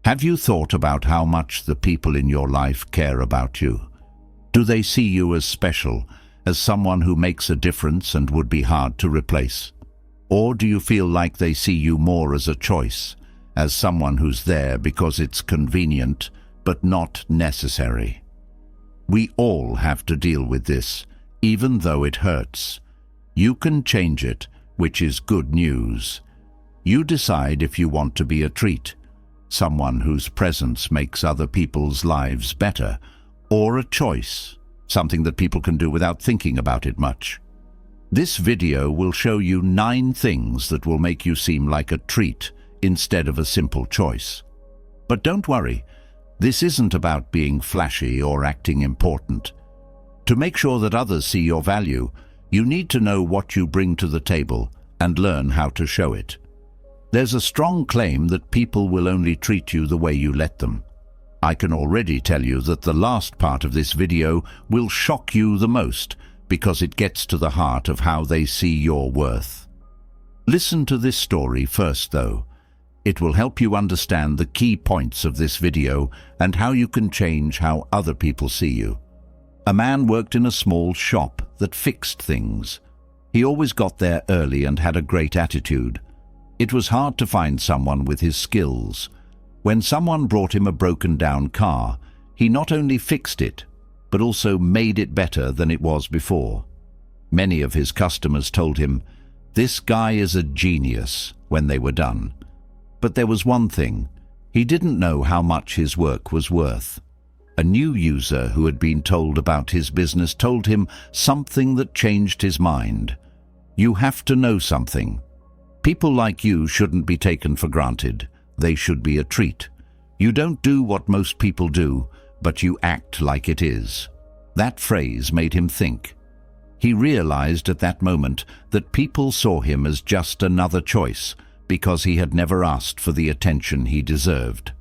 Have you thought about how much the people in your life care about you? Do they see you as special, as someone who makes a difference and would be hard to replace? Or do you feel like they see you more as a choice, as someone who's there because it's convenient but not necessary? We all have to deal with this, even though it hurts. You can change it, which is good news. You decide if you want to be a treat, someone whose presence makes other people's lives better, or a choice, something that people can do without thinking about it much. This video will show you 9 things that will make you seem like a treat instead of a simple choice. But don't worry, this isn't about being flashy or acting important. To make sure that others see your value, you need to know what you bring to the table and learn how to show it. There's a strong claim that people will only treat you the way you let them. I can already tell you that the last part of this video will shock you the most because it gets to the heart of how they see your worth. Listen to this story first, though. It will help you understand the key points of this video and how you can change how other people see you. A man worked in a small shop that fixed things. He always got there early and had a great attitude. It was hard to find someone with his skills. When someone brought him a broken-down car, he not only fixed it, but also made it better than it was before. Many of his customers told him, "This guy is a genius," when they were done. But there was one thing. He didn't know how much his work was worth. A new user who had been told about his business told him something that changed his mind. You have to know something. People like you shouldn't be taken for granted. They should be a treat. You don't do what most people do, but you act like it is. That phrase made him think. He realized at that moment that people saw him as just another choice because he had never asked for the attention he deserved.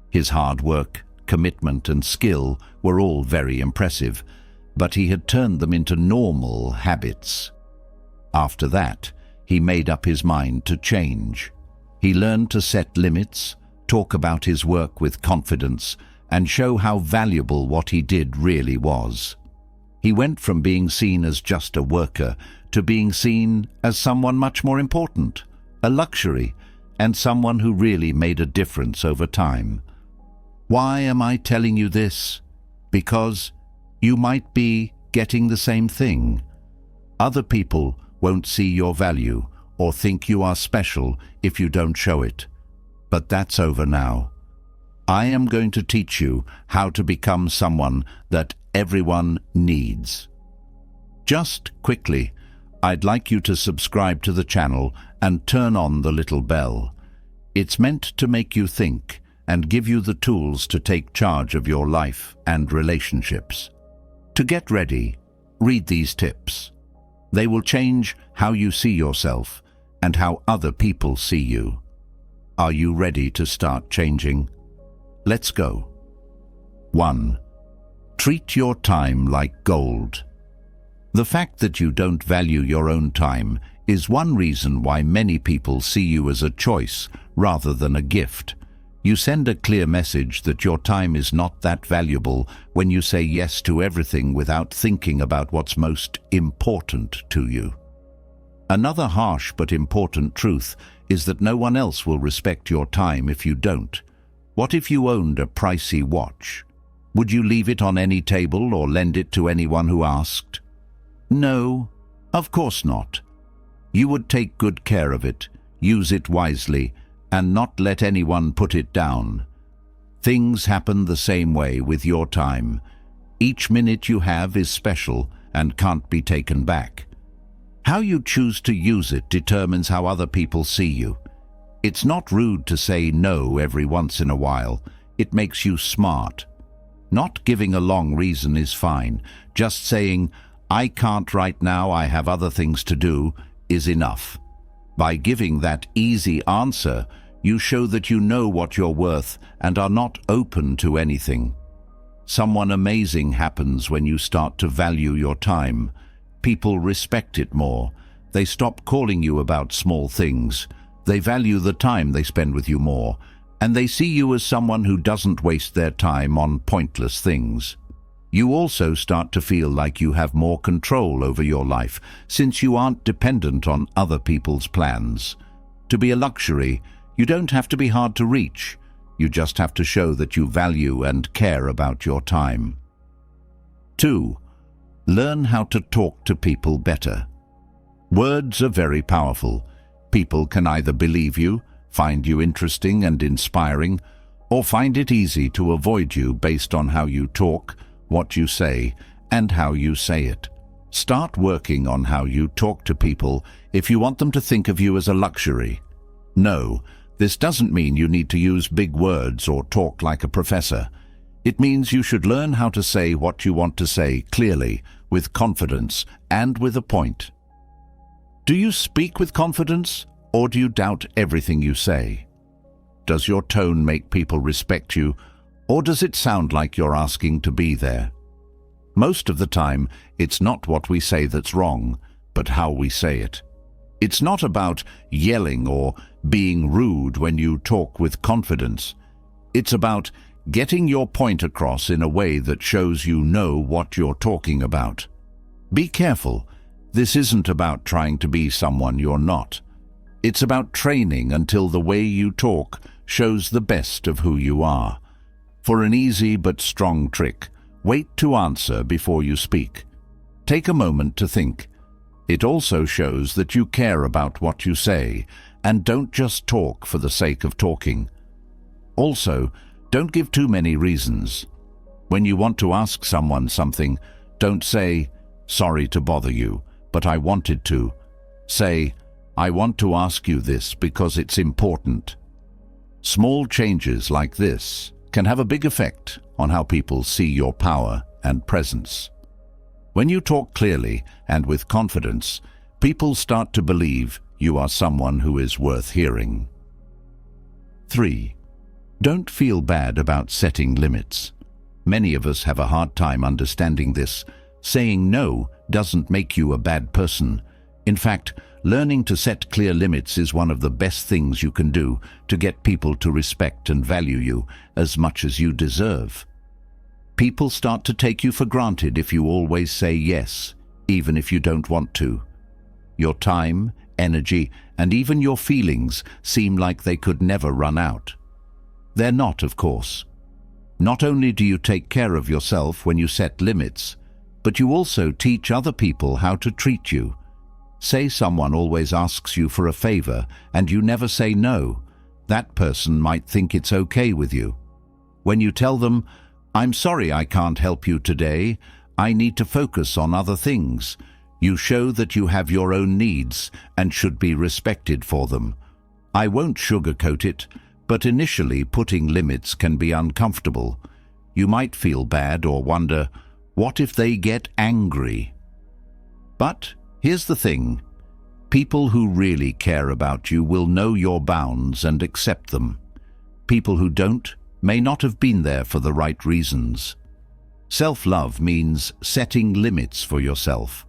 His hard work, commitment and skill were all very impressive, but he had turned them into normal habits. After that, he made up his mind to change. He learned to set limits, talk about his work with confidence, and show how valuable what he did really was. He went from being seen as just a worker to being seen as someone much more important, a luxury, and someone who really made a difference over time. Why am I telling you this? Because you might be getting the same thing. Other people won't see your value or think you are special if you don't show it. But that's over now. I am going to teach you how to become someone that everyone needs. Just quickly, I'd like you to subscribe to the channel and turn on the little bell. It's meant to make you think and give you the tools to take charge of your life and relationships. To get ready, read these tips. They will change how you see yourself and how other people see you. Are you ready to start changing? Let's go. 1. Treat your time like gold. The fact that you don't value your own time is one reason why many people see you as a choice rather than a gift. You send a clear message that your time is not that valuable when you say yes to everything without thinking about what's most important to you. Another harsh but important truth is that no one else will respect your time if you don't. What if you owned a pricey watch? Would you leave it on any table or lend it to anyone who asked? No, of course not. You would take good care of it, use it wisely, and not let anyone put it down. Things happen the same way with your time. Each minute you have is special and can't be taken back. How you choose to use it determines how other people see you. It's not rude to say no every once in a while. It makes you smart. Not giving a long reason is fine. Just saying, "I can't right now, I have other things to do," is enough. By giving that easy answer, you show that you know what you're worth and are not open to anything. Someone amazing happens when you start to value your time. People respect it more. They stop calling you about small things. They value the time they spend with you more, and they see you as someone who doesn't waste their time on pointless things. You also start to feel like you have more control over your life, since you aren't dependent on other people's plans. To be a luxury, you don't have to be hard to reach. You just have to show that you value and care about your time. 2. Learn how to talk to people better. Words are very powerful. People can either believe you, find you interesting and inspiring, or find it easy to avoid you based on how you talk, what you say, and how you say it. Start working on how you talk to people if you want them to think of you as a luxury. No, this doesn't mean you need to use big words or talk like a professor. It means you should learn how to say what you want to say clearly, with confidence, and with a point. Do you speak with confidence, or do you doubt everything you say? Does your tone make people respect you, or does it sound like you're asking to be there? Most of the time, it's not what we say that's wrong, but how we say it. It's not about yelling or being rude when you talk with confidence. It's about getting your point across in a way that shows you know what you're talking about. Be careful. This isn't about trying to be someone you're not. It's about training until the way you talk shows the best of who you are. For an easy but strong trick, wait to answer before you speak. Take a moment to think. It also shows that you care about what you say and don't just talk for the sake of talking. Also, don't give too many reasons. When you want to ask someone something, don't say, "Sorry to bother you, but I wanted to." Say, "I want to ask you this because it's important." Small changes like this can have a big effect on how people see your power and presence. When you talk clearly and with confidence, people start to believe you are someone who is worth hearing. 3. Don't feel bad about setting limits. Many of us have a hard time understanding this. Saying no doesn't make you a bad person. In fact, learning to set clear limits is one of the best things you can do to get people to respect and value you as much as you deserve. People start to take you for granted if you always say yes, even if you don't want to. Your time, energy, and even your feelings seem like they could never run out. They're not, of course. Not only do you take care of yourself when you set limits, but you also teach other people how to treat you. Say someone always asks you for a favor and you never say no. That person might think it's okay with you. When you tell them, "I'm sorry I can't help you today, I need to focus on other things," you show that you have your own needs and should be respected for them. I won't sugarcoat it, but initially putting limits can be uncomfortable. You might feel bad or wonder, what if they get angry? But here's the thing. People who really care about you will know your bounds and accept them. People who don't may not have been there for the right reasons. Self-love means setting limits for yourself.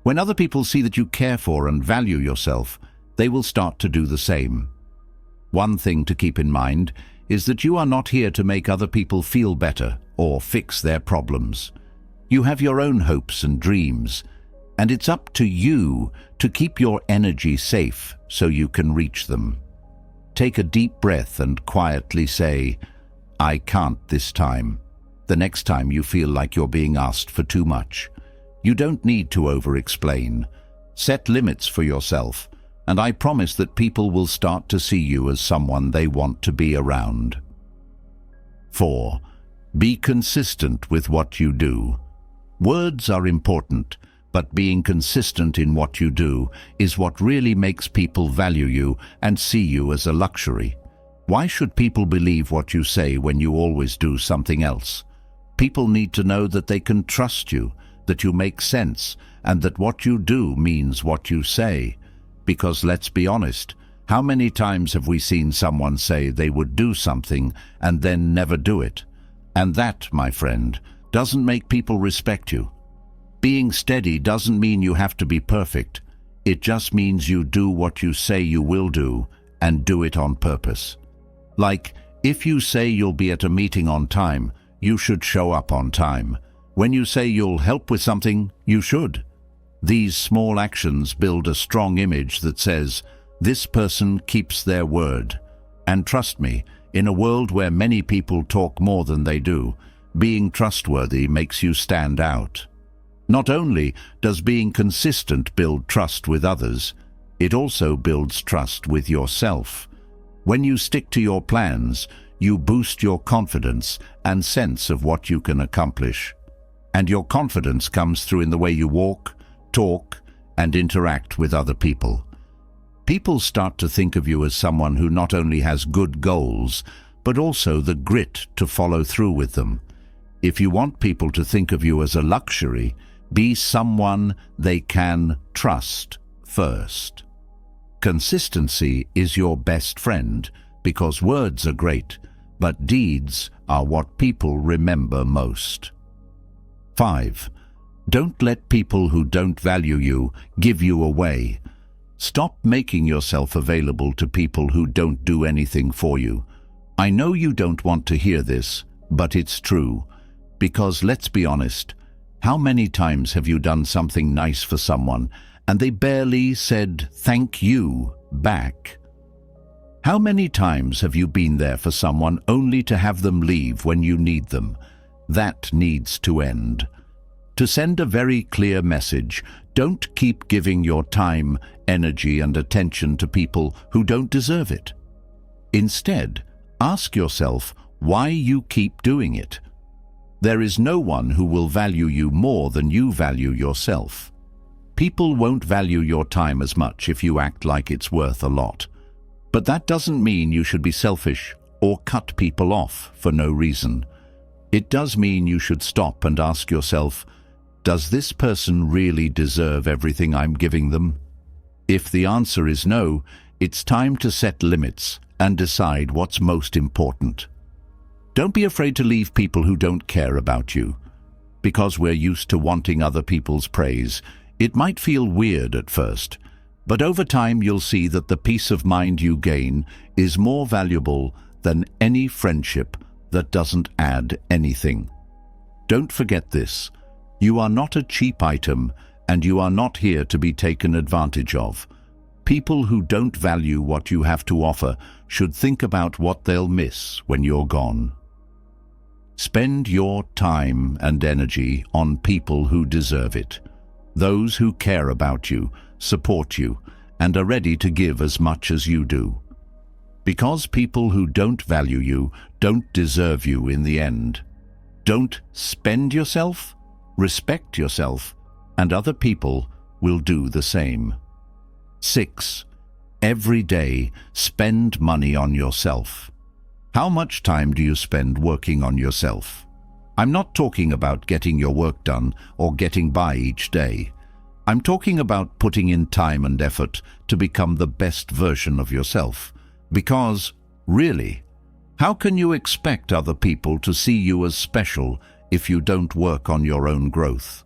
When other people see that you care for and value yourself, they will start to do the same. One thing to keep in mind is that you are not here to make other people feel better or fix their problems. You have your own hopes and dreams, and it's up to you to keep your energy safe so you can reach them. Take a deep breath and quietly say, "I can't this time," the next time you feel like you're being asked for too much. You don't need to over-explain. Set limits for yourself, and I promise that people will start to see you as someone they want to be around. 4. Be consistent with what you do. Words are important, but being consistent in what you do is what really makes people value you and see you as a luxury. Why should people believe what you say when you always do something else? People need to know that they can trust you, that you make sense, and that what you do means what you say. Because let's be honest, how many times have we seen someone say they would do something and then never do it? And that, my friend, doesn't make people respect you. Being steady doesn't mean you have to be perfect. It just means you do what you say you will do and do it on purpose. Like, if you say you'll be at a meeting on time, you should show up on time. When you say you'll help with something, you should. These small actions build a strong image that says, this person keeps their word. And trust me, in a world where many people talk more than they do, being trustworthy makes you stand out. Not only does being consistent build trust with others, it also builds trust with yourself. When you stick to your plans, you boost your confidence and sense of what you can accomplish. And your confidence comes through in the way you walk, talk, and interact with other people. People start to think of you as someone who not only has good goals, but also the grit to follow through with them. If you want people to think of you as a luxury, be someone they can trust first. Consistency is your best friend because words are great, but deeds are what people remember most. 5. Don't let people who don't value you give you away. Stop making yourself available to people who don't do anything for you. I know you don't want to hear this, but it's true. Because let's be honest, how many times have you done something nice for someone and they barely said thank you back? How many times have you been there for someone only to have them leave when you need them? That needs to end. To send a very clear message, don't keep giving your time, energy, and attention to people who don't deserve it. Instead, ask yourself why you keep doing it. There is no one who will value you more than you value yourself. People won't value your time as much if you act like it's worth a lot. But that doesn't mean you should be selfish or cut people off for no reason. It does mean you should stop and ask yourself, does this person really deserve everything I'm giving them? If the answer is no, it's time to set limits and decide what's most important. Don't be afraid to leave people who don't care about you. Because we're used to wanting other people's praise, it might feel weird at first, but over time you'll see that the peace of mind you gain is more valuable than any friendship that doesn't add anything. Don't forget this. You are not a cheap item, and you are not here to be taken advantage of. People who don't value what you have to offer should think about what they'll miss when you're gone. Spend your time and energy on people who deserve it. Those who care about you, support you, and are ready to give as much as you do. Because people who don't value you don't deserve you in the end. Don't spend yourself, respect yourself, and other people will do the same. 6. Every day, spend money on yourself. How much time do you spend working on yourself? I'm not talking about getting your work done or getting by each day. I'm talking about putting in time and effort to become the best version of yourself. Because, really, how can you expect other people to see you as special if you don't work on your own growth?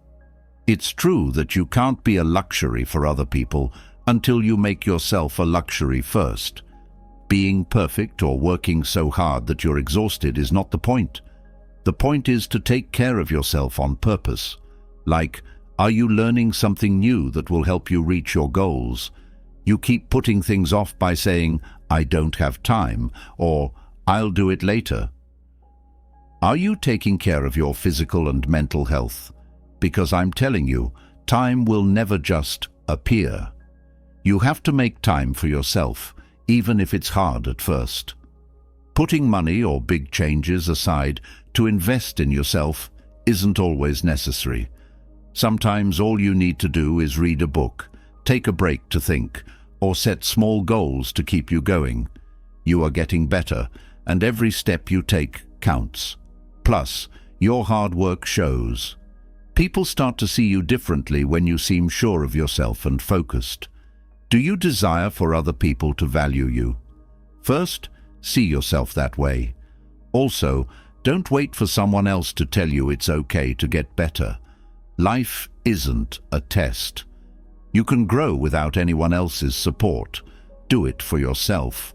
It's true that you can't be a luxury for other people until you make yourself a luxury first. Being perfect or working so hard that you're exhausted is not the point. The point is to take care of yourself on purpose. Like, are you learning something new that will help you reach your goals? You keep putting things off by saying, I don't have time, or I'll do it later. Are you taking care of your physical and mental health? Because I'm telling you, time will never just appear. You have to make time for yourself, even if it's hard at first. Putting money or big changes aside to invest in yourself isn't always necessary. Sometimes all you need to do is read a book, take a break to think, or set small goals to keep you going. You are getting better, and every step you take counts. Plus, your hard work shows. People start to see you differently when you seem sure of yourself and focused. Do you desire for other people to value you? First, see yourself that way. Also, don't wait for someone else to tell you it's okay to get better. Life isn't a test. You can grow without anyone else's support. Do it for yourself.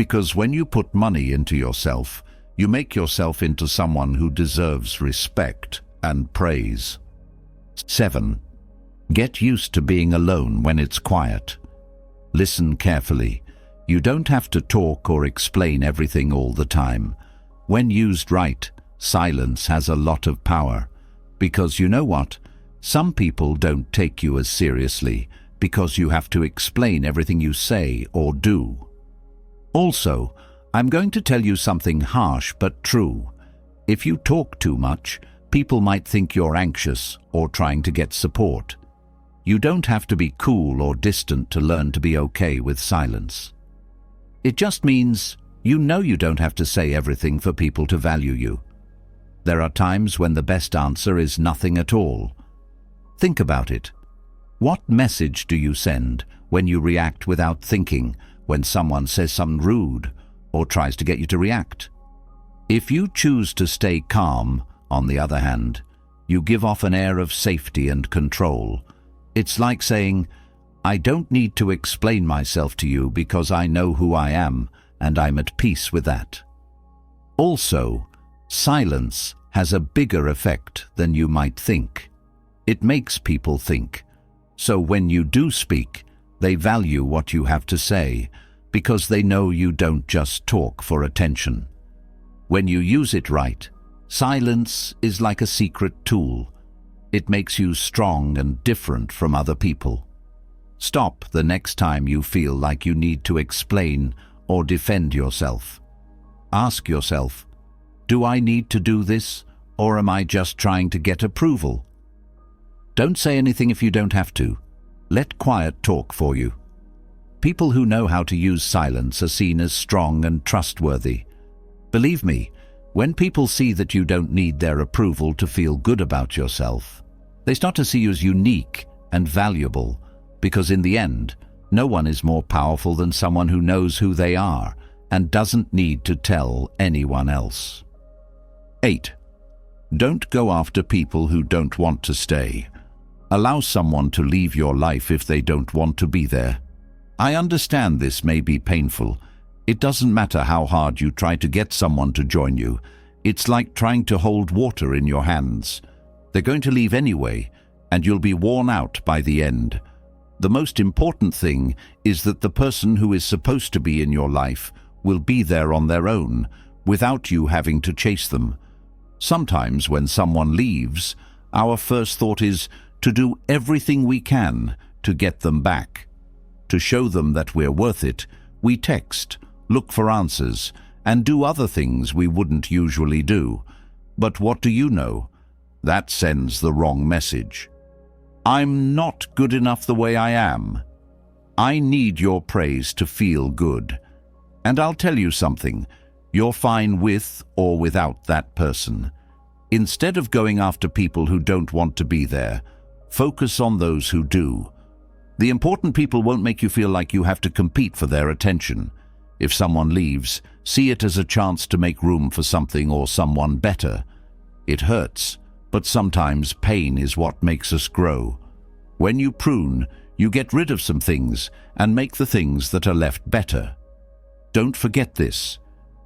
Because when you put money into yourself, you make yourself into someone who deserves respect and praise. 7. Get used to being alone when it's quiet. Listen carefully. You don't have to talk or explain everything all the time. When used right, silence has a lot of power. Because you know what? Some people don't take you as seriously because you have to explain everything you say or do. Also, I'm going to tell you something harsh but true. If you talk too much, people might think you're anxious or trying to get support. You don't have to be cool or distant to learn to be okay with silence. It just means you know you don't have to say everything for people to value you. There are times when the best answer is nothing at all. Think about it. What message do you send when you react without thinking, when someone says something rude or tries to get you to react? If you choose to stay calm, on the other hand, you give off an air of safety and control. It's like saying, I don't need to explain myself to you because I know who I am and I'm at peace with that. Also, silence has a bigger effect than you might think. It makes people think. So when you do speak, they value what you have to say because they know you don't just talk for attention. When you use it right, silence is like a secret tool. It makes you strong and different from other people. Stop the next time you feel like you need to explain or defend yourself. Ask yourself, do I need to do this, or am I just trying to get approval? Don't say anything if you don't have to. Let quiet talk for you. People who know how to use silence are seen as strong and trustworthy. Believe me, when people see that you don't need their approval to feel good about yourself, they start to see you as unique and valuable, because in the end, no one is more powerful than someone who knows who they are and doesn't need to tell anyone else. 8. Don't go after people who don't want to stay. Allow someone to leave your life if they don't want to be there. I understand this may be painful. It doesn't matter how hard you try to get someone to join you. It's like trying to hold water in your hands. They're going to leave anyway, and you'll be worn out by the end. The most important thing is that the person who is supposed to be in your life will be there on their own, without you having to chase them. Sometimes when someone leaves, our first thought is to do everything we can to get them back. To show them that we're worth it, we text, look for answers, and do other things we wouldn't usually do. But what do you know? That sends the wrong message. I'm not good enough the way I am. I need your praise to feel good. And I'll tell you something, you're fine with or without that person. Instead of going after people who don't want to be there, focus on those who do. The important people won't make you feel like you have to compete for their attention. If someone leaves, see it as a chance to make room for something or someone better. It hurts, but sometimes pain is what makes us grow. When you prune, you get rid of some things and make the things that are left better. Don't forget this.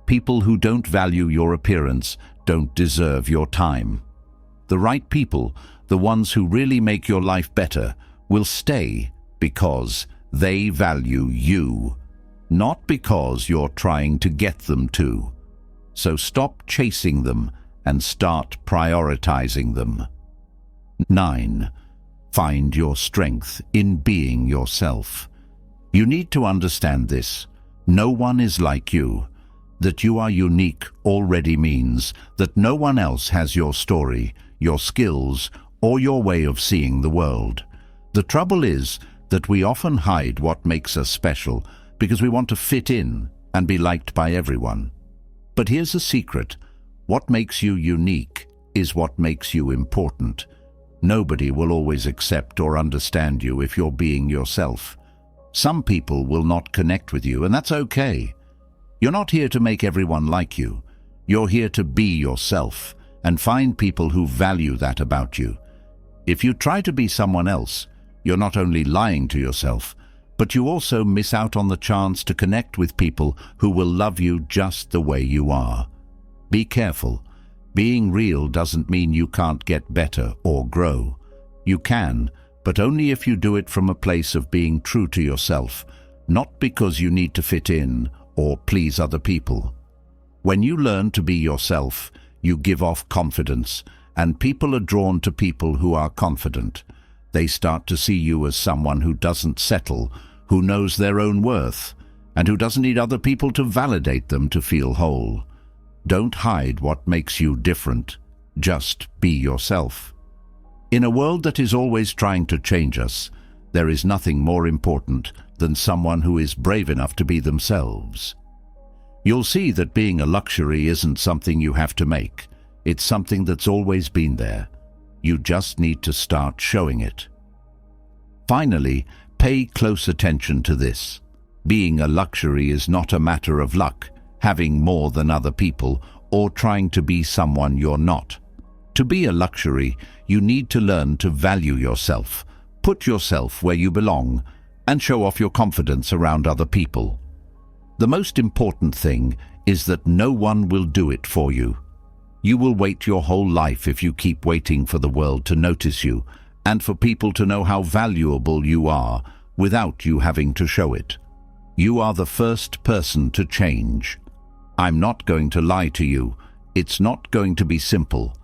People who don't value your appearance don't deserve your time. The right people, the ones who really make your life better, will stay because they value you, not because you're trying to get them to. So stop chasing them and start prioritizing them. 9. Find your strength in being yourself. You need to understand this. No one is like you. That you are unique already means that no one else has your story, your skills, or your way of seeing the world. The trouble is that we often hide what makes us special because we want to fit in and be liked by everyone. But here's a secret. What makes you unique is what makes you important. Nobody will always accept or understand you if you're being yourself. Some people will not connect with you, and that's okay. You're not here to make everyone like you. You're here to be yourself and find people who value that about you. If you try to be someone else, you're not only lying to yourself, But you also miss out on the chance to connect with people who will love you just the way you are. Be careful. Being real doesn't mean you can't get better or grow. You can, but only if you do it from a place of being true to yourself, not because you need to fit in or please other people. When you learn to be yourself, you give off confidence, and people are drawn to people who are confident. They start to see you as someone who doesn't settle, who knows their own worth, and who doesn't need other people to validate them to feel whole. Don't hide what makes you different. Just be yourself. In a world that is always trying to change us, there is nothing more important than someone who is brave enough to be themselves. You'll see that being a luxury isn't something you have to make. It's something that's always been there. You just need to start showing it. Finally, pay close attention to this. Being a luxury is not a matter of luck, having more than other people, or trying to be someone you're not. To be a luxury, you need to learn to value yourself, put yourself where you belong, and show off your confidence around other people. The most important thing is that no one will do it for you. You will wait your whole life if you keep waiting for the world to notice you and for people to know how valuable you are without you having to show it. You are the first person to change. I'm not going to lie to you. It's not going to be simple.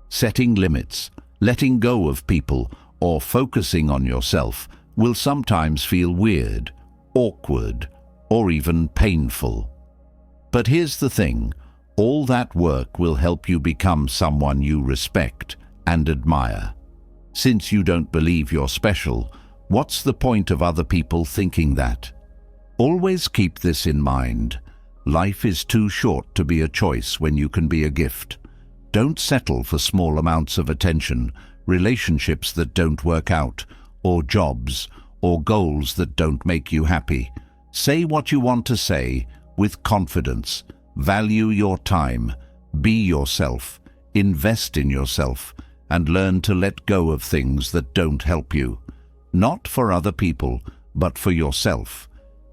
Setting limits, letting go of people, or focusing on yourself will sometimes feel weird, awkward, or even painful. But here's the thing, all that work will help you become someone you respect and admire. Since you don't believe you're special, what's the point of other people thinking that? Always keep this in mind. Life is too short to be a choice when you can be a gift. Don't settle for small amounts of attention, relationships that don't work out, or jobs, or goals that don't make you happy. Say what you want to say with confidence. Value your time. Be yourself. Invest in yourself. And learn to let go of things that don't help you. Not for other people, but for yourself.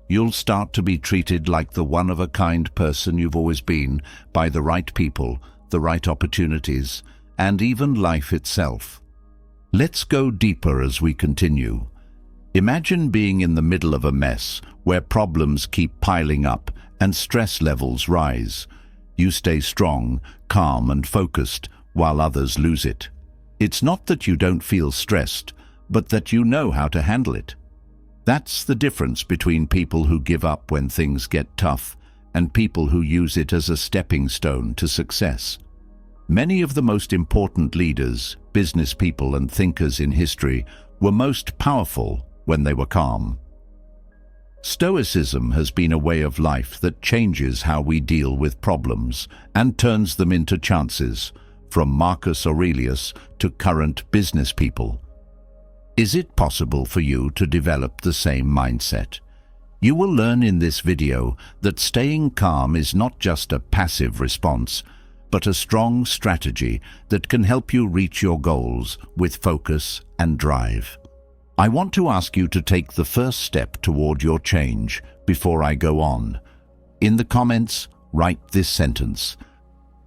You'll start to be treated like the one-of-a-kind person you've always been by the right people, the right opportunities, and even life itself. Let's go deeper as we continue. Imagine being in the middle of a mess where problems keep piling up and stress levels rise. You stay strong, calm, and focused while others lose it. It's not that you don't feel stressed, but that you know how to handle it. That's the difference between people who give up when things get tough and people who use it as a stepping stone to success. Many of the most important leaders, business people, and thinkers in history were most powerful when they were calm. Stoicism has been a way of life that changes how we deal with problems and turns them into chances, from Marcus Aurelius to current business people. Is it possible for you to develop the same mindset? You will learn in this video that staying calm is not just a passive response, but a strong strategy that can help you reach your goals with focus and drive. I want to ask you to take the first step toward your change before I go on. In the comments, write this sentence: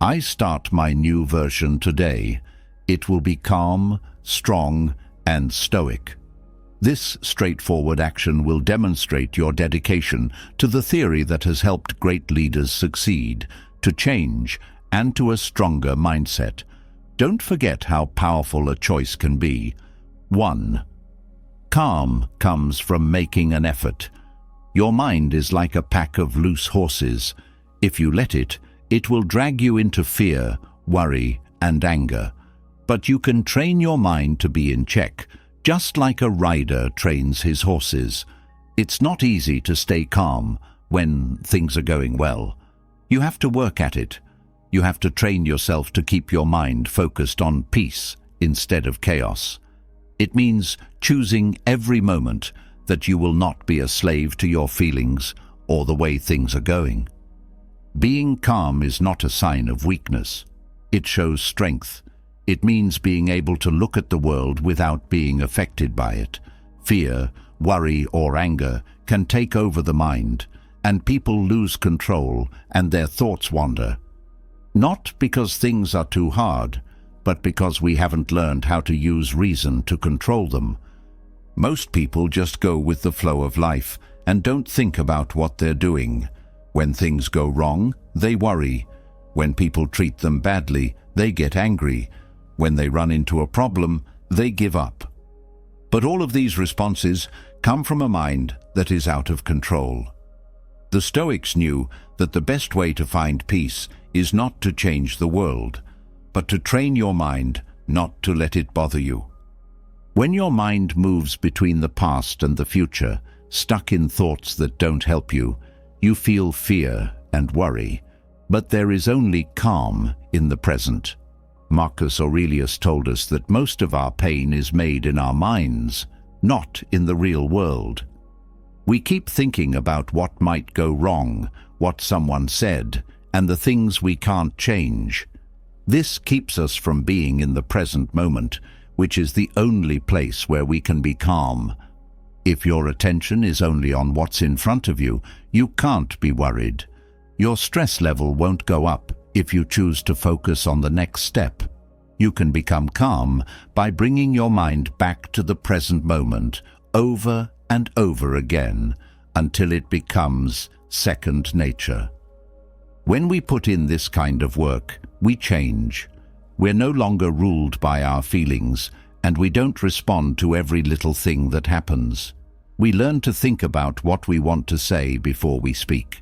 I start my new version today. It will be calm, strong, and stoic. This straightforward action will demonstrate your dedication to the theory that has helped great leaders succeed, to change, and to a stronger mindset. Don't forget how powerful a choice can be. 1. Calm comes from making an effort. Your mind is like a pack of loose horses. If you let it, it will drag you into fear, worry, and anger. But you can train your mind to be in check, just like a rider trains his horses. It's not easy to stay calm when things are going well. You have to work at it. You have to train yourself to keep your mind focused on peace instead of chaos. It means choosing every moment that you will not be a slave to your feelings or the way things are going. Being calm is not a sign of weakness. It shows strength. It means being able to look at the world without being affected by it. Fear, worry or anger can take over the mind, and people lose control and their thoughts wander. Not because things are too hard, but because we haven't learned how to use reason to control them. Most people just go with the flow of life and don't think about what they're doing. When things go wrong, they worry. When people treat them badly, they get angry. When they run into a problem, they give up. But all of these responses come from a mind that is out of control. The Stoics knew that the best way to find peace is not to change the world, but to train your mind not to let it bother you. When your mind moves between the past and the future, stuck in thoughts that don't help you, you feel fear and worry, but there is only calm in the present. Marcus Aurelius told us that most of our pain is made in our minds, not in the real world. We keep thinking about what might go wrong, what someone said, and the things we can't change. This keeps us from being in the present moment, which is the only place where we can be calm. If your attention is only on what's in front of you, you can't be worried. Your stress level won't go up if you choose to focus on the next step. You can become calm by bringing your mind back to the present moment over and over again until it becomes second nature. When we put in this kind of work, we change. We're no longer ruled by our feelings, and we don't respond to every little thing that happens. We learn to think about what we want to say before we speak.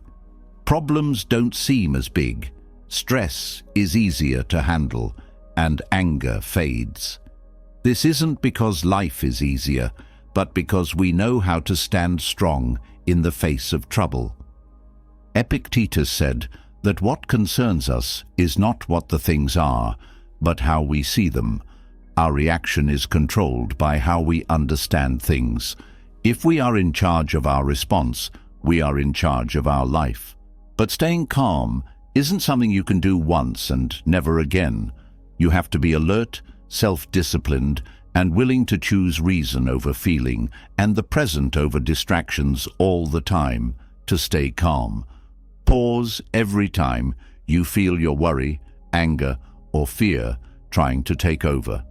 Problems don't seem as big. Stress is easier to handle, and anger fades. This isn't because life is easier, but because we know how to stand strong in the face of trouble. Epictetus said that what concerns us is not what the things are, but how we see them. Our reaction is controlled by how we understand things. If we are in charge of our response, we are in charge of our life. But staying calm isn't something you can do once and never again. You have to be alert, self-disciplined, and willing to choose reason over feeling and the present over distractions all the time to stay calm. Pause every time you feel your worry, anger, or fear trying to take over.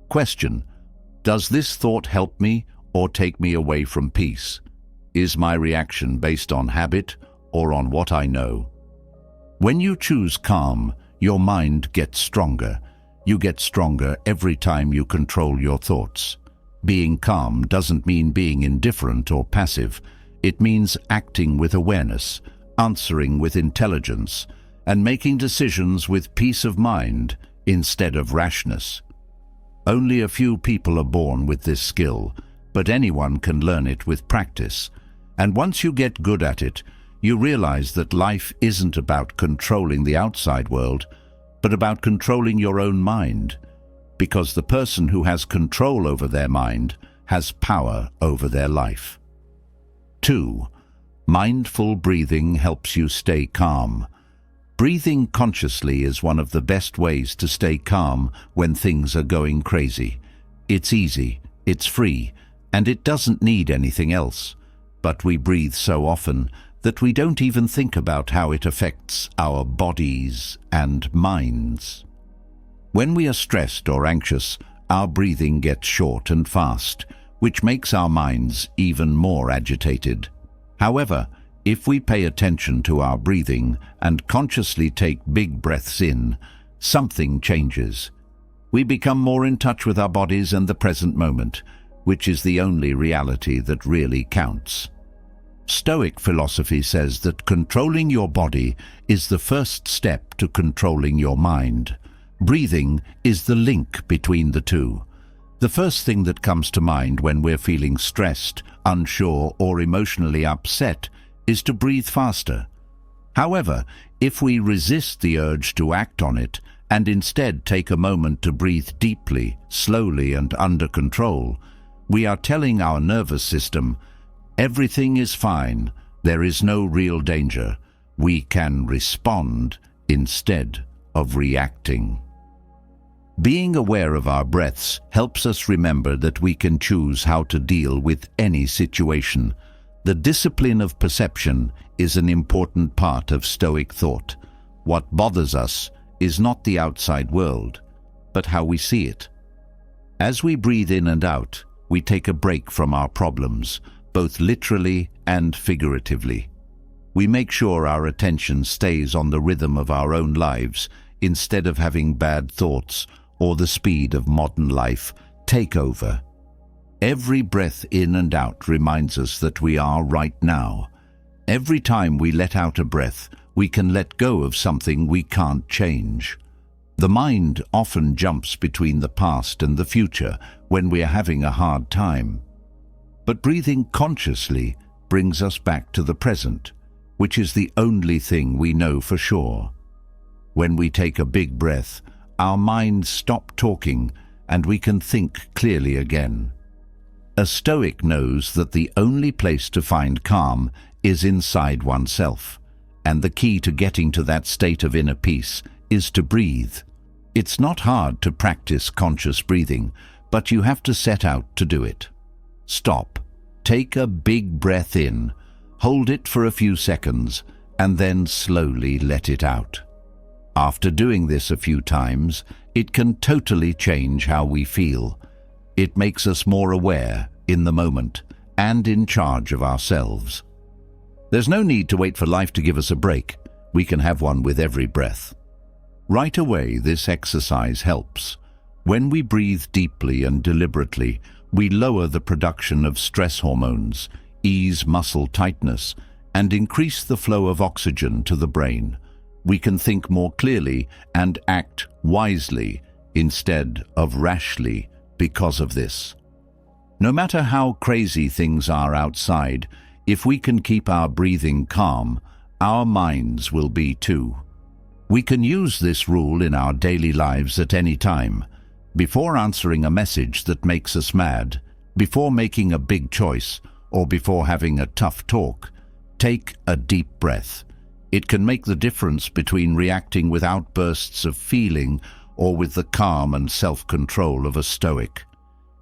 Question: does this thought help me or take me away from peace? Is my reaction based on habit or on what I know? When you choose calm, your mind gets stronger. You get stronger every time you control your thoughts. Being calm doesn't mean being indifferent or passive. It means acting with awareness, answering with intelligence, and making decisions with peace of mind instead of rashness. Only a few people are born with this skill, but anyone can learn it with practice. And once you get good at it, you realize that life isn't about controlling the outside world, but about controlling your own mind, because the person who has control over their mind has power over their life. 2. Mindful breathing helps you stay calm. Breathing consciously is one of the best ways to stay calm when things are going crazy. It's easy, it's free, and it doesn't need anything else. But we breathe so often that we don't even think about how it affects our bodies and minds. When we are stressed or anxious, our breathing gets short and fast, which makes our minds even more agitated. However, if we pay attention to our breathing and consciously take big breaths in, something changes. We become more in touch with our bodies and the present moment, which is the only reality that really counts. Stoic philosophy says that controlling your body is the first step to controlling your mind. Breathing is the link between the two. The first thing that comes to mind when we're feeling stressed, unsure, or emotionally upset is to breathe faster. However, if we resist the urge to act on it and instead take a moment to breathe deeply, slowly, and under control, we are telling our nervous system, everything is fine, there is no real danger. We can respond instead of reacting. Being aware of our breaths helps us remember that we can choose how to deal with any situation. The discipline of perception is an important part of Stoic thought. What bothers us is not the outside world, but how we see it. As we breathe in and out, we take a break from our problems, both literally and figuratively. We make sure our attention stays on the rhythm of our own lives instead of having bad thoughts or the speed of modern life take over. Every breath in and out reminds us that we are right now. Every time we let out a breath, we can let go of something we can't change. The mind often jumps between the past and the future when we are having a hard time. But breathing consciously brings us back to the present, which is the only thing we know for sure. When we take a big breath, our minds stop talking and we can think clearly again. A Stoic knows that the only place to find calm is inside oneself, and the key to getting to that state of inner peace is to breathe. It's not hard to practice conscious breathing, but you have to set out to do it. Stop, take a big breath in, hold it for a few seconds, and then slowly let it out. After doing this a few times, it can totally change how we feel. It makes us more aware, in the moment, and in charge of ourselves. There's no need to wait for life to give us a break. We can have one with every breath. Right away, this exercise helps. When we breathe deeply and deliberately, we lower the production of stress hormones, ease muscle tightness, and increase the flow of oxygen to the brain. We can think more clearly and act wisely instead of rashly because of this. No matter how crazy things are outside, if we can keep our breathing calm, our minds will be too. We can use this rule in our daily lives at any time. Before answering a message that makes us mad, before making a big choice, or before having a tough talk, take a deep breath. It can make the difference between reacting with outbursts of feeling or with the calm and self-control of a Stoic.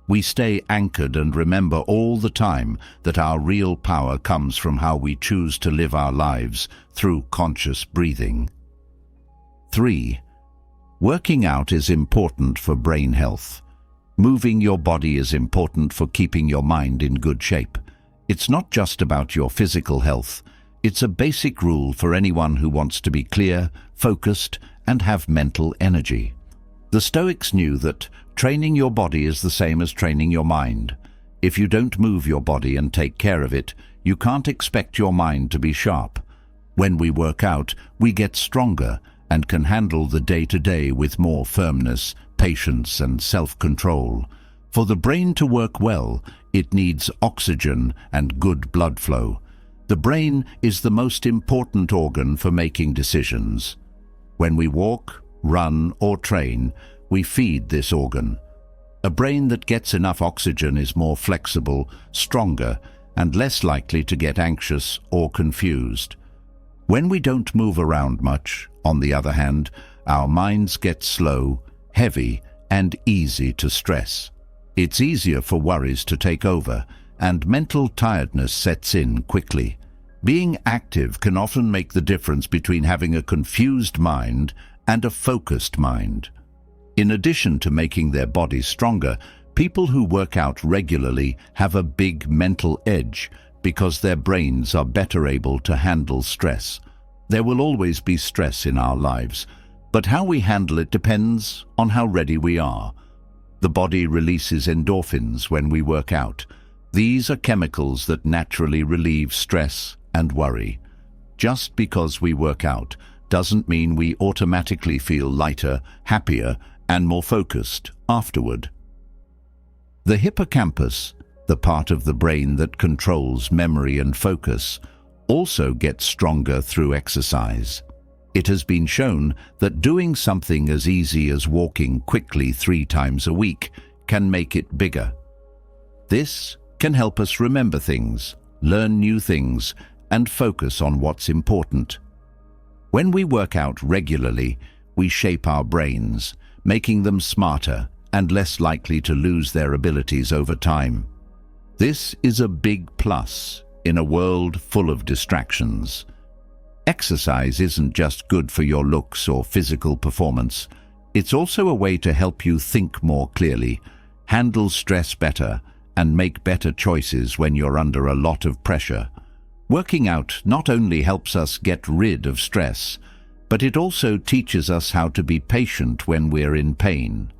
We stay anchored and remember all the time that our real power comes from how we choose to live our lives through conscious breathing. 3. Working out is important for brain health. Moving your body is important for keeping your mind in good shape. It's not just about your physical health. It's a basic rule for anyone who wants to be clear, focused, and have mental energy. The Stoics knew that training your body is the same as training your mind. If you don't move your body and take care of it, you can't expect your mind to be sharp. When we work out, we get stronger and can handle the day-to-day with more firmness, patience, and self-control. For the brain to work well, it needs oxygen and good blood flow. The brain is the most important organ for making decisions. When we walk, run, or train, we feed this organ. A brain that gets enough oxygen is more flexible, stronger, and less likely to get anxious or confused. When we don't move around much, on the other hand, our minds get slow, heavy, and easy to stress. It's easier for worries to take over, and mental tiredness sets in quickly. Being active can often make the difference between having a confused mind and a focused mind. In addition to making their bodies stronger, people who work out regularly have a big mental edge because their brains are better able to handle stress. There will always be stress in our lives, but how we handle it depends on how ready we are. The body releases endorphins when we work out. These are chemicals that naturally relieve stress and worry. Just because we work out doesn't mean we automatically feel lighter, happier, and more focused afterward. The hippocampus, the part of the brain that controls memory and focus, also gets stronger through exercise. It has been shown that doing something as easy as walking quickly 3 times a week can make it bigger. This can help us remember things, learn new things, and focus on what's important. When we work out regularly, we shape our brains, making them smarter and less likely to lose their abilities over time. This is a big plus in a world full of distractions. Exercise isn't just good for your looks or physical performance. It's also a way to help you think more clearly, handle stress better, and make better choices when you're under a lot of pressure. Working out not only helps us get rid of stress, but it also teaches us how to be patient when we're in pain.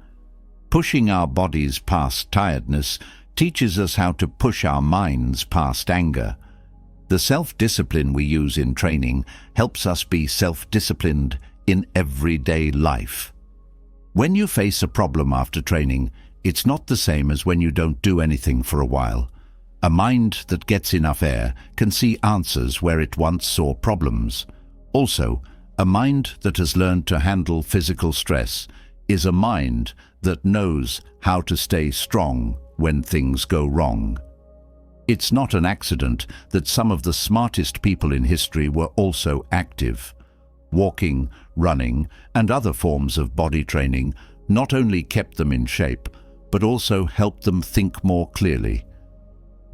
Pushing our bodies past tiredness teaches us how to push our minds past anger. The self-discipline we use in training helps us be self-disciplined in everyday life. When you face a problem after training, it's not the same as when you don't do anything for a while. A mind that gets enough air can see answers where it once saw problems. Also, a mind that has learned to handle physical stress is a mind that knows how to stay strong when things go wrong. It's not an accident that some of the smartest people in history were also active. Walking, running, and other forms of body training not only kept them in shape, but also helped them think more clearly.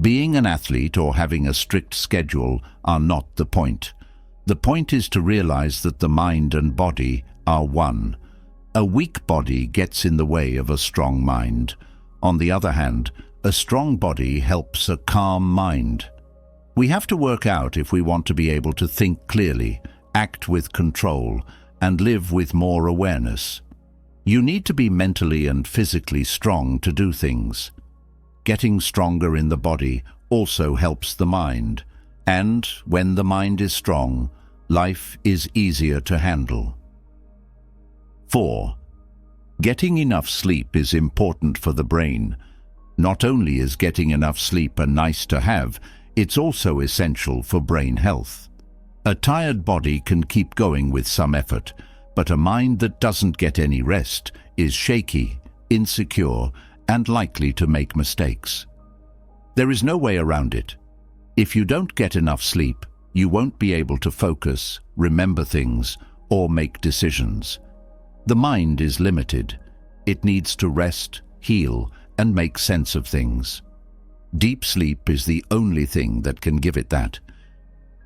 Being an athlete or having a strict schedule are not the point. The point is to realize that the mind and body are one. A weak body gets in the way of a strong mind. On the other hand, a strong body helps a calm mind. We have to work out if we want to be able to think clearly, act with control, and live with more awareness. You need to be mentally and physically strong to do things. Getting stronger in the body also helps the mind, and when the mind is strong, life is easier to handle. 4. Getting enough sleep is important for the brain. Not only is getting enough sleep a nice to have, it's also essential for brain health. A tired body can keep going with some effort, but a mind that doesn't get any rest is shaky, insecure, and likely to make mistakes. There is no way around it. If you don't get enough sleep, you won't be able to focus, remember things, or make decisions. The mind is limited. It needs to rest, heal, and make sense of things. Deep sleep is the only thing that can give it that.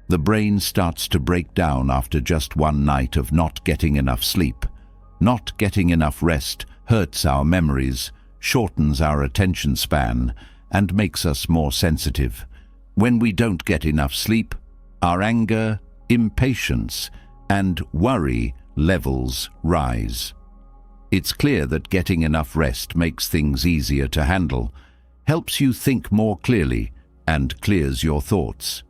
The brain starts to break down after just one night of not getting enough sleep. Not getting enough rest hurts our memories, shortens our attention span, and makes us more sensitive. When we don't get enough sleep, our anger, impatience, and worry levels rise. It's clear that getting enough rest makes things easier to handle, helps you think more clearly, and clears your thoughts.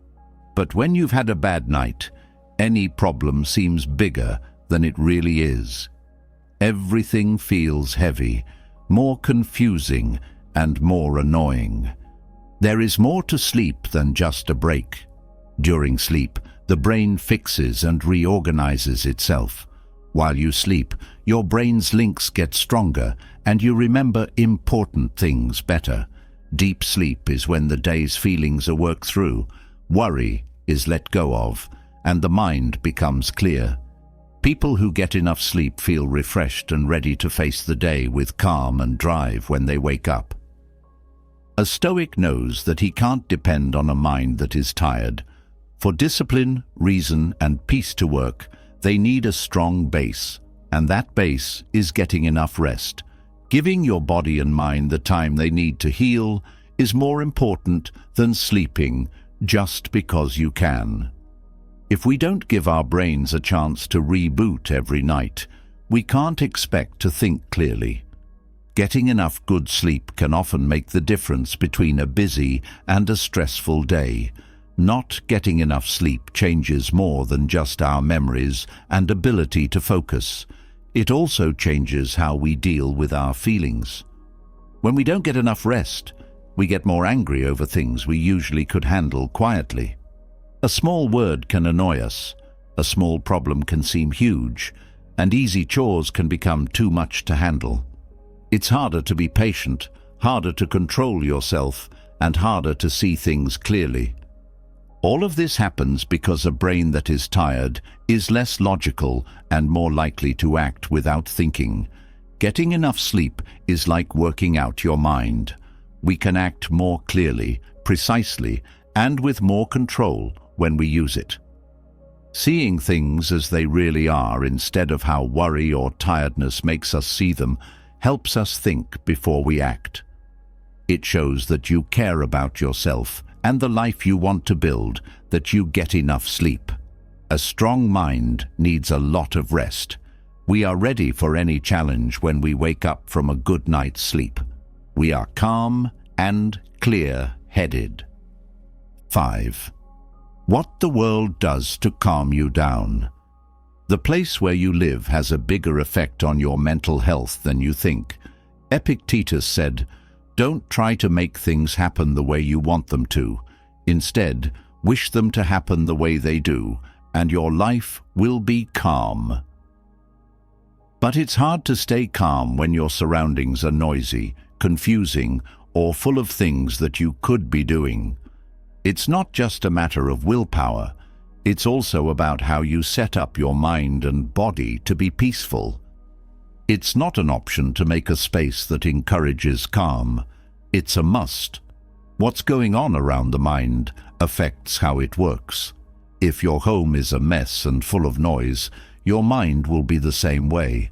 But when you've had a bad night, any problem seems bigger than it really is. Everything feels heavy, more confusing, and more annoying. There is more to sleep than just a break. During sleep, the brain fixes and reorganizes itself. While you sleep, your brain's links get stronger and you remember important things better. Deep sleep is when the day's feelings are worked through, worry is let go of, and the mind becomes clear. People who get enough sleep feel refreshed and ready to face the day with calm and drive when they wake up. A Stoic knows that he can't depend on a mind that is tired. For discipline, reason, and peace to work, they need a strong base, and that base is getting enough rest. Giving your body and mind the time they need to heal is more important than sleeping just because you can. If we don't give our brains a chance to reboot every night, we can't expect to think clearly. Getting enough good sleep can often make the difference between a busy and a stressful day. Not getting enough sleep changes more than just our memories and ability to focus. It also changes how we deal with our feelings. When we don't get enough rest, we get more angry over things we usually could handle quietly. A small word can annoy us, a small problem can seem huge, and easy chores can become too much to handle. It's harder to be patient, harder to control yourself, and harder to see things clearly. All of this happens because a brain that is tired is less logical and more likely to act without thinking. Getting enough sleep is like working out your mind. We can act more clearly, precisely, and with more control when we use it. Seeing things as they really are instead of how worry or tiredness makes us see them helps us think before we act. It shows that you care about yourself and the life you want to build, that you get enough sleep. A strong mind needs a lot of rest. We are ready for any challenge when we wake up from a good night's sleep. We are calm and clear-headed. 5. What the world does to calm you down. The place where you live has a bigger effect on your mental health than you think. Epictetus said, "Don't try to make things happen the way you want them to. Instead, wish them to happen the way they do, and your life will be calm." But it's hard to stay calm when your surroundings are noisy, confusing, or full of things that you could be doing. It's not just a matter of willpower. It's also about how you set up your mind and body to be peaceful. It's not an option to make a space that encourages calm. It's a must. What's going on around the mind affects how it works. If your home is a mess and full of noise, your mind will be the same way.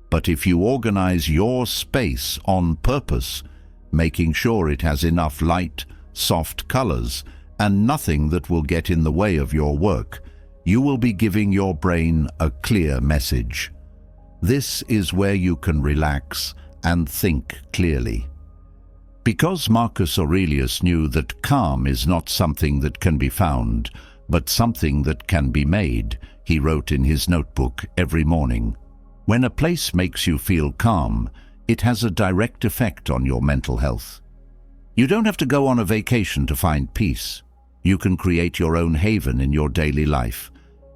But if you organize your space on purpose, making sure it has enough light, soft colors, and nothing that will get in the way of your work, you will be giving your brain a clear message. This is where you can relax and think clearly. Because Marcus Aurelius knew that calm is not something that can be found, but something that can be made, he wrote in his notebook every morning, "When a place makes you feel calm, it has a direct effect on your mental health." You don't have to go on a vacation to find peace. You can create your own haven in your daily life,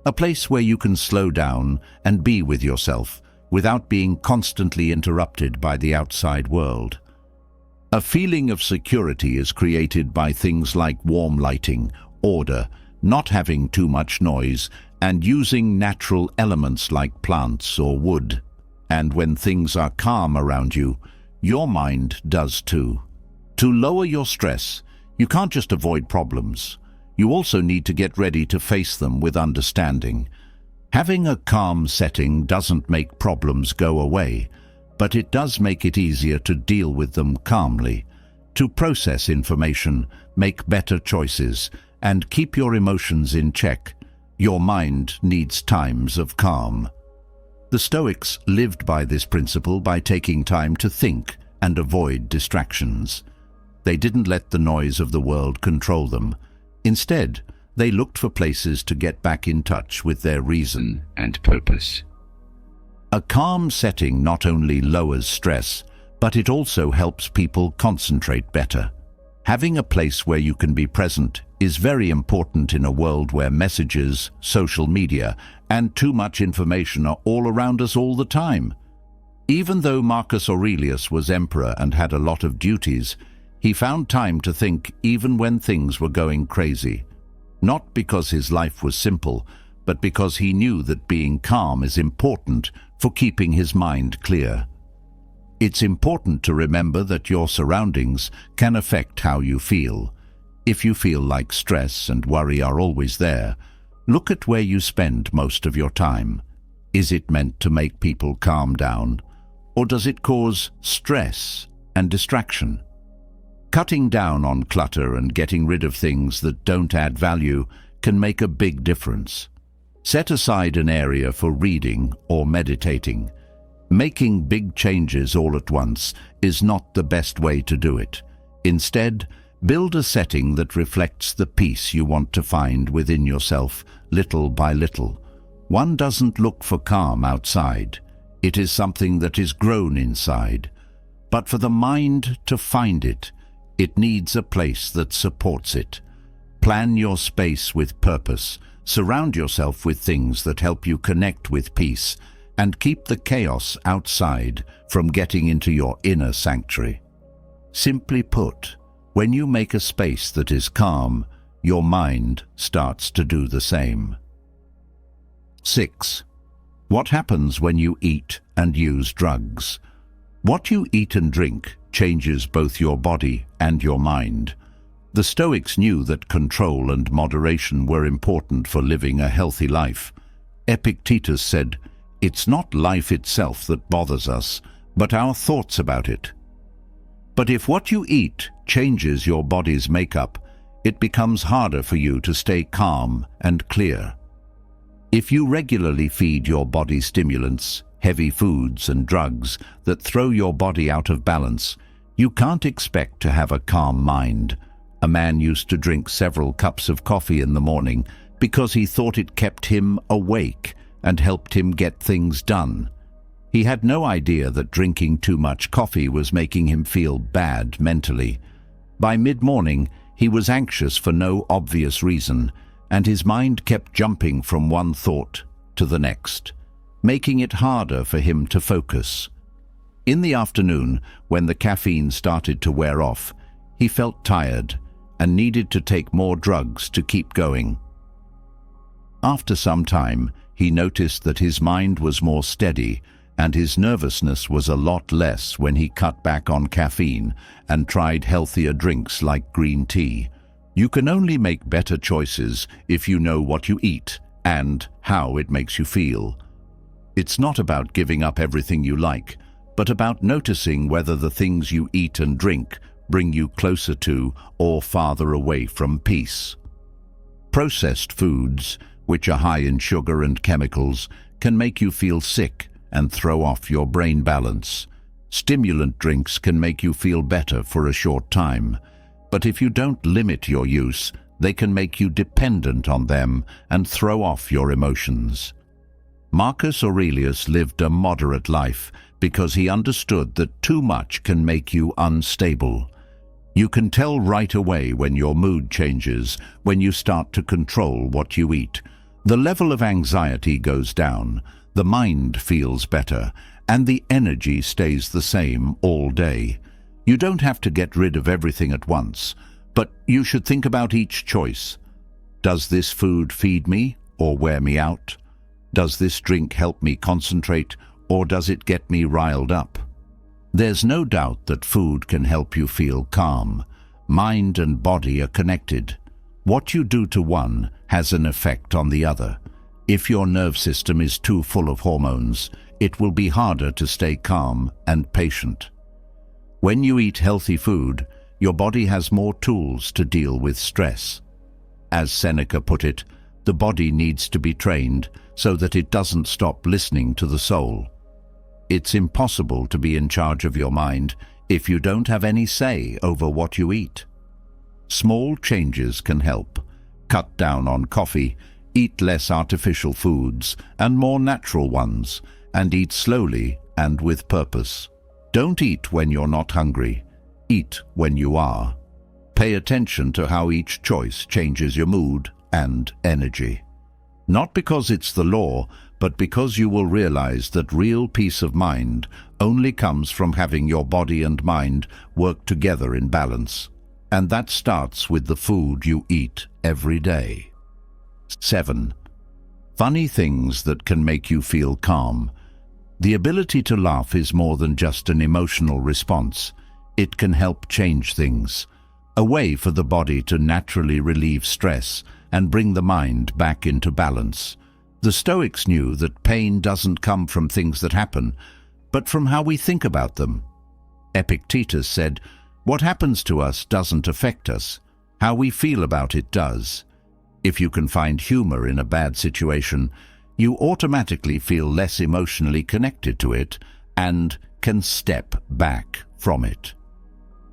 a place where you can slow down and be with yourself without being constantly interrupted by the outside world. A feeling of security is created by things like warm lighting, order, not having too much noise, and using natural elements like plants or wood. And when things are calm around you, your mind does too. To lower your stress, you can't just avoid problems. You also need to get ready to face them with understanding. Having a calm setting doesn't make problems go away, but it does make it easier to deal with them calmly, to process information, make better choices, and keep your emotions in check. Your mind needs times of calm. The Stoics lived by this principle by taking time to think and avoid distractions. They didn't let the noise of the world control them. Instead, they looked for places to get back in touch with their reason and purpose. A calm setting not only lowers stress, but it also helps people concentrate better. Having a place where you can be present is very important in a world where messages, social media, and too much information are all around us all the time. Even though Marcus Aurelius was emperor and had a lot of duties, he found time to think even when things were going crazy. Not because his life was simple, but because he knew that being calm is important for keeping his mind clear. It's important to remember that your surroundings can affect how you feel. If you feel like stress and worry are always there, look at where you spend most of your time. Is it meant to make people calm down, or does it cause stress and distraction? Cutting down on clutter and getting rid of things that don't add value can make a big difference. Set aside an area for reading or meditating. Making big changes all at once is not the best way to do it. Instead, build a setting that reflects the peace you want to find within yourself, little by little. One doesn't look for calm outside. It is something that is grown inside. But for the mind to find it, it needs a place that supports it. Plan your space with purpose. Surround yourself with things that help you connect with peace and keep the chaos outside from getting into your inner sanctuary. Simply put, when you make a space that is calm, your mind starts to do the same. 6. What happens when you eat and use drugs? What you eat and drink changes both your body and your mind. The Stoics knew that control and moderation were important for living a healthy life. Epictetus said, "It's not life itself that bothers us, but our thoughts about it." But if what you eat changes your body's makeup, it becomes harder for you to stay calm and clear. If you regularly feed your body stimulants, heavy foods and drugs that throw your body out of balance, you can't expect to have a calm mind. A man used to drink several cups of coffee in the morning because he thought it kept him awake and helped him get things done. He had no idea that drinking too much coffee was making him feel bad mentally. By mid-morning, he was anxious for no obvious reason, and his mind kept jumping from one thought to the next, making it harder for him to focus. In the afternoon, when the caffeine started to wear off, he felt tired and needed to take more drugs to keep going. After some time, he noticed that his mind was more steady and his nervousness was a lot less when he cut back on caffeine and tried healthier drinks like green tea. You can only make better choices if you know what you eat and how it makes you feel. It's not about giving up everything you like, but about noticing whether the things you eat and drink bring you closer to or farther away from peace. Processed foods, which are high in sugar and chemicals, can make you feel sick and throw off your brain balance. Stimulant drinks can make you feel better for a short time, but if you don't limit your use, they can make you dependent on them and throw off your emotions. Marcus Aurelius lived a moderate life because he understood that too much can make you unstable. You can tell right away when your mood changes, when you start to control what you eat. The level of anxiety goes down, the mind feels better, and the energy stays the same all day. You don't have to get rid of everything at once, but you should think about each choice. Does this food feed me or wear me out? Does this drink help me concentrate or does it get me riled up? There's no doubt that food can help you feel calm. Mind and body are connected. What you do to one has an effect on the other. If your nerve system is too full of hormones, it will be harder to stay calm and patient. When you eat healthy food, your body has more tools to deal with stress. As Seneca put it, the body needs to be trained so that it doesn't stop listening to the soul. It's impossible to be in charge of your mind if you don't have any say over what you eat. Small changes can help. Cut down on coffee, eat less artificial foods and more natural ones, and eat slowly and with purpose. Don't eat when you're not hungry. Eat when you are. Pay attention to how each choice changes your mood and energy. Not because it's the law, but because you will realize that real peace of mind only comes from having your body and mind work together in balance. And that starts with the food you eat every day. 7. Funny things that can make you feel calm. The ability to laugh is more than just an emotional response. It can help change things. A way for the body to naturally relieve stress and bring the mind back into balance. The Stoics knew that pain doesn't come from things that happen, but from how we think about them. Epictetus said, "What happens to us doesn't affect us. How we feel about it does." If you can find humor in a bad situation, you automatically feel less emotionally connected to it and can step back from it.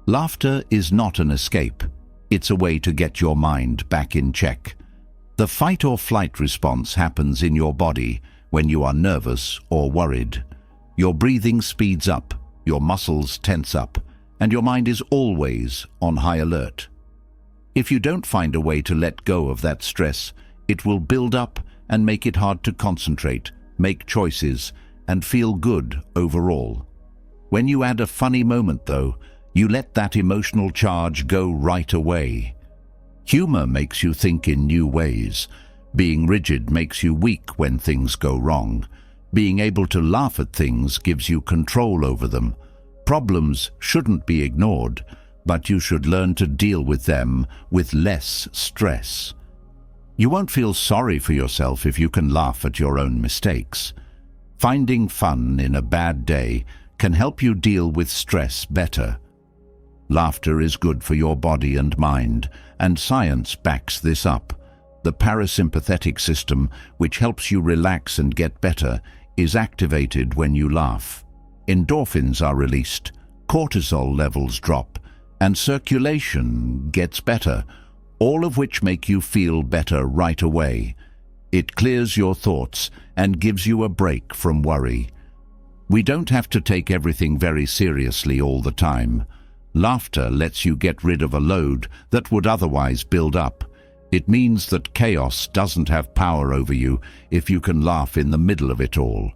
Laughter is not an escape. It's a way to get your mind back in check. The fight or flight response happens in your body when you are nervous or worried. Your breathing speeds up, your muscles tense up, and your mind is always on high alert. If you don't find a way to let go of that stress, it will build up and make it hard to concentrate, make choices, and feel good overall. When you add a funny moment, though, you let that emotional charge go right away. Humor makes you think in new ways. Being rigid makes you weak when things go wrong. Being able to laugh at things gives you control over them. Problems shouldn't be ignored, but you should learn to deal with them with less stress. You won't feel sorry for yourself if you can laugh at your own mistakes. Finding fun in a bad day can help you deal with stress better. Laughter is good for your body and mind, and science backs this up. The parasympathetic system, which helps you relax and get better, is activated when you laugh. Endorphins are released, cortisol levels drop, and circulation gets better, all of which make you feel better right away. It clears your thoughts and gives you a break from worry. We don't have to take everything very seriously all the time. Laughter lets you get rid of a load that would otherwise build up. It means that chaos doesn't have power over you if you can laugh in the middle of it all.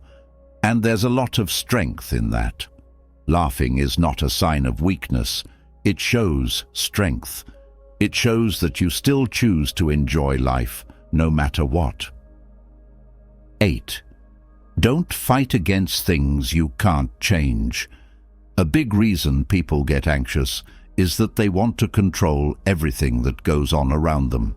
And there's a lot of strength in that. Laughing is not a sign of weakness. It shows strength. It shows that you still choose to enjoy life, no matter what. 8. Don't fight against things you can't change. A big reason people get anxious is that they want to control everything that goes on around them.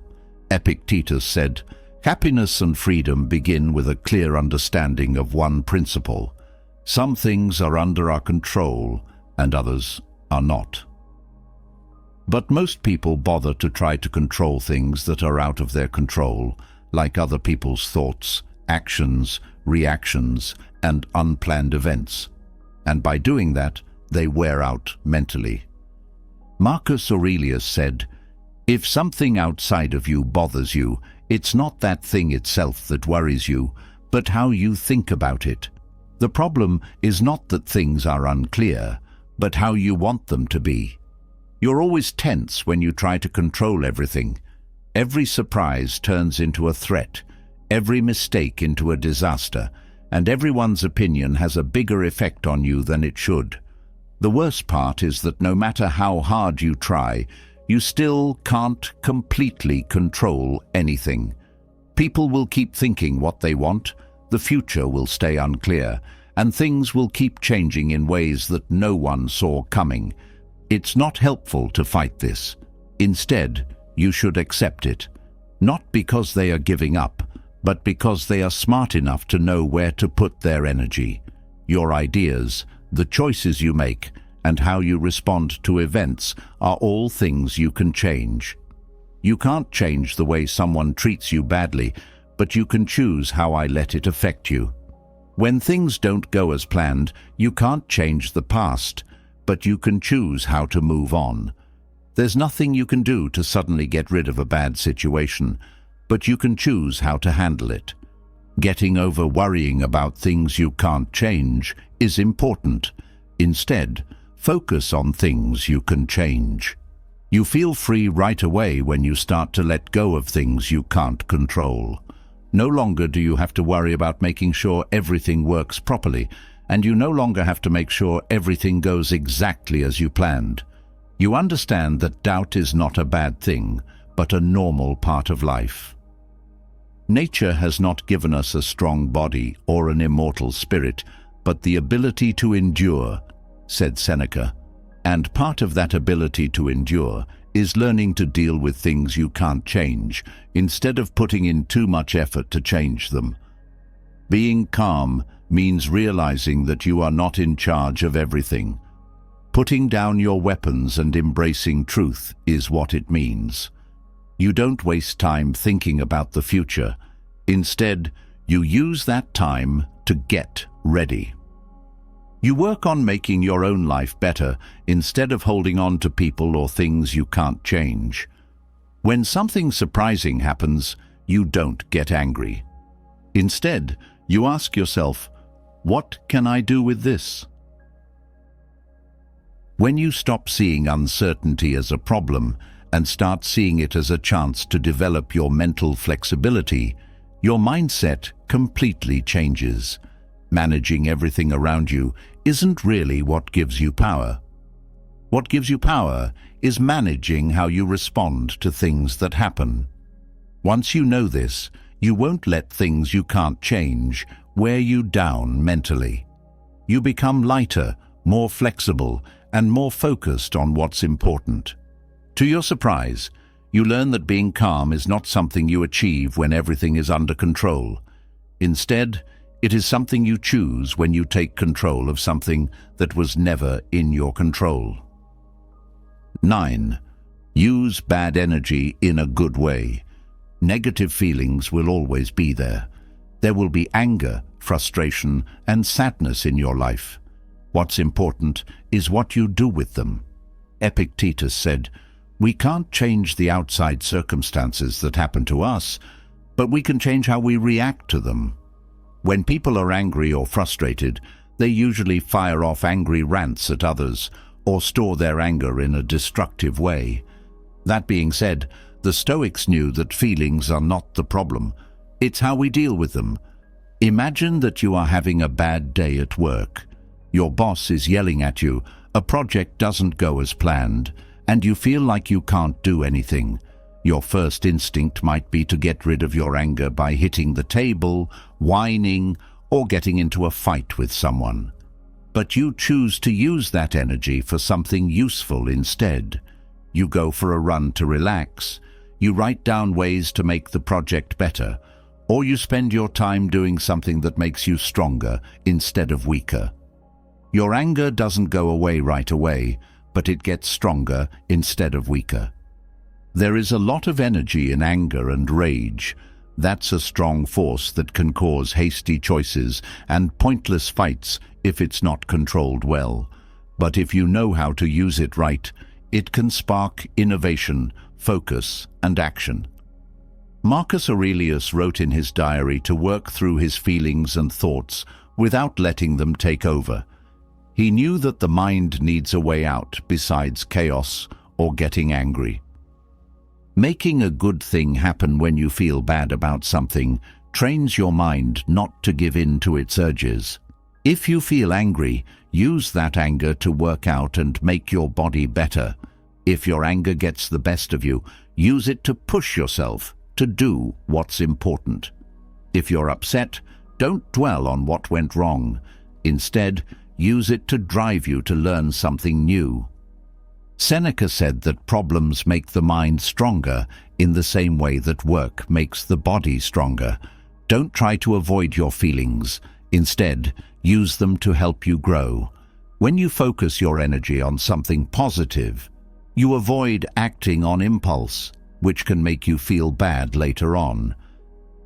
Epictetus said, "Happiness and freedom begin with a clear understanding of one principle. Some things are under our control and others are not." But most people bother to try to control things that are out of their control, like other people's thoughts, actions, reactions, and unplanned events. And by doing that, they wear out mentally. Marcus Aurelius said, "If something outside of you bothers you, it's not that thing itself that worries you, but how you think about it. The problem is not that things are unclear, but how you want them to be. You're always tense when you try to control everything. Every surprise turns into a threat, every mistake into a disaster, and everyone's opinion has a bigger effect on you than it should. The worst part is that no matter how hard you try, you still can't completely control anything. People will keep thinking what they want, the future will stay unclear, and things will keep changing in ways that no one saw coming. It's not helpful to fight this. Instead, you should accept it, not because they are giving up, but because they are smart enough to know where to put their energy. Your ideas, the choices you make, and how you respond to events are all things you can change. You can't change the way someone treats you badly, but you can choose how I let it affect you. When things don't go as planned, you can't change the past, but you can choose how to move on. There's nothing you can do to suddenly get rid of a bad situation, but you can choose how to handle it. Getting over worrying about things you can't change is important. Instead, focus on things you can change. You feel free right away when you start to let go of things you can't control. No longer do you have to worry about making sure everything works properly, and you no longer have to make sure everything goes exactly as you planned. You understand that doubt is not a bad thing, but a normal part of life. Nature has not given us a strong body or an immortal spirit, but the ability to endure, said Seneca. And part of that ability to endure is learning to deal with things you can't change, instead of putting in too much effort to change them. Being calm means realizing that you are not in charge of everything. Putting down your weapons and embracing truth is what it means. You don't waste time thinking about the future. Instead, you use that time to get ready. You work on making your own life better instead of holding on to people or things you can't change. When something surprising happens, you don't get angry. Instead, you ask yourself, what can I do with this? When you stop seeing uncertainty as a problem and start seeing it as a chance to develop your mental flexibility, your mindset completely changes. Managing everything around you isn't really what gives you power. What gives you power is managing how you respond to things that happen. Once you know this, you won't let things you can't change wear you down mentally. You become lighter, more flexible, and more focused on what's important. To your surprise, you learn that being calm is not something you achieve when everything is under control. Instead, it is something you choose when you take control of something that was never in your control. 9. Use bad energy in a good way. Negative feelings will always be there. There will be anger, frustration, and sadness in your life. What's important is what you do with them. Epictetus said, "We can't change the outside circumstances that happen to us, but we can change how we react to them." When people are angry or frustrated, they usually fire off angry rants at others or store their anger in a destructive way. That being said, the Stoics knew that feelings are not the problem. It's how we deal with them. Imagine that you are having a bad day at work. Your boss is yelling at you, a project doesn't go as planned, and you feel like you can't do anything. Your first instinct might be to get rid of your anger by hitting the table, whining, or getting into a fight with someone. But you choose to use that energy for something useful instead. You go for a run to relax, you write down ways to make the project better, or you spend your time doing something that makes you stronger instead of weaker. Your anger doesn't go away right away, but it gets stronger instead of weaker. There is a lot of energy in anger and rage. That's a strong force that can cause hasty choices and pointless fights if it's not controlled well. But if you know how to use it right, it can spark innovation, focus, and action. Marcus Aurelius wrote in his diary to work through his feelings and thoughts without letting them take over. He knew that the mind needs a way out besides chaos or getting angry. Making a good thing happen when you feel bad about something trains your mind not to give in to its urges. If you feel angry, use that anger to work out and make your body better. If your anger gets the best of you, use it to push yourself to do what's important. If you're upset, don't dwell on what went wrong. Instead, use it to drive you to learn something new. Seneca said that problems make the mind stronger in the same way that work makes the body stronger. Don't try to avoid your feelings. Instead, use them to help you grow. When you focus your energy on something positive, you avoid acting on impulse, which can make you feel bad later on.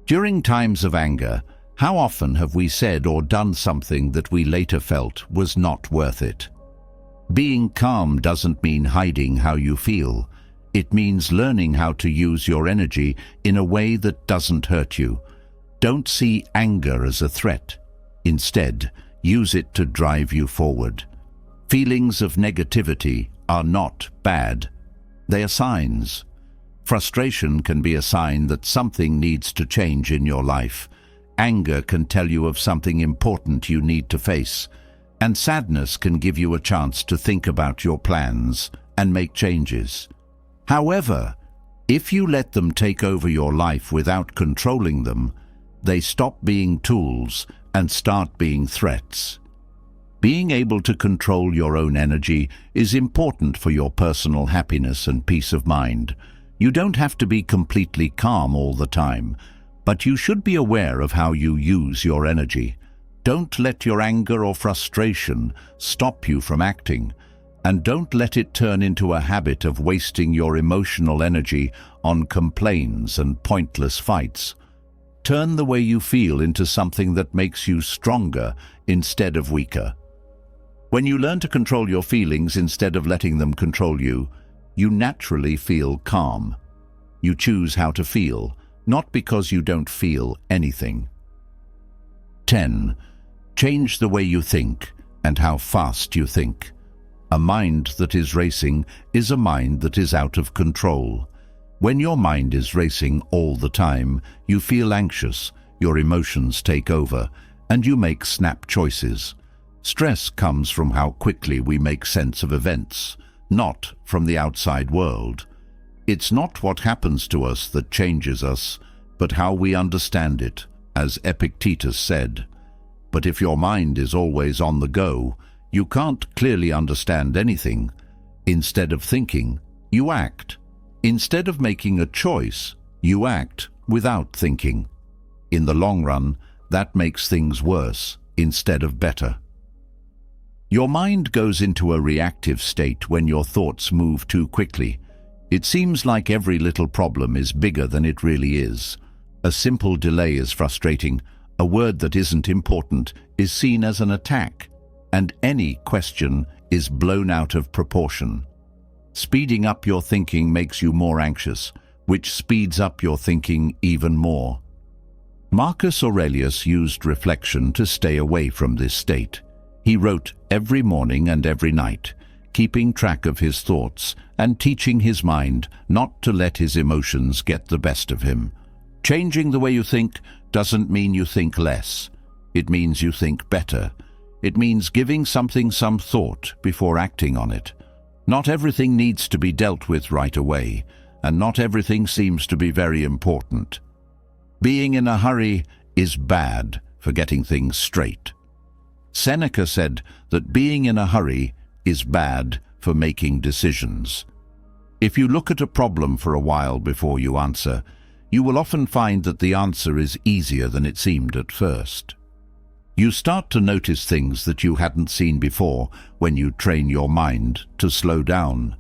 During times of anger, how often have we said or done something that we later felt was not worth it? Being calm doesn't mean hiding how you feel. It means learning how to use your energy in a way that doesn't hurt you. Don't see anger as a threat. Instead, use it to drive you forward. Feelings of negativity are not bad. They are signs. Frustration can be a sign that something needs to change in your life. Anger can tell you of something important you need to face. And sadness can give you a chance to think about your plans and make changes. However, if you let them take over your life without controlling them, they stop being tools and start being threats. Being able to control your own energy is important for your personal happiness and peace of mind. You don't have to be completely calm all the time, but you should be aware of how you use your energy. Don't let your anger or frustration stop you from acting, and don't let it turn into a habit of wasting your emotional energy on complaints and pointless fights. Turn the way you feel into something that makes you stronger instead of weaker. When you learn to control your feelings instead of letting them control you, you naturally feel calm. You choose how to feel, not because you don't feel anything. 10. Change the way you think and how fast you think. A mind that is racing is a mind that is out of control. When your mind is racing all the time, you feel anxious, your emotions take over, and you make snap choices. Stress comes from how quickly we make sense of events, not from the outside world. It's not what happens to us that changes us, but how we understand it, as Epictetus said. But if your mind is always on the go, You can't clearly understand anything. Instead of thinking, you act. Instead of making a choice, you act without thinking. In the long run, that makes things worse instead of better. Your mind goes into a reactive state when your thoughts move too quickly. It seems like every little problem is bigger than it really is. A simple delay is frustrating. A word that isn't important is seen as an attack, and any question is blown out of proportion. Speeding up your thinking makes you more anxious, which speeds up your thinking even more. Marcus Aurelius used reflection to stay away from this state. He wrote every morning and every night, keeping track of his thoughts and teaching his mind not to let his emotions get the best of him. Changing the way you think doesn't mean you think less. It means you think better. It means giving something some thought before acting on it. Not everything needs to be dealt with right away, and not everything seems to be very important. Being in a hurry is bad for getting things straight. Seneca said that being in a hurry is bad for making decisions. If you look at a problem for a while before you answer, you will often find that the answer is easier than it seemed at first. You start to notice things that you hadn't seen before when you train your mind to slow down.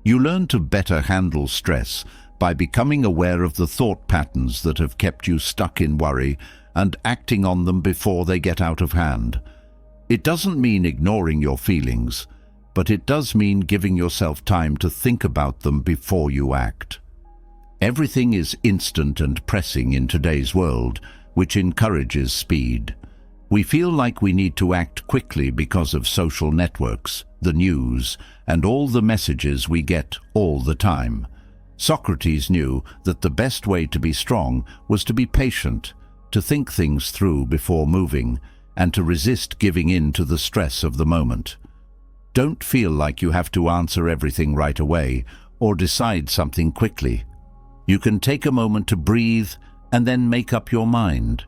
You learn to better handle stress by becoming aware of the thought patterns that have kept you stuck in worry and acting on them before they get out of hand. It doesn't mean ignoring your feelings, but it does mean giving yourself time to think about them before you act. Everything is instant and pressing in today's world, which encourages speed. We feel like we need to act quickly because of social networks, the news, and all the messages we get all the time. Socrates knew that the best way to be strong was to be patient, to think things through before moving, and to resist giving in to the stress of the moment. Don't feel like you have to answer everything right away or decide something quickly. You can take a moment to breathe and then make up your mind.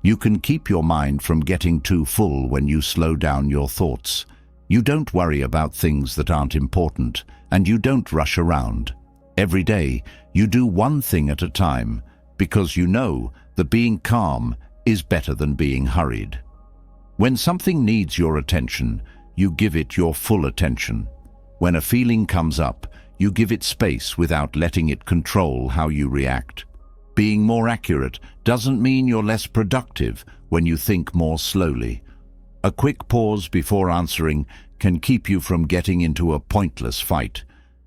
You can keep your mind from getting too full when you slow down your thoughts. You don't worry about things that aren't important, and you don't rush around. Every day, you do one thing at a time, because you know that being calm is better than being hurried. When something needs your attention, you give it your full attention. When a feeling comes up, you give it space without letting it control how you react. Being more accurate doesn't mean you're less productive when you think more slowly. A quick pause before answering can keep you from getting into a pointless fight,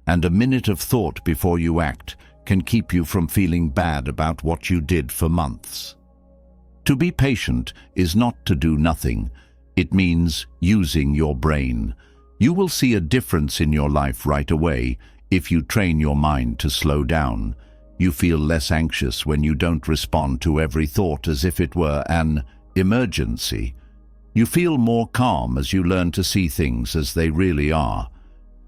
and a minute of thought before you act can keep you from feeling bad about what you did for months. To be patient is not to do nothing. It means using your brain. You will see a difference in your life right away if you train your mind to slow down. You feel less anxious when you don't respond to every thought as if it were an emergency. You feel more calm as you learn to see things as they really are.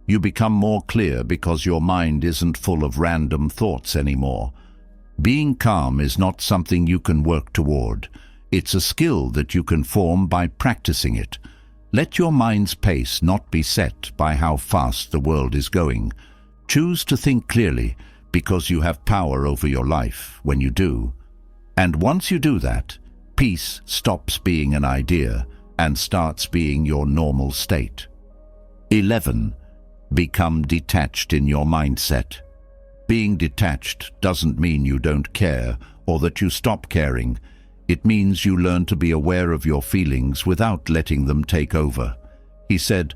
You become more clear because your mind isn't full of random thoughts anymore. Being calm is not something you can work toward. It's a skill that you can form by practicing it. Let your mind's pace not be set by how fast the world is going. Choose to think clearly, because you have power over your life when you do. And once you do that, peace stops being an idea and starts being your normal state. 11. Become detached in your mindset. Being detached doesn't mean you don't care or that you stop caring. It means you learn to be aware of your feelings without letting them take over. He said,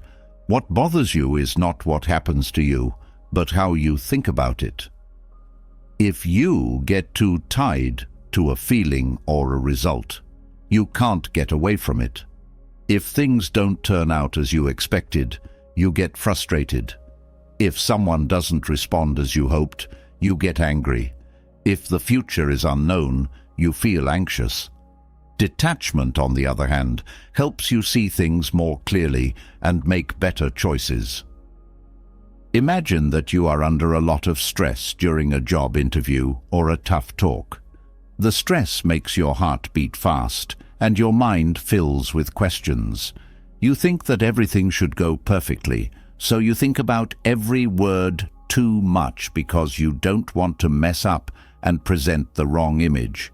"What bothers you is not what happens to you, but how you think about it." If you get too tied to a feeling or a result, you can't get away from it. If things don't turn out as you expected, you get frustrated. If someone doesn't respond as you hoped, you get angry. If the future is unknown, you feel anxious. Detachment, on the other hand, helps you see things more clearly and make better choices. Imagine that you are under a lot of stress during a job interview or a tough talk. The stress makes your heart beat fast and your mind fills with questions. You think that everything should go perfectly, so you think about every word too much because you don't want to mess up and present the wrong image.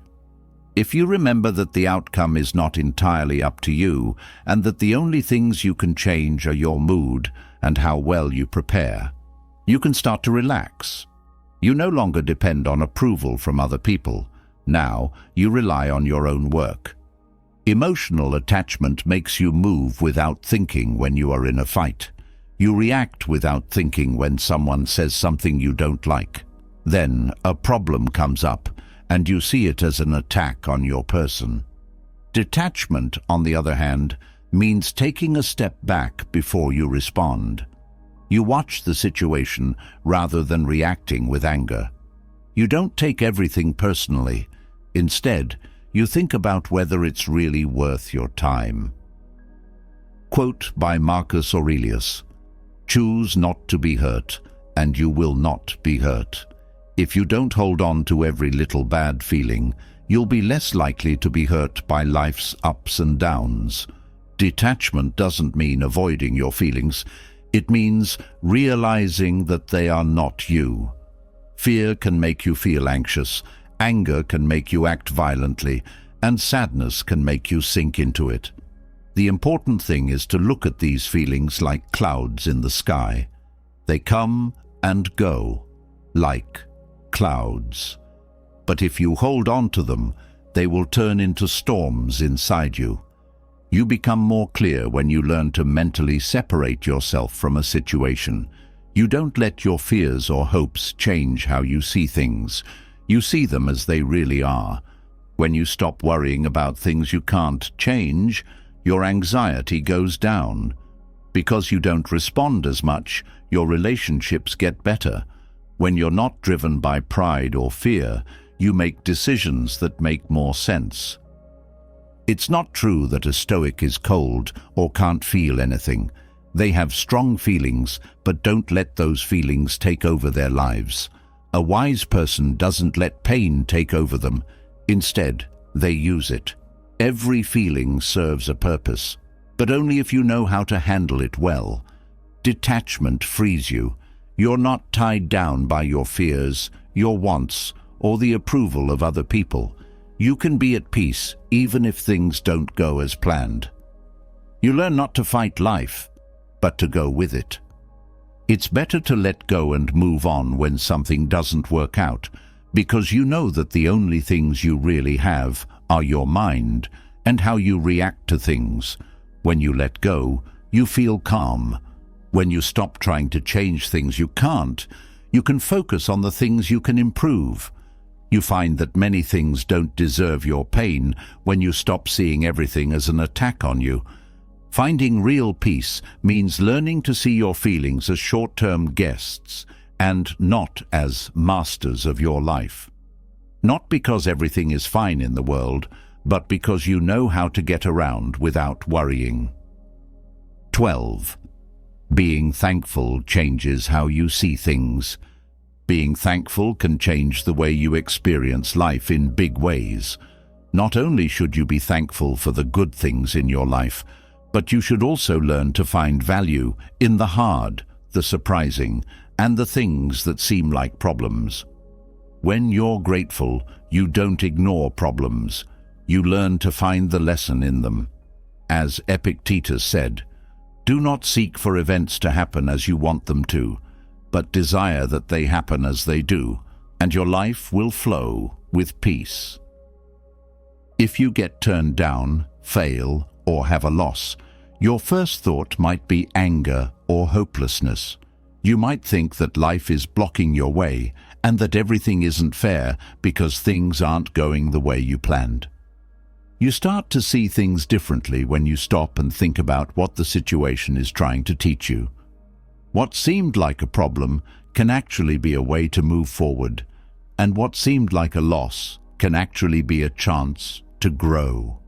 If you remember that the outcome is not entirely up to you and that the only things you can change are your mood and how well you prepare, you can start to relax. You no longer depend on approval from other people. Now you rely on your own work. Emotional attachment makes you move without thinking when you are in a fight. You react without thinking when someone says something you don't like. Then a problem comes up, and you see it as an attack on your person. Detachment, on the other hand, means taking a step back before you respond. You watch the situation rather than reacting with anger. You don't take everything personally. Instead, you think about whether it's really worth your time. Quote by Marcus Aurelius: "Choose not to be hurt, and you will not be hurt." If you don't hold on to every little bad feeling, you'll be less likely to be hurt by life's ups and downs. Detachment doesn't mean avoiding your feelings. It means realizing that they are not you. Fear can make you feel anxious, anger can make you act violently, and sadness can make you sink into it. The important thing is to look at these feelings like clouds in the sky. They come and go, like clouds. But if you hold on to them, they will turn into storms inside you. You become more clear when you learn to mentally separate yourself from a situation. You don't let your fears or hopes change how you see things. You see them as they really are. When you stop worrying about things you can't change, your anxiety goes down. Because you don't respond as much, your relationships get better. When you're not driven by pride or fear, you make decisions that make more sense. It's not true that a Stoic is cold or can't feel anything. They have strong feelings, but don't let those feelings take over their lives. A wise person doesn't let pain take over them. Instead, they use it. Every feeling serves a purpose, but only if you know how to handle it well. Detachment frees you. You're not tied down by your fears, your wants, or the approval of other people. You can be at peace even if things don't go as planned. You learn not to fight life, but to go with it. It's better to let go and move on when something doesn't work out, because you know that the only things you really have are your mind and how you react to things. When you let go, you feel calm. When you stop trying to change things you can't, you can focus on the things you can improve. You find that many things don't deserve your pain when you stop seeing everything as an attack on you. Finding real peace means learning to see your feelings as short-term guests and not as masters of your life. Not because everything is fine in the world, but because you know how to get around without worrying. 12. Being thankful changes how you see things. Being thankful can change the way you experience life in big ways. Not only should you be thankful for the good things in your life, but you should also learn to find value in the hard, the surprising, and the things that seem like problems. When you're grateful, you don't ignore problems. You learn to find the lesson in them. As Epictetus said, "Do not seek for events to happen as you want them to, but desire that they happen as they do, and your life will flow with peace." If you get turned down, fail, or have a loss, your first thought might be anger or hopelessness. You might think that life is blocking your way and that everything isn't fair because things aren't going the way you planned. You start to see things differently when you stop and think about what the situation is trying to teach you. What seemed like a problem can actually be a way to move forward, and what seemed like a loss can actually be a chance to grow.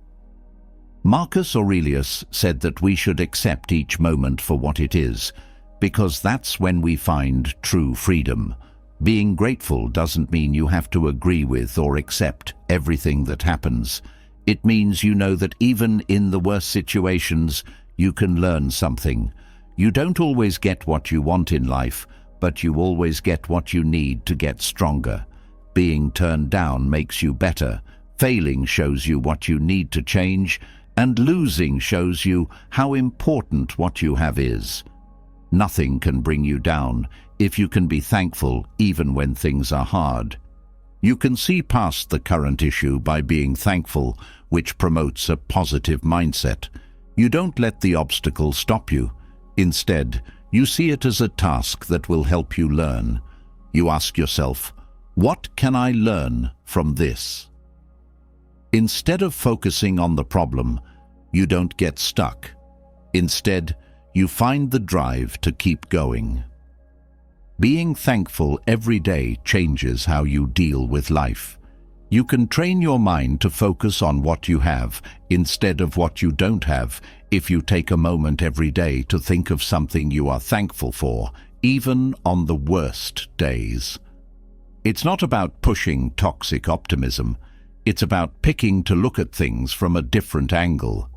Marcus Aurelius said that we should accept each moment for what it is, because that's when we find true freedom. Being grateful doesn't mean you have to agree with or accept everything that happens. It means you know that even in the worst situations, you can learn something. You don't always get what you want in life, but you always get what you need to get stronger. Being turned down makes you better. Failing shows you what you need to change, and losing shows you how important what you have is. Nothing can bring you down if you can be thankful even when things are hard. You can see past the current issue by being thankful, which promotes a positive mindset. You don't let the obstacle stop you. Instead, you see it as a task that will help you learn. You ask yourself, what can I learn from this? Instead of focusing on the problem, you don't get stuck. Instead, you find the drive to keep going. Being thankful every day changes how you deal with life. You can train your mind to focus on what you have instead of what you don't have if you take a moment every day to think of something you are thankful for, even on the worst days. It's not about pushing toxic optimism. It's about picking to look at things from a different angle.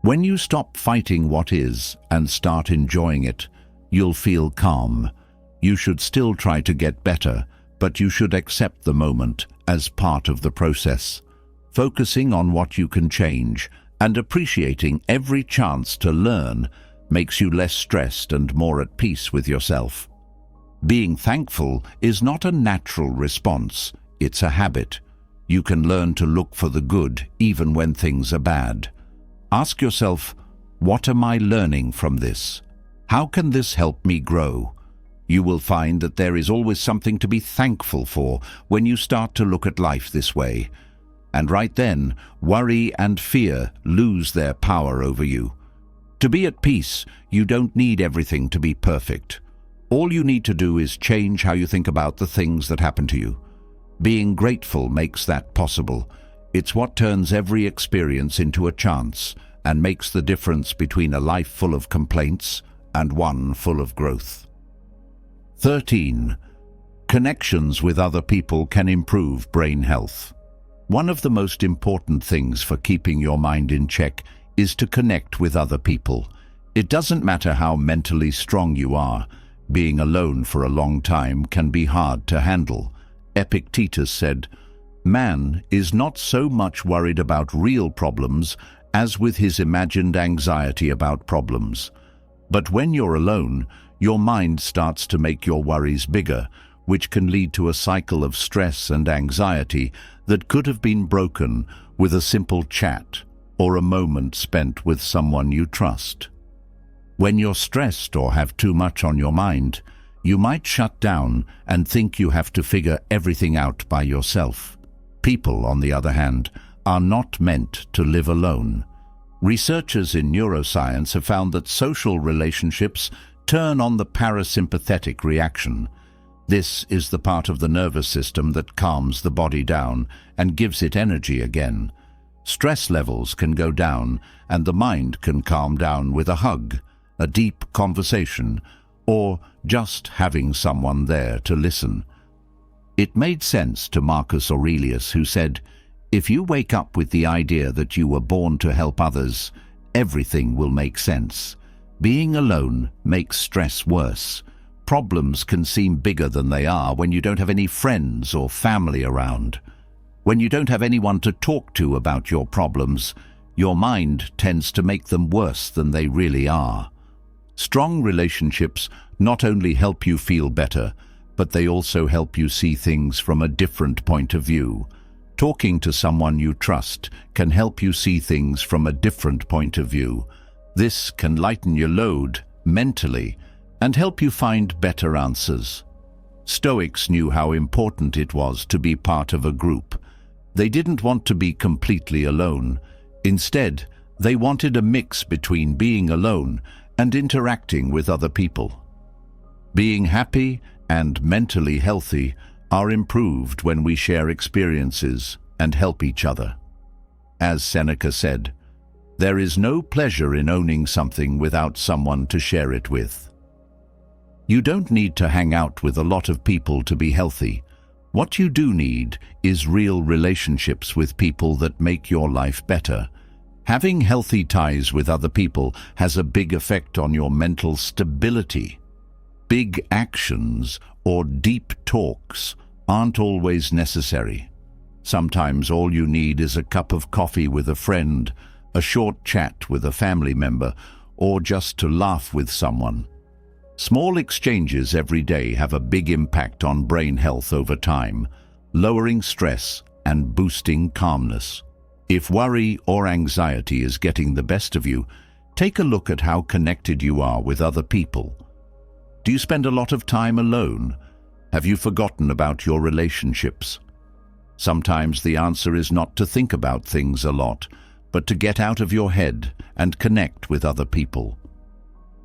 When you stop fighting what is and start enjoying it, you'll feel calm. You should still try to get better, but you should accept the moment as part of the process. Focusing on what you can change and appreciating every chance to learn makes you less stressed and more at peace with yourself. Being thankful is not a natural response, it's a habit. You can learn to look for the good even when things are bad. Ask yourself, what am I learning from this? How can this help me grow? You will find that there is always something to be thankful for when you start to look at life this way. And right then, worry and fear lose their power over you. To be at peace, you don't need everything to be perfect. All you need to do is change how you think about the things that happen to you. Being grateful makes that possible. It's what turns every experience into a chance and makes the difference between a life full of complaints and one full of growth. 13. Connections with other people can improve brain health. One of the most important things for keeping your mind in check is to connect with other people. It doesn't matter how mentally strong you are. Being alone for a long time can be hard to handle. Epictetus said, "Man is not so much worried about real problems as with his imagined anxiety about problems." But when you're alone, your mind starts to make your worries bigger, which can lead to a cycle of stress and anxiety that could have been broken with a simple chat or a moment spent with someone you trust. When you're stressed or have too much on your mind, you might shut down and think you have to figure everything out by yourself. People, on the other hand, are not meant to live alone. Researchers in neuroscience have found that social relationships turn on the parasympathetic reaction. This is the part of the nervous system that calms the body down and gives it energy again. Stress levels can go down and the mind can calm down with a hug, a deep conversation, or just having someone there to listen. It made sense to Marcus Aurelius, who said, "If you wake up with the idea that you were born to help others, everything will make sense." Being alone makes stress worse. Problems can seem bigger than they are when you don't have any friends or family around. When you don't have anyone to talk to about your problems, your mind tends to make them worse than they really are. Strong relationships not only help you feel better, but they also help you see things from a different point of view. Talking to someone you trust can help you see things from a different point of view. This can lighten your load mentally and help you find better answers. Stoics knew how important it was to be part of a group. They didn't want to be completely alone. Instead, they wanted a mix between being alone and interacting with other people. Being happy and mentally healthy are improved when we share experiences and help each other. As Seneca said, "There is no pleasure in owning something without someone to share it with." You don't need to hang out with a lot of people to be healthy. What you do need is real relationships with people that make your life better. Having healthy ties with other people has a big effect on your mental stability. Big actions or deep talks aren't always necessary. Sometimes all you need is a cup of coffee with a friend, a short chat with a family member, or just to laugh with someone. Small exchanges every day have a big impact on brain health over time, lowering stress and boosting calmness. If worry or anxiety is getting the best of you, take a look at how connected you are with other people. Do you spend a lot of time alone? Have you forgotten about your relationships? Sometimes the answer is not to think about things a lot, but to get out of your head and connect with other people.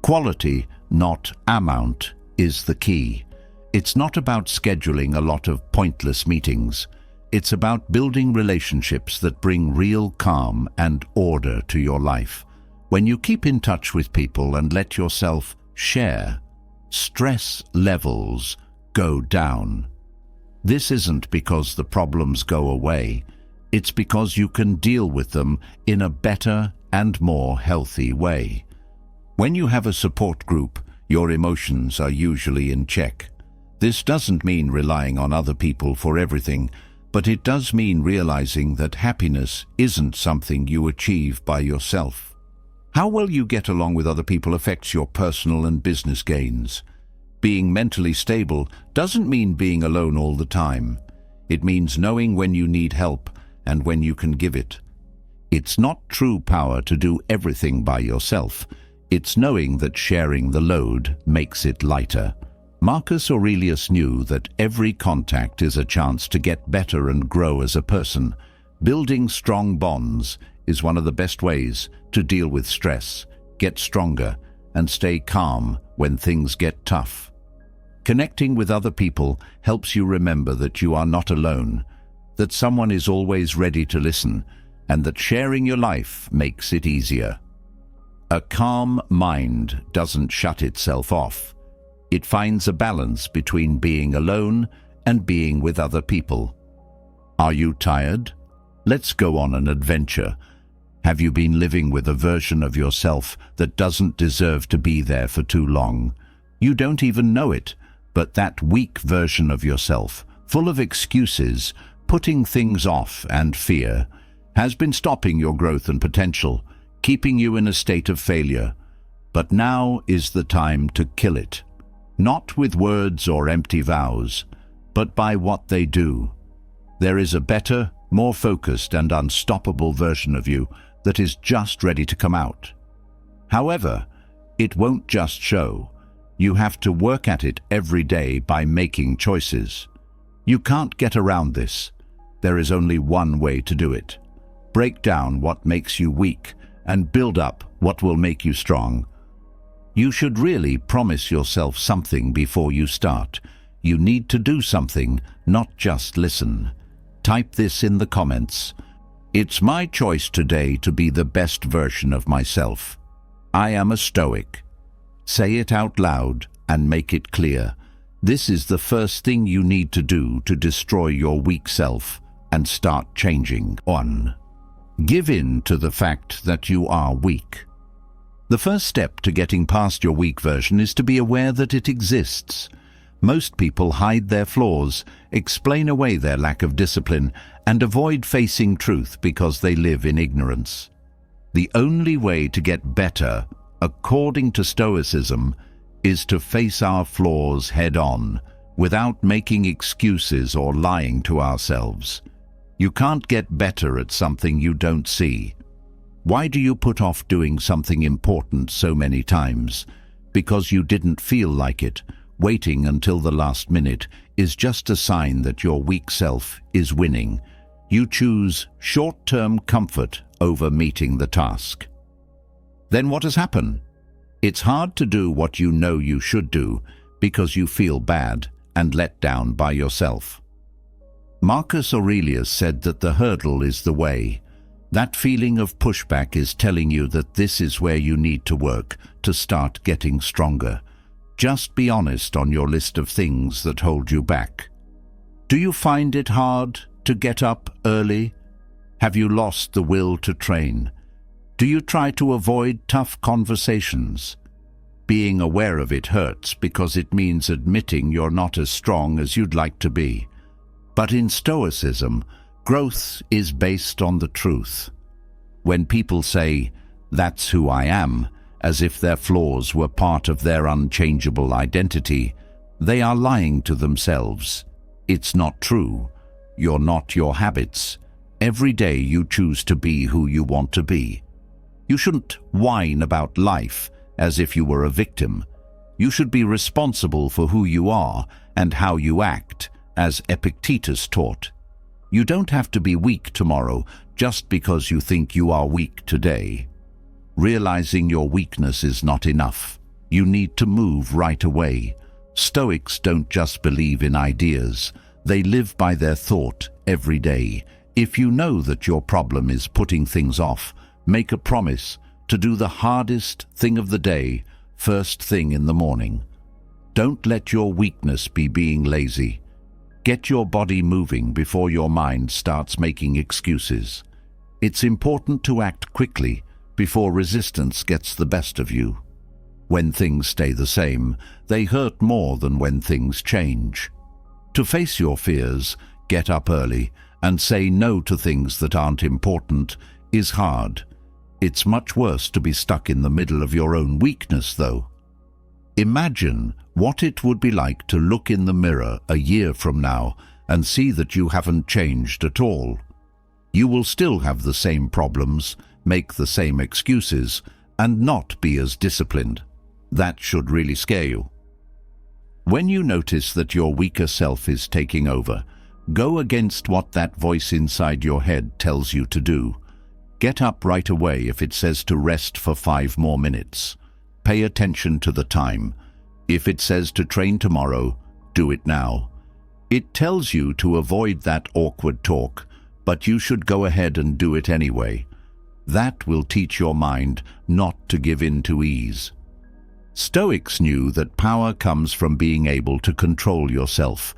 Quality, not amount, is the key. It's not about scheduling a lot of pointless meetings. It's about building relationships that bring real calm and order to your life. When you keep in touch with people and let yourself share, stress levels go down. This isn't because the problems go away. It's because you can deal with them in a better and more healthy way. When you have a support group, your emotions are usually in check. This doesn't mean relying on other people for everything, but it does mean realizing that happiness isn't something you achieve by yourself. How well you get along with other people affects your personal and business gains. Being mentally stable doesn't mean being alone all the time. It means knowing when you need help and when you can give it. It's not true power to do everything by yourself. It's knowing that sharing the load makes it lighter. Marcus Aurelius knew that every contact is a chance to get better and grow as a person. Building strong bonds is one of the best ways to deal with stress, get stronger, and stay calm when things get tough. Connecting with other people helps you remember that you are not alone, that someone is always ready to listen, and that sharing your life makes it easier. A calm mind doesn't shut itself off. It finds a balance between being alone and being with other people. Are you tired? Let's go on an adventure. Have you been living with a version of yourself that doesn't deserve to be there for too long? You don't even know it, but that weak version of yourself, full of excuses, putting things off and fear, has been stopping your growth and potential, keeping you in a state of failure. But now is the time to kill it. Not with words or empty vows, but by what they do. There is a better, more focused and unstoppable version of you that is just ready to come out. However, it won't just show. You have to work at it every day by making choices. You can't get around this. There is only one way to do it. Break down what makes you weak and build up what will make you strong. You should really promise yourself something before you start. You need to do something, not just listen. Type this in the comments. It's my choice today to be the best version of myself. I am a Stoic. Say it out loud and make it clear. This is the first thing you need to do to destroy your weak self and start changing. 1. Give in to the fact that you are weak. The first step to getting past your weak version is to be aware that it exists. Most people hide their flaws, explain away their lack of discipline, and avoid facing truth because they live in ignorance. The only way to get better, according to Stoicism, is to face our flaws head-on, without making excuses or lying to ourselves. You can't get better at something you don't see. Why do you put off doing something important so many times? Because you didn't feel like it. Waiting until the last minute is just a sign that your weak self is winning. You choose short-term comfort over meeting the task. Then what has happened? It's hard to do what you know you should do because you feel bad and let down by yourself. Marcus Aurelius said that the hurdle is the way. That feeling of pushback is telling you that this is where you need to work to start getting stronger. Just be honest on your list of things that hold you back. Do you find it hard to get up early? Have you lost the will to train? Do you try to avoid tough conversations? Being aware of it hurts because it means admitting you're not as strong as you'd like to be. But in Stoicism, growth is based on the truth. When people say, "That's who I am," as if their flaws were part of their unchangeable identity, they are lying to themselves. It's not true. You're not your habits. Every day you choose to be who you want to be. You shouldn't whine about life as if you were a victim. You should be responsible for who you are and how you act, as Epictetus taught. You don't have to be weak tomorrow just because you think you are weak today. Realizing your weakness is not enough. You need to move right away. Stoics don't just believe in ideas. They live by their thought every day. If you know that your problem is putting things off, make a promise to do the hardest thing of the day first thing in the morning. Don't let your weakness be being lazy. Get your body moving before your mind starts making excuses. It's important to act quickly before resistance gets the best of you. When things stay the same, they hurt more than when things change. To face your fears, get up early, and say no to things that aren't important is hard. It's much worse to be stuck in the middle of your own weakness, though. Imagine what it would be like to look in the mirror a year from now and see that you haven't changed at all. You will still have the same problems, make the same excuses, and not be as disciplined. That should really scare you. When you notice that your weaker self is taking over, go against what that voice inside your head tells you to do. Get up right away if it says to rest for 5 more minutes. Pay attention to the time. If it says to train tomorrow, do it now. It tells you to avoid that awkward talk, but you should go ahead and do it anyway. That will teach your mind not to give in to ease. Stoics knew that power comes from being able to control yourself.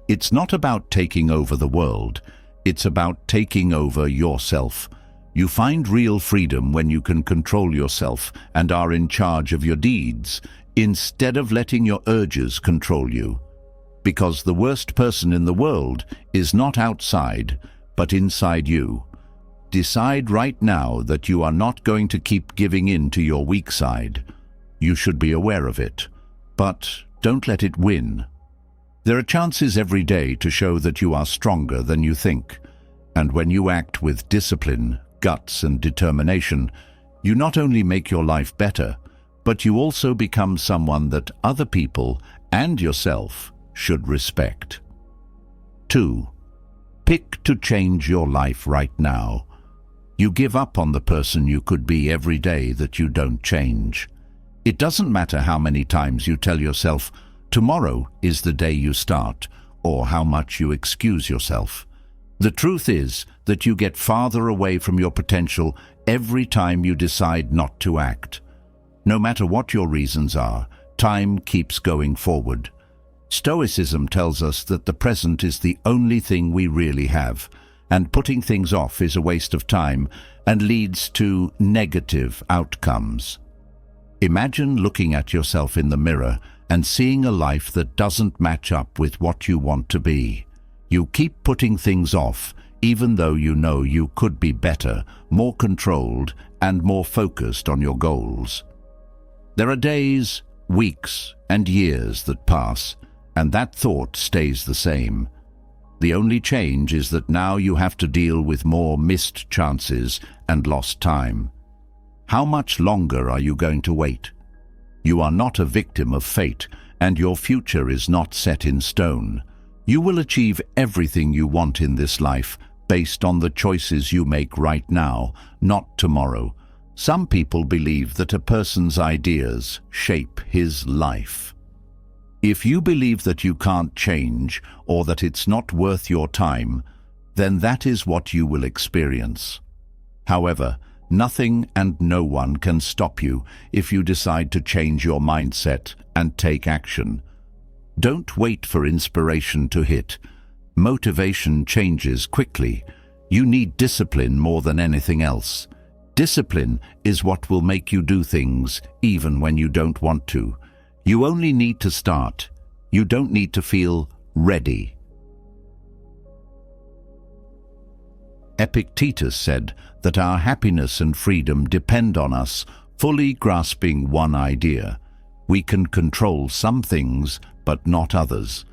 It's not about taking over the world. It's about taking over yourself. You find real freedom when you can control yourself and are in charge of your deeds, instead of letting your urges control you. Because the worst person in the world is not outside, but inside you. Decide right now that you are not going to keep giving in to your weak side. You should be aware of it, but don't let it win. There are chances every day to show that you are stronger than you think, and when you act with discipline, guts, and determination, you not only make your life better, but you also become someone that other people and yourself should respect. 2. Pick to change your life right now. You give up on the person you could be every day that you don't change. It doesn't matter how many times you tell yourself, tomorrow is the day you start, or how much you excuse yourself. The truth is that you get farther away from your potential every time you decide not to act. No matter what your reasons are, time keeps going forward. Stoicism tells us that the present is the only thing we really have, and putting things off is a waste of time and leads to negative outcomes. Imagine looking at yourself in the mirror and seeing a life that doesn't match up with what you want to be. You keep putting things off, even though you know you could be better, more controlled, and more focused on your goals. There are days, weeks, and years that pass, and that thought stays the same. The only change is that now you have to deal with more missed chances and lost time. How much longer are you going to wait? You are not a victim of fate, and your future is not set in stone. You will achieve everything you want in this life based on the choices you make right now, not tomorrow. Some people believe that a person's ideas shape his life. If you believe that you can't change or that it's not worth your time, then that is what you will experience. However, nothing and no one can stop you if you decide to change your mindset and take action. Don't wait for inspiration to hit. Motivation changes quickly. You need discipline more than anything else. Discipline is what will make you do things even when you don't want to. You only need to start. You don't need to feel ready. Epictetus said that our happiness and freedom depend on us fully grasping one idea. We can control some things, but not others.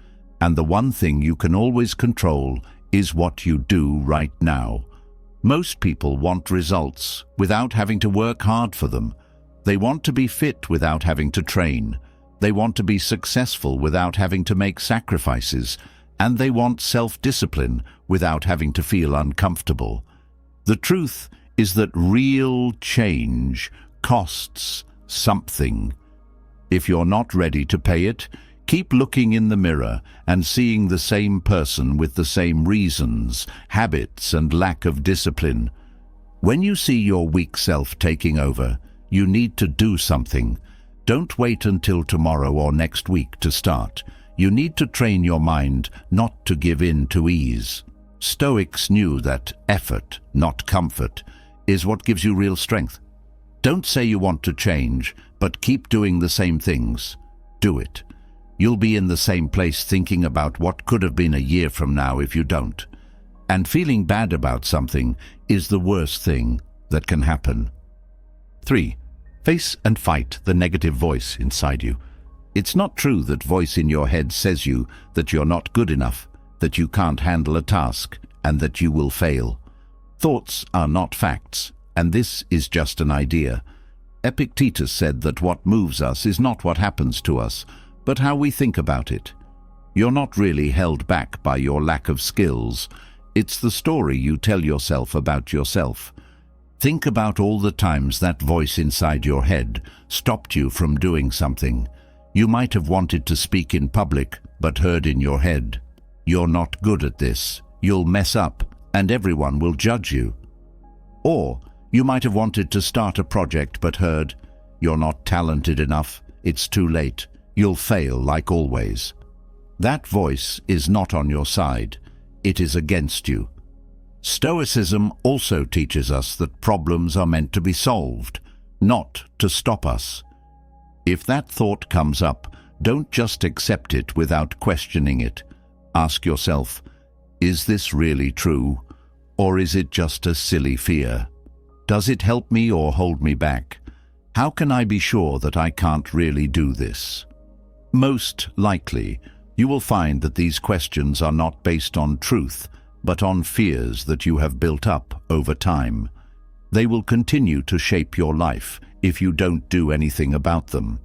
And the one thing you can always control is what you do right now. Most people want results without having to work hard for them. They want to be fit without having to train. They want to be successful without having to make sacrifices. And they want self-discipline without having to feel uncomfortable. The truth is that real change costs something. If you're not ready to pay it, keep looking in the mirror and seeing the same person with the same reasons, habits, and lack of discipline. When you see your weak self taking over, you need to do something. Don't wait until tomorrow or next week to start. You need to train your mind not to give in to ease. Stoics knew that effort, not comfort, is what gives you real strength. Don't say you want to change, but keep doing the same things. Do it. You'll be in the same place thinking about what could have been a year from now if you don't. And feeling bad about something is the worst thing that can happen. 3. Face and fight the negative voice inside you. It's not true that voice in your head says you that you're not good enough, that you can't handle a task, and that you will fail. Thoughts are not facts, and this is just an idea. Epictetus said that what moves us is not what happens to us, but how we think about it. You're not really held back by your lack of skills. It's the story you tell yourself about yourself. Think about all the times that voice inside your head stopped you from doing something. You might have wanted to speak in public, but heard in your head, "You're not good at this. You'll mess up, and everyone will judge you." Or you might have wanted to start a project, but heard, "You're not talented enough. It's too late. You'll fail like always." That voice is not on your side. It is against you. Stoicism also teaches us that problems are meant to be solved, not to stop us. If that thought comes up, don't just accept it without questioning it. Ask yourself, is this really true? Or is it just a silly fear? Does it help me or hold me back? How can I be sure that I can't really do this? Most likely, you will find that these questions are not based on truth, but on fears that you have built up over time. They will continue to shape your life if you don't do anything about them.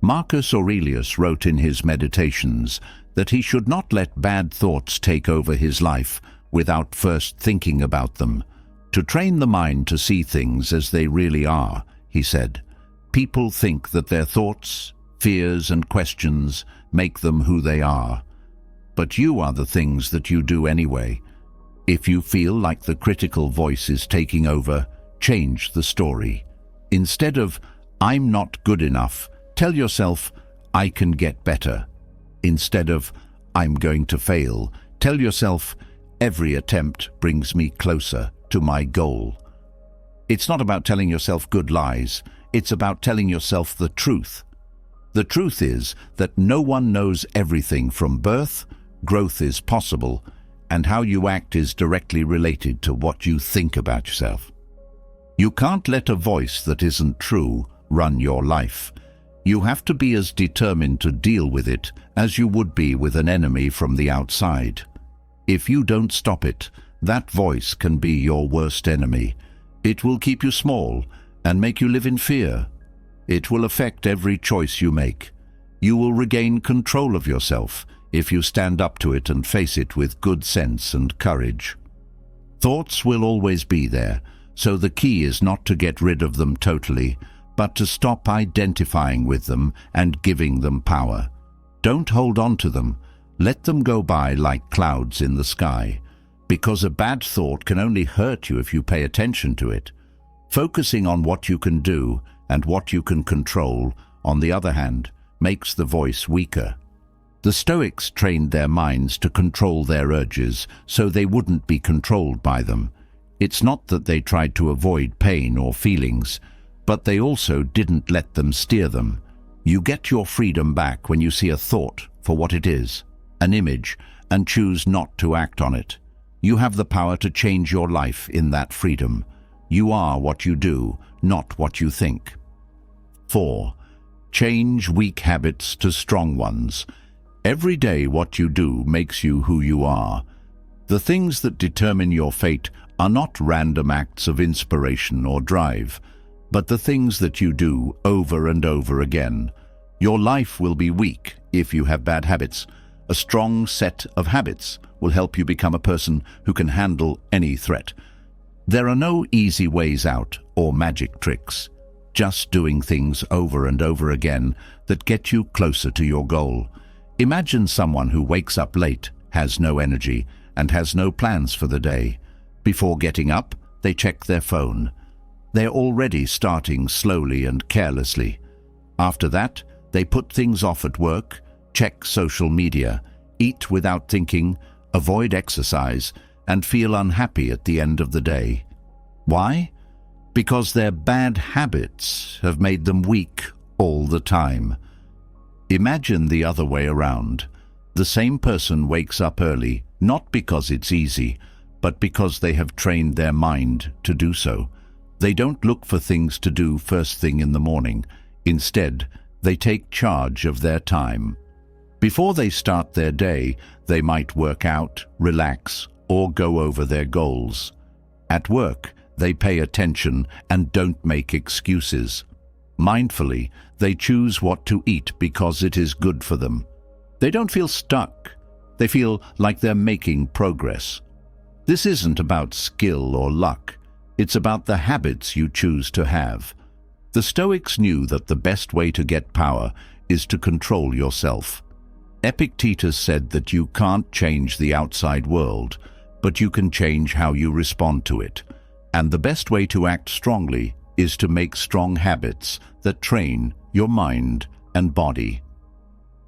Marcus Aurelius wrote in his Meditations that he should not let bad thoughts take over his life without first thinking about them. To train the mind to see things as they really are, he said, people think that their thoughts, fears, and questions make them who they are. But you are the things that you do anyway. If you feel like the critical voice is taking over, change the story. Instead of, "I'm not good enough," tell yourself, "I can get better." Instead of, "I'm going to fail," tell yourself, "Every attempt brings me closer to my goal." It's not about telling yourself good lies. It's about telling yourself the truth. The truth is that no one knows everything from birth. Growth is possible, and how you act is directly related to what you think about yourself. You can't let a voice that isn't true run your life. You have to be as determined to deal with it as you would be with an enemy from the outside. If you don't stop it, that voice can be your worst enemy. It will keep you small and make you live in fear. It will affect every choice you make. You will regain control of yourself if you stand up to it and face it with good sense and courage. Thoughts will always be there, so the key is not to get rid of them totally, but to stop identifying with them and giving them power. Don't hold on to them. Let them go by like clouds in the sky, because a bad thought can only hurt you if you pay attention to it. Focusing on what you can do and what you can control, on the other hand, makes the voice weaker. The Stoics trained their minds to control their urges so they wouldn't be controlled by them. It's not that they tried to avoid pain or feelings, but they also didn't let them steer them. You get your freedom back when you see a thought for what it is, an image, and choose not to act on it. You have the power to change your life in that freedom. You are what you do, not what you think. 4. Change weak habits to strong ones. Every day what you do makes you who you are. The things that determine your fate are not random acts of inspiration or drive, but the things that you do over and over again. Your life will be weak if you have bad habits. A strong set of habits will help you become a person who can handle any threat. There are no easy ways out or magic tricks, just doing things over and over again that get you closer to your goal. Imagine someone who wakes up late, has no energy, and has no plans for the day. Before getting up, they check their phone. They're already starting slowly and carelessly. After that, they put things off at work, check social media, eat without thinking, avoid exercise, and feel unhappy at the end of the day. Why? Because their bad habits have made them weak all the time. Imagine the other way around. The same person wakes up early, not because it's easy, but because they have trained their mind to do so. They don't look for things to do first thing in the morning. Instead, they take charge of their time. Before they start their day, they might work out, relax, or go over their goals. At work, they pay attention and don't make excuses. Mindfully, they choose what to eat because it is good for them. They don't feel stuck. They feel like they're making progress. This isn't about skill or luck. It's about the habits you choose to have. The Stoics knew that the best way to get power is to control yourself. Epictetus said that you can't change the outside world, but you can change how you respond to it. And the best way to act strongly is to make strong habits that train your mind and body.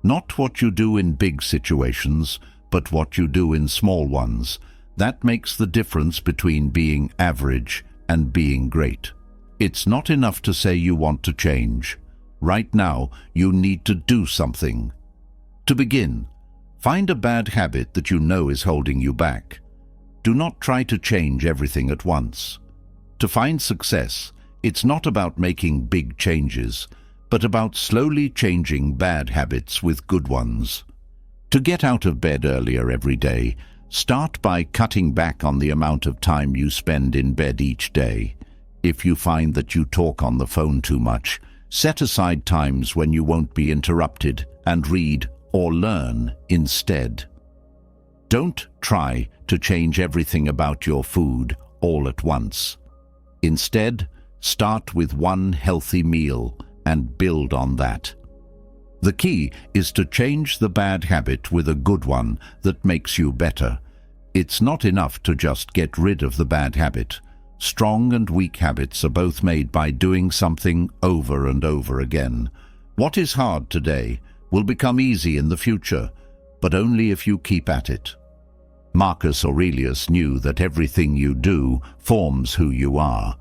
Not what you do in big situations, but what you do in small ones. That makes the difference between being average and being great. It's not enough to say you want to change. Right now, you need to do something. To begin, find a bad habit that you know is holding you back. Do not try to change everything at once. To find success, it's not about making big changes, but about slowly changing bad habits with good ones. To get out of bed earlier every day, start by cutting back on the amount of time you spend in bed each day. If you find that you talk on the phone too much, set aside times when you won't be interrupted and read or learn instead. Don't try to change everything about your food all at once. Instead, start with one healthy meal and build on that. The key is to change the bad habit with a good one that makes you better. It's not enough to just get rid of the bad habit. Strong and weak habits are both made by doing something over and over again. What is hard today will become easy in the future, but only if you keep at it. Marcus Aurelius knew that everything you do forms who you are.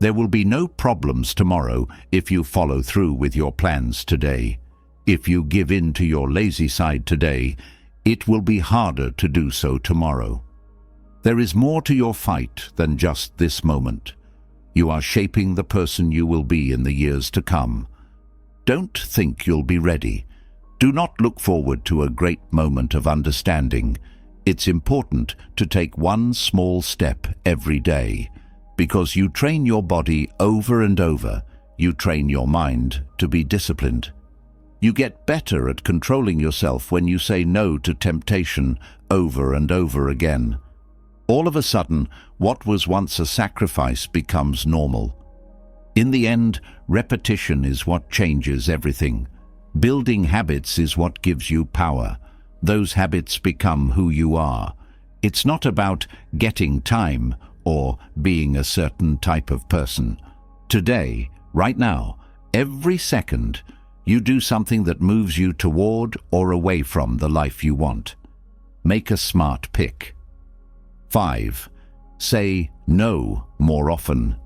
There will be no problems tomorrow if you follow through with your plans today. If you give in to your lazy side today, it will be harder to do so tomorrow. There is more to your fight than just this moment. You are shaping the person you will be in the years to come. Don't think you'll be ready. Do not look forward to a great moment of understanding. It's important to take one small step every day. Because you train your body over and over, you train your mind to be disciplined. You get better at controlling yourself when you say no to temptation over and over again. All of a sudden, what was once a sacrifice becomes normal. In the end, repetition is what changes everything. Building habits is what gives you power. Those habits become who you are. It's not about getting time or being a certain type of person. Today, right now, every second, you do something that moves you toward or away from the life you want. Make a smart pick. 5. Say no more often.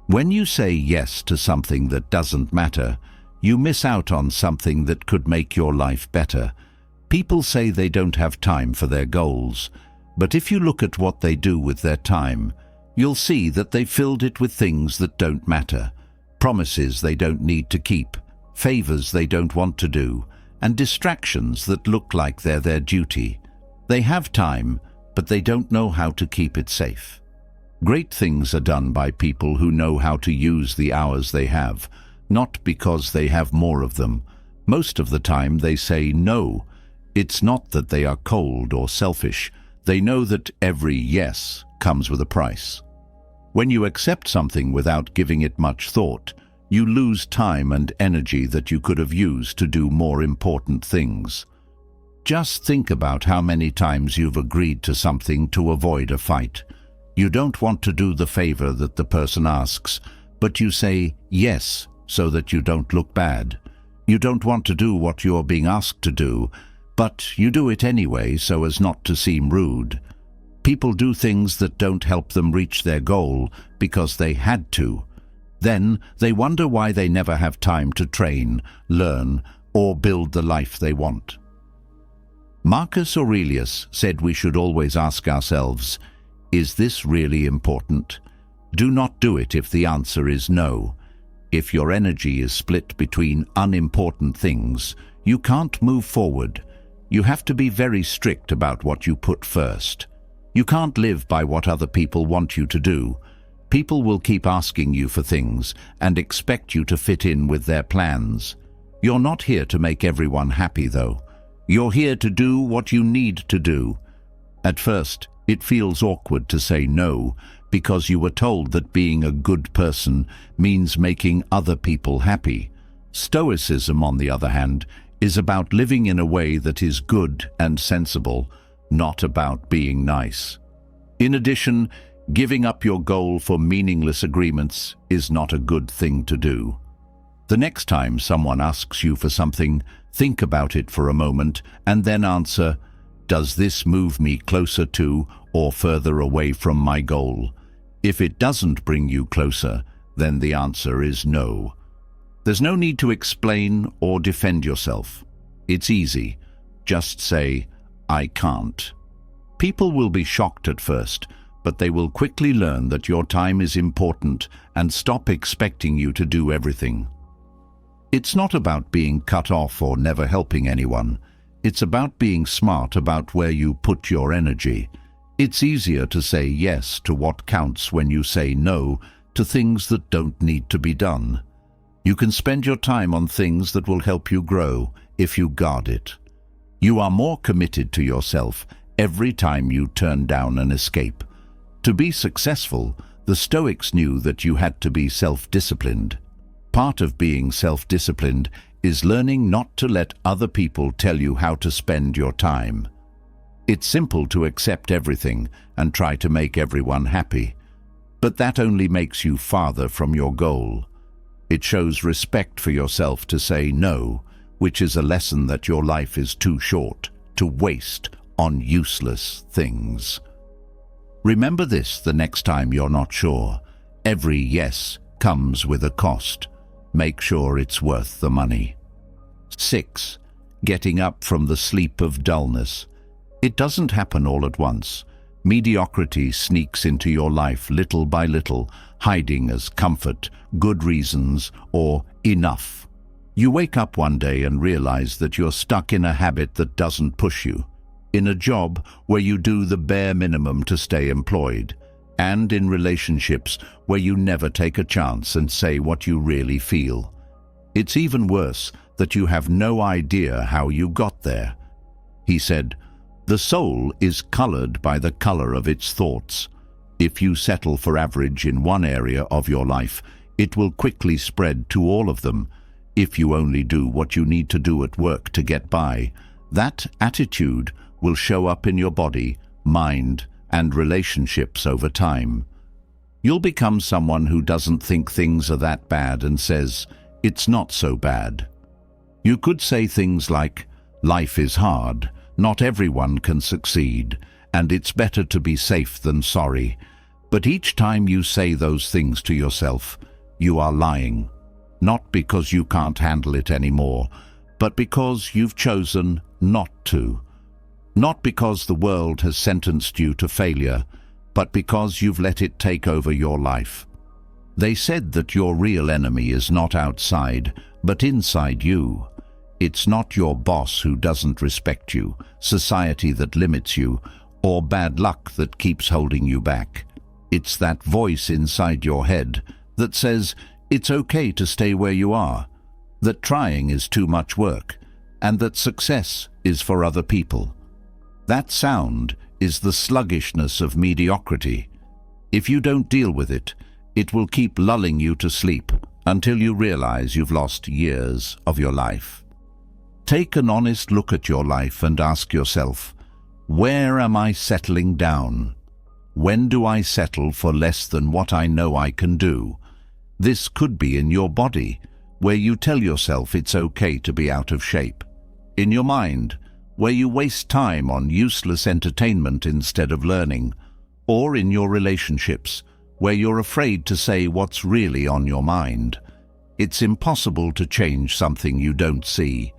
When you say yes to something that doesn't matter, you miss out on something that could make your life better. People say they don't have time for their goals, but if you look at what they do with their time, you'll see that they filled it with things that don't matter, promises they don't need to keep, favors they don't want to do, and distractions that look like they're their duty. They have time, but they don't know how to keep it safe. Great things are done by people who know how to use the hours they have, not because they have more of them. Most of the time they say no. It's not that they are cold or selfish. They know that every yes comes with a price. When you accept something without giving it much thought, you lose time and energy that you could have used to do more important things. Just think about how many times you've agreed to something to avoid a fight. You don't want to do the favor that the person asks, but you say yes so that you don't look bad. You don't want to do what you're being asked to do, but you do it anyway so as not to seem rude. People do things that don't help them reach their goal because they had to. Then they wonder why they never have time to train, learn, or build the life they want. Marcus Aurelius said we should always ask ourselves, is this really important? Do not do it if the answer is no. If your energy is split between unimportant things, you can't move forward. You have to be very strict about what you put first. You can't live by what other people want you to do. People will keep asking you for things and expect you to fit in with their plans. You're not here to make everyone happy, though. You're here to do what you need to do. At first, it feels awkward to say no because you were told that being a good person means making other people happy. Stoicism, on the other hand, is about living in a way that is good and sensible, not about being nice. In addition, giving up your goal for meaningless agreements is not a good thing to do. The next time someone asks you for something, think about it for a moment and then answer, does this move me closer to or further away from my goal? If it doesn't bring you closer, then the answer is no. There's no need to explain or defend yourself. It's easy. Just say, I can't. People will be shocked at first, but they will quickly learn that your time is important and stop expecting you to do everything. It's not about being cut off or never helping anyone. It's about being smart about where you put your energy. It's easier to say yes to what counts when you say no to things that don't need to be done. You can spend your time on things that will help you grow if you guard it. You are more committed to yourself every time you turn down an escape. To be successful, the Stoics knew that you had to be self-disciplined. Part of being self-disciplined is learning not to let other people tell you how to spend your time. It's simple to accept everything and try to make everyone happy, but that only makes you farther from your goal. It shows respect for yourself to say no, which is a lesson that your life is too short to waste on useless things. Remember this the next time you're not sure. Every yes comes with a cost. Make sure it's worth the money. 6. Getting up from the sleep of dullness. It doesn't happen all at once. Mediocrity sneaks into your life little by little, hiding as comfort, good reasons, or enough. You wake up one day and realize that you're stuck in a habit that doesn't push you, in a job where you do the bare minimum to stay employed, and in relationships where you never take a chance and say what you really feel. It's even worse that you have no idea how you got there. He said, "The soul is colored by the color of its thoughts. If you settle for average in one area of your life, it will quickly spread to all of them. If you only do what you need to do at work to get by, that attitude will show up in your body, mind, and relationships over time. You'll become someone who doesn't think things are that bad and says, 'It's not so bad.' You could say things like, 'Life is hard, not everyone can succeed, and it's better to be safe than sorry,' But each time you say those things to yourself, you are lying. Not because you can't handle it anymore, but because you've chosen not to. Not because the world has sentenced you to failure, but because you've let it take over your life. They said that your real enemy is not outside, but inside you. It's not your boss who doesn't respect you, society that limits you, or bad luck that keeps holding you back. It's that voice inside your head that says it's okay to stay where you are, that trying is too much work, and that success is for other people. That sound is the sluggishness of mediocrity. If you don't deal with it, it will keep lulling you to sleep until you realize you've lost years of your life. Take an honest look at your life and ask yourself, where am I settling down? When do I settle for less than what I know I can do? This could be in your body, where you tell yourself it's okay to be out of shape. In your mind, where you waste time on useless entertainment instead of learning. Or in your relationships, where you're afraid to say what's really on your mind. It's impossible to change something you don't see,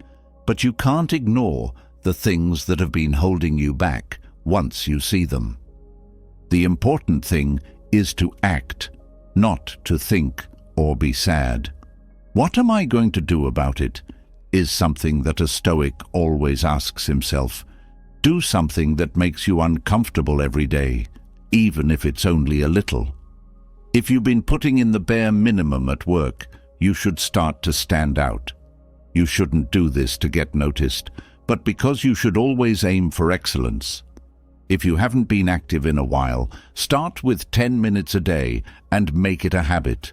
but you can't ignore the things that have been holding you back once you see them. The important thing is to act, not to think or be sad. What am I going to do about it? Is something that a Stoic always asks himself. Do something that makes you uncomfortable every day, even if it's only a little. If you've been putting in the bare minimum at work, you should start to stand out. You shouldn't do this to get noticed, but because you should always aim for excellence. If you haven't been active in a while, start with 10 minutes a day and make it a habit.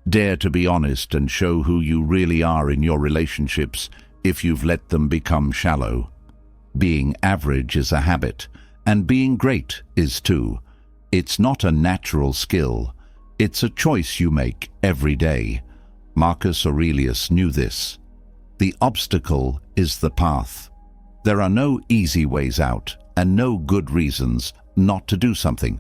Dare to be honest and show who you really are in your relationships if you've let them become shallow. Being average is a habit, and being great is too. It's not a natural skill. It's a choice you make every day. Marcus Aurelius knew this. The obstacle is the path. There are no easy ways out and no good reasons not to do something.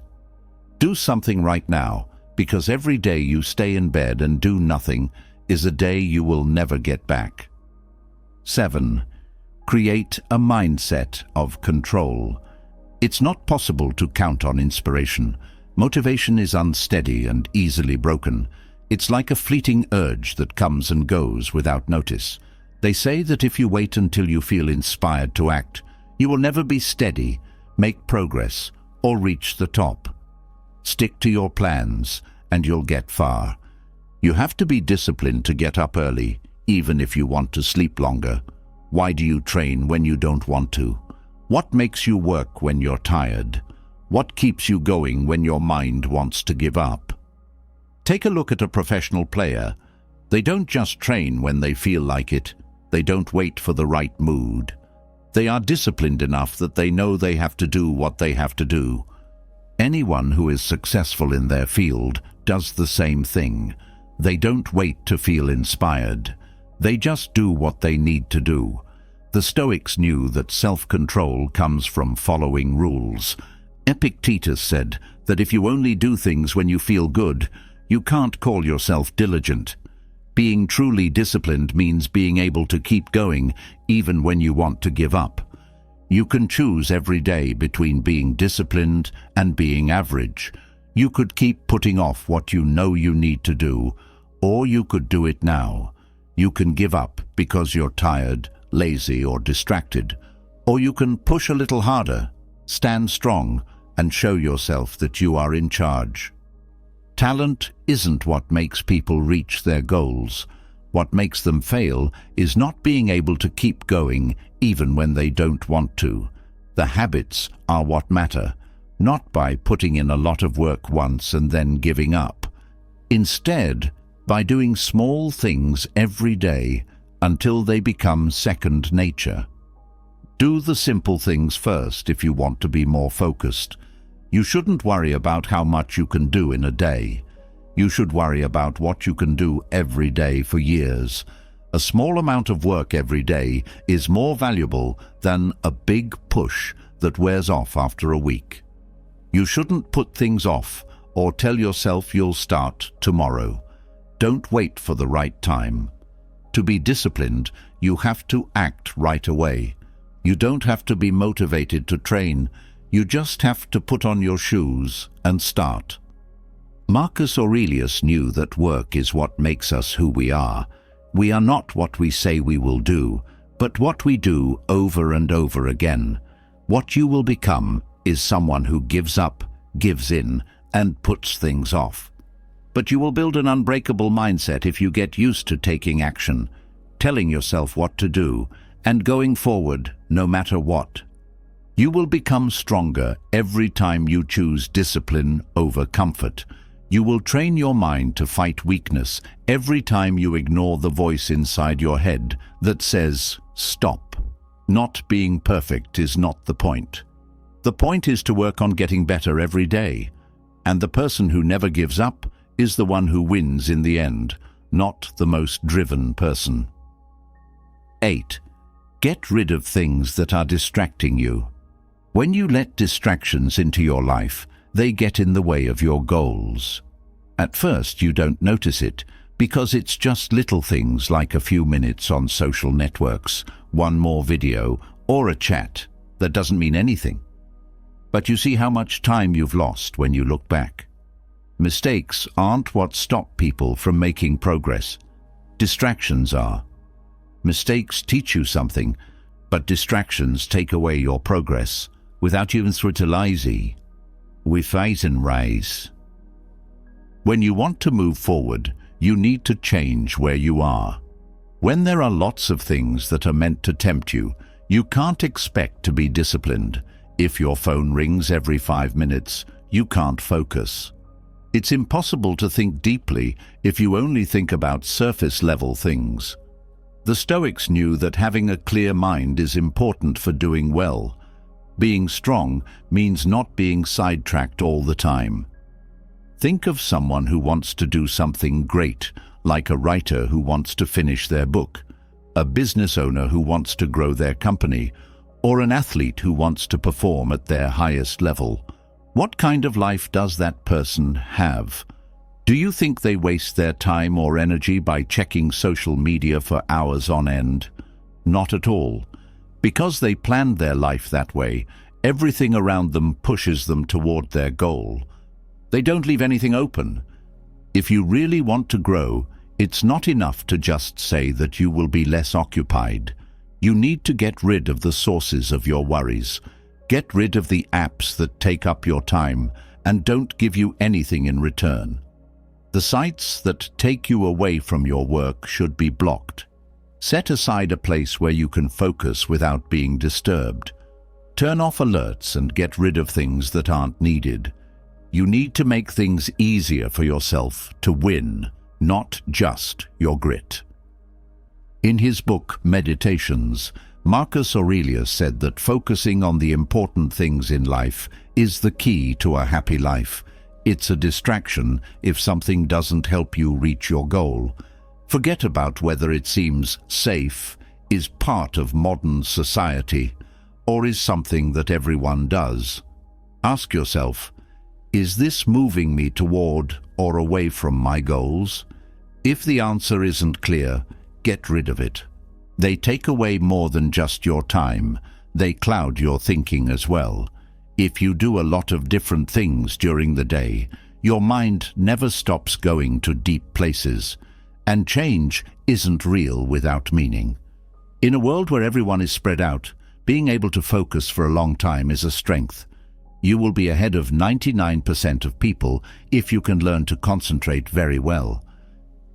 Do something right now, because every day you stay in bed and do nothing is a day you will never get back. 7. Create a mindset of control. It's not possible to count on inspiration. Motivation is unsteady and easily broken. It's like a fleeting urge that comes and goes without notice. They say that if you wait until you feel inspired to act, you will never be steady, make progress, or reach the top. Stick to your plans, and you'll get far. You have to be disciplined to get up early, even if you want to sleep longer. Why do you train when you don't want to? What makes you work when you're tired? What keeps you going when your mind wants to give up? Take a look at a professional player. They don't just train when they feel like it. They don't wait for the right mood. They are disciplined enough that they know they have to do what they have to do. Anyone who is successful in their field does the same thing. They don't wait to feel inspired. They just do what they need to do. The Stoics knew that self-control comes from following rules. Epictetus said that if you only do things when you feel good, you can't call yourself diligent. Being truly disciplined means being able to keep going even when you want to give up. You can choose every day between being disciplined and being average. You could keep putting off what you know you need to do, or you could do it now. You can give up because you're tired, lazy, or distracted. Or you can push a little harder, stand strong, and show yourself that you are in charge. Talent isn't what makes people reach their goals. What makes them fail is not being able to keep going even when they don't want to. The habits are what matter, not by putting in a lot of work once and then giving up. Instead, by doing small things every day until they become second nature. Do the simple things first if you want to be more focused. You shouldn't worry about how much you can do in a day. You should worry about what you can do every day for years. A small amount of work every day is more valuable than a big push that wears off after a week. You shouldn't put things off or tell yourself you'll start tomorrow. Don't wait for the right time. To be disciplined, you have to act right away. You don't have to be motivated to train. You just have to put on your shoes and start. Marcus Aurelius knew that work is what makes us who we are. We are not what we say we will do, but what we do over and over again. What you will become is someone who gives up, gives in, and puts things off. But you will build an unbreakable mindset if you get used to taking action, telling yourself what to do, and going forward no matter what. You will become stronger every time you choose discipline over comfort. You will train your mind to fight weakness every time you ignore the voice inside your head that says, "Stop." Not being perfect is not the point. The point is to work on getting better every day. And the person who never gives up is the one who wins in the end, not the most driven person. 8. Get rid of things that are distracting you. When you let distractions into your life, they get in the way of your goals. At first, you don't notice it because it's just little things like a few minutes on social networks, one more video, or a chat that doesn't mean anything. But you see how much time you've lost when you look back. Mistakes aren't what stop people from making progress. Distractions are. Mistakes teach you something, but distractions take away your progress without you realizing. When you want to move forward, you need to change where you are. When there are lots of things that are meant to tempt you, you can't expect to be disciplined. If your phone rings every 5 minutes, you can't focus. It's impossible to think deeply if you only think about surface-level things. The Stoics knew that having a clear mind is important for doing well. Being strong means not being sidetracked all the time. Think of someone who wants to do something great, like a writer who wants to finish their book, a business owner who wants to grow their company, or an athlete who wants to perform at their highest level. What kind of life does that person have? Do you think they waste their time or energy by checking social media for hours on end? Not at all. Because they planned their life that way, everything around them pushes them toward their goal. They don't leave anything open. If you really want to grow, it's not enough to just say that you will be less occupied. You need to get rid of the sources of your worries. Get rid of the apps that take up your time and don't give you anything in return. The sites that take you away from your work should be blocked. Set aside a place where you can focus without being disturbed. Turn off alerts and get rid of things that aren't needed. You need to make things easier for yourself to win, not just your grit. In his book, Meditations, Marcus Aurelius said that focusing on the important things in life is the key to a happy life. It's a distraction if something doesn't help you reach your goal. Forget about whether it seems safe, is part of modern society, or is something that everyone does. Ask yourself, is this moving me toward or away from my goals? If the answer isn't clear, get rid of it. They take away more than just your time. They cloud your thinking as well. If you do a lot of different things during the day, your mind never stops going to deep places. And change isn't real without meaning. In a world where everyone is spread out, being able to focus for a long time is a strength. You will be ahead of 99% of people if you can learn to concentrate very well.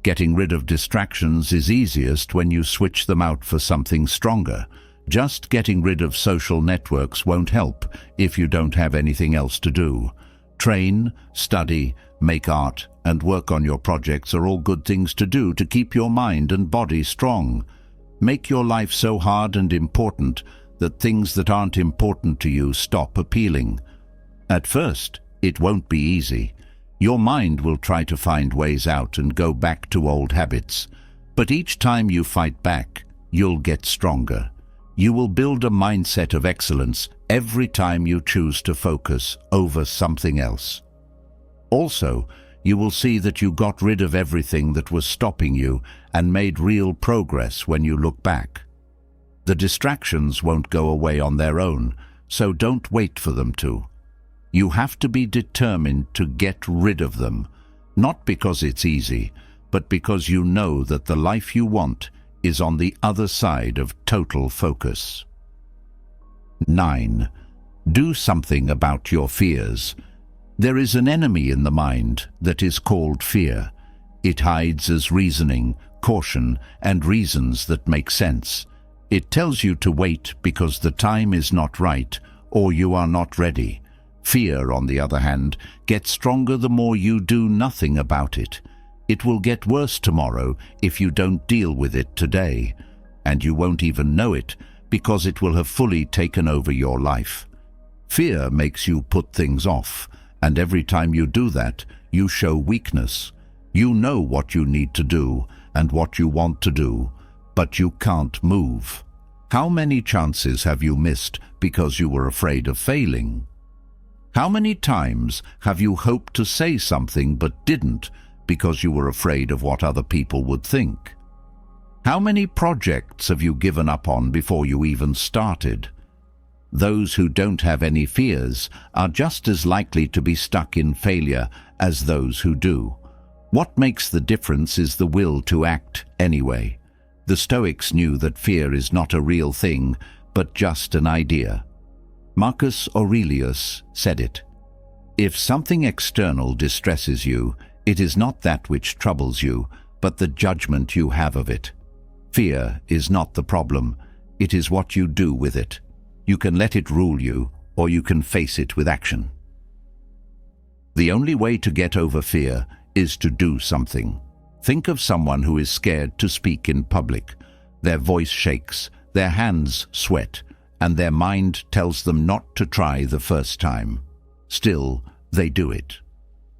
Getting rid of distractions is easiest when you switch them out for something stronger. Just getting rid of social networks won't help if you don't have anything else to do. Train, study, make art, and work on your projects are all good things to do to keep your mind and body strong. Make your life so hard and important that things that aren't important to you stop appealing. At first, it won't be easy. Your mind will try to find ways out and go back to old habits. But each time you fight back, you'll get stronger. You will build a mindset of excellence every time you choose to focus over something else. Also, you will see that you got rid of everything that was stopping you and made real progress when you look back. The distractions won't go away on their own, so don't wait for them to. You have to be determined to get rid of them, not because it's easy, but because you know that the life you want is on the other side of total focus. 9. Do something about your fears. There is an enemy in the mind that is called fear. It hides as reasoning, caution, and reasons that make sense. It tells you to wait because the time is not right or you are not ready. Fear, on the other hand, gets stronger the more you do nothing about it. It will get worse tomorrow if you don't deal with it today, and you won't even know it because it will have fully taken over your life. Fear makes you put things off, and every time you do that, you show weakness. You know what you need to do and what you want to do, but you can't move. How many chances have you missed because you were afraid of failing? How many times have you hoped to say something but didn't because you were afraid of what other people would think? How many projects have you given up on before you even started? Those who don't have any fears are just as likely to be stuck in failure as those who do. What makes the difference is the will to act anyway. The Stoics knew that fear is not a real thing, but just an idea. Marcus Aurelius said it. If something external distresses you, it is not that which troubles you, but the judgment you have of it. Fear is not the problem, it is what you do with it. You can let it rule you, or you can face it with action. The only way to get over fear is to do something. Think of someone who is scared to speak in public. Their voice shakes, their hands sweat, and their mind tells them not to try the first time. Still, they do it.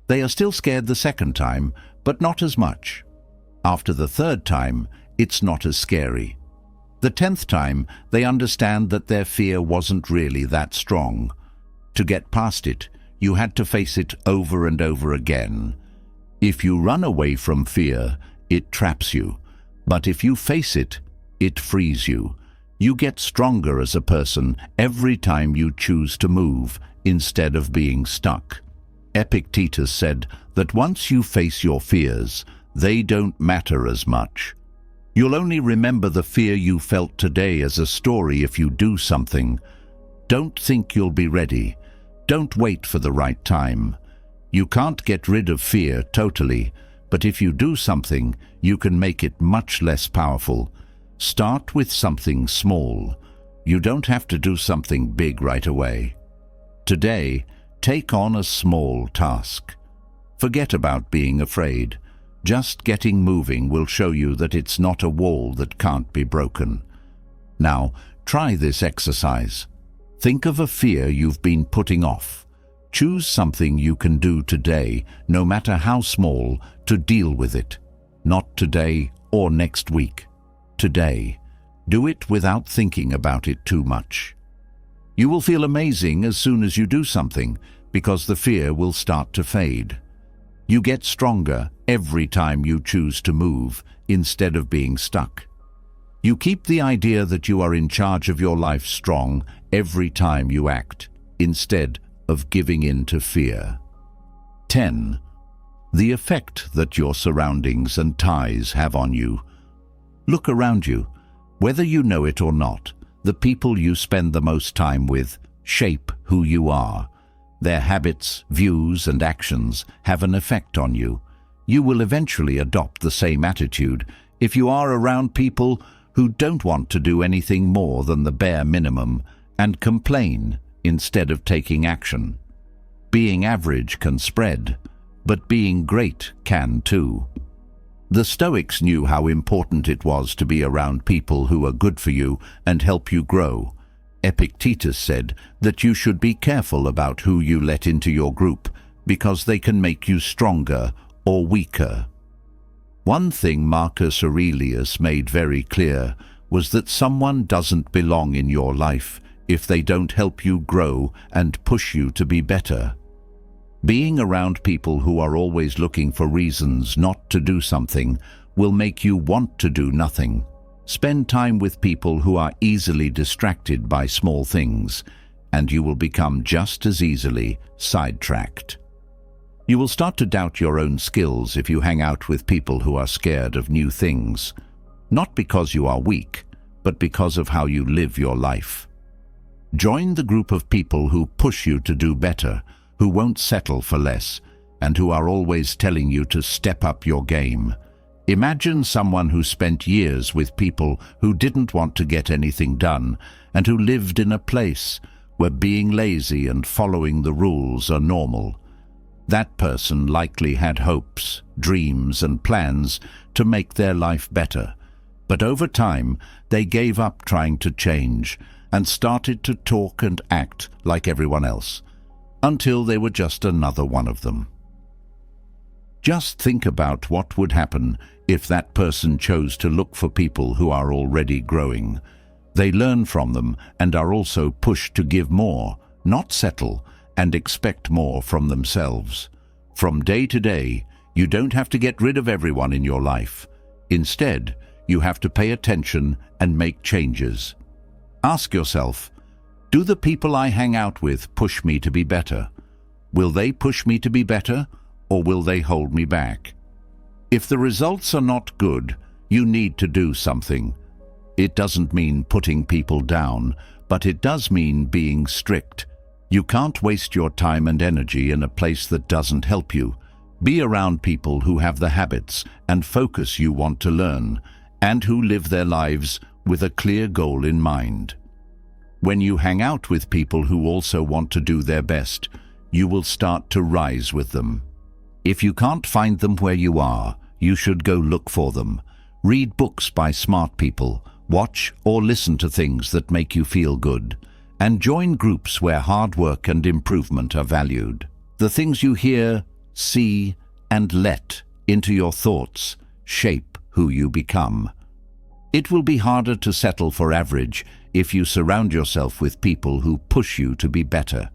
They are still scared the second time, but not as much. After the third time, it's not as scary. The 10th time, they understand that their fear wasn't really that strong. To get past it, you had to face it over and over again. If you run away from fear, it traps you. But if you face it, it frees you. You get stronger as a person every time you choose to move instead of being stuck. Epictetus said that once you face your fears, they don't matter as much. You'll only remember the fear you felt today as a story if you do something. Don't think you'll be ready. Don't wait for the right time. You can't get rid of fear totally, but if you do something, you can make it much less powerful. Start with something small. You don't have to do something big right away. Today, take on a small task. Forget about being afraid. Just getting moving will show you that it's not a wall that can't be broken. Now, try this exercise. Think of a fear you've been putting off. Choose something you can do today, no matter how small, to deal with it. Not today or next week. Today. Do it without thinking about it too much. You will feel amazing as soon as you do something, because the fear will start to fade. You get stronger every time you choose to move instead of being stuck. You keep the idea that you are in charge of your life strong every time you act, instead of giving in to fear. 10. The effect that your surroundings and ties have on you. Look around you. Whether you know it or not, the people you spend the most time with shape who you are. Their habits, views, and actions have an effect on you. You will eventually adopt the same attitude if you are around people who don't want to do anything more than the bare minimum and complain instead of taking action. Being average can spread, but being great can too. The Stoics knew how important it was to be around people who are good for you and help you grow. Epictetus said that you should be careful about who you let into your group because they can make you stronger or weaker. One thing Marcus Aurelius made very clear was that someone doesn't belong in your life if they don't help you grow and push you to be better. Being around people who are always looking for reasons not to do something will make you want to do nothing. Spend time with people who are easily distracted by small things, and you will become just as easily sidetracked. You will start to doubt your own skills if you hang out with people who are scared of new things, not because you are weak, but because of how you live your life. Join the group of people who push you to do better, who won't settle for less, and who are always telling you to step up your game. Imagine someone who spent years with people who didn't want to get anything done and who lived in a place where being lazy and following the rules are normal. That person likely had hopes, dreams, and plans to make their life better. But over time, they gave up trying to change and started to talk and act like everyone else, until they were just another one of them. Just think about what would happen if that person chose to look for people who are already growing. They learn from them and are also pushed to give more, not settle, and expect more from themselves. From day to day, you don't have to get rid of everyone in your life. Instead, you have to pay attention and make changes. Ask yourself, do the people I hang out with push me to be better? Will they push me to be better, or will they hold me back? If the results are not good, you need to do something. It doesn't mean putting people down, but it does mean being strict. You can't waste your time and energy in a place that doesn't help you. Be around people who have the habits and focus you want to learn, and who live their lives with a clear goal in mind. When you hang out with people who also want to do their best, you will start to rise with them. If you can't find them where you are, you should go look for them. Read books by smart people, watch or listen to things that make you feel good, and join groups where hard work and improvement are valued. The things you hear, see, and let into your thoughts shape who you become. It will be harder to settle for average if you surround yourself with people who push you to be better.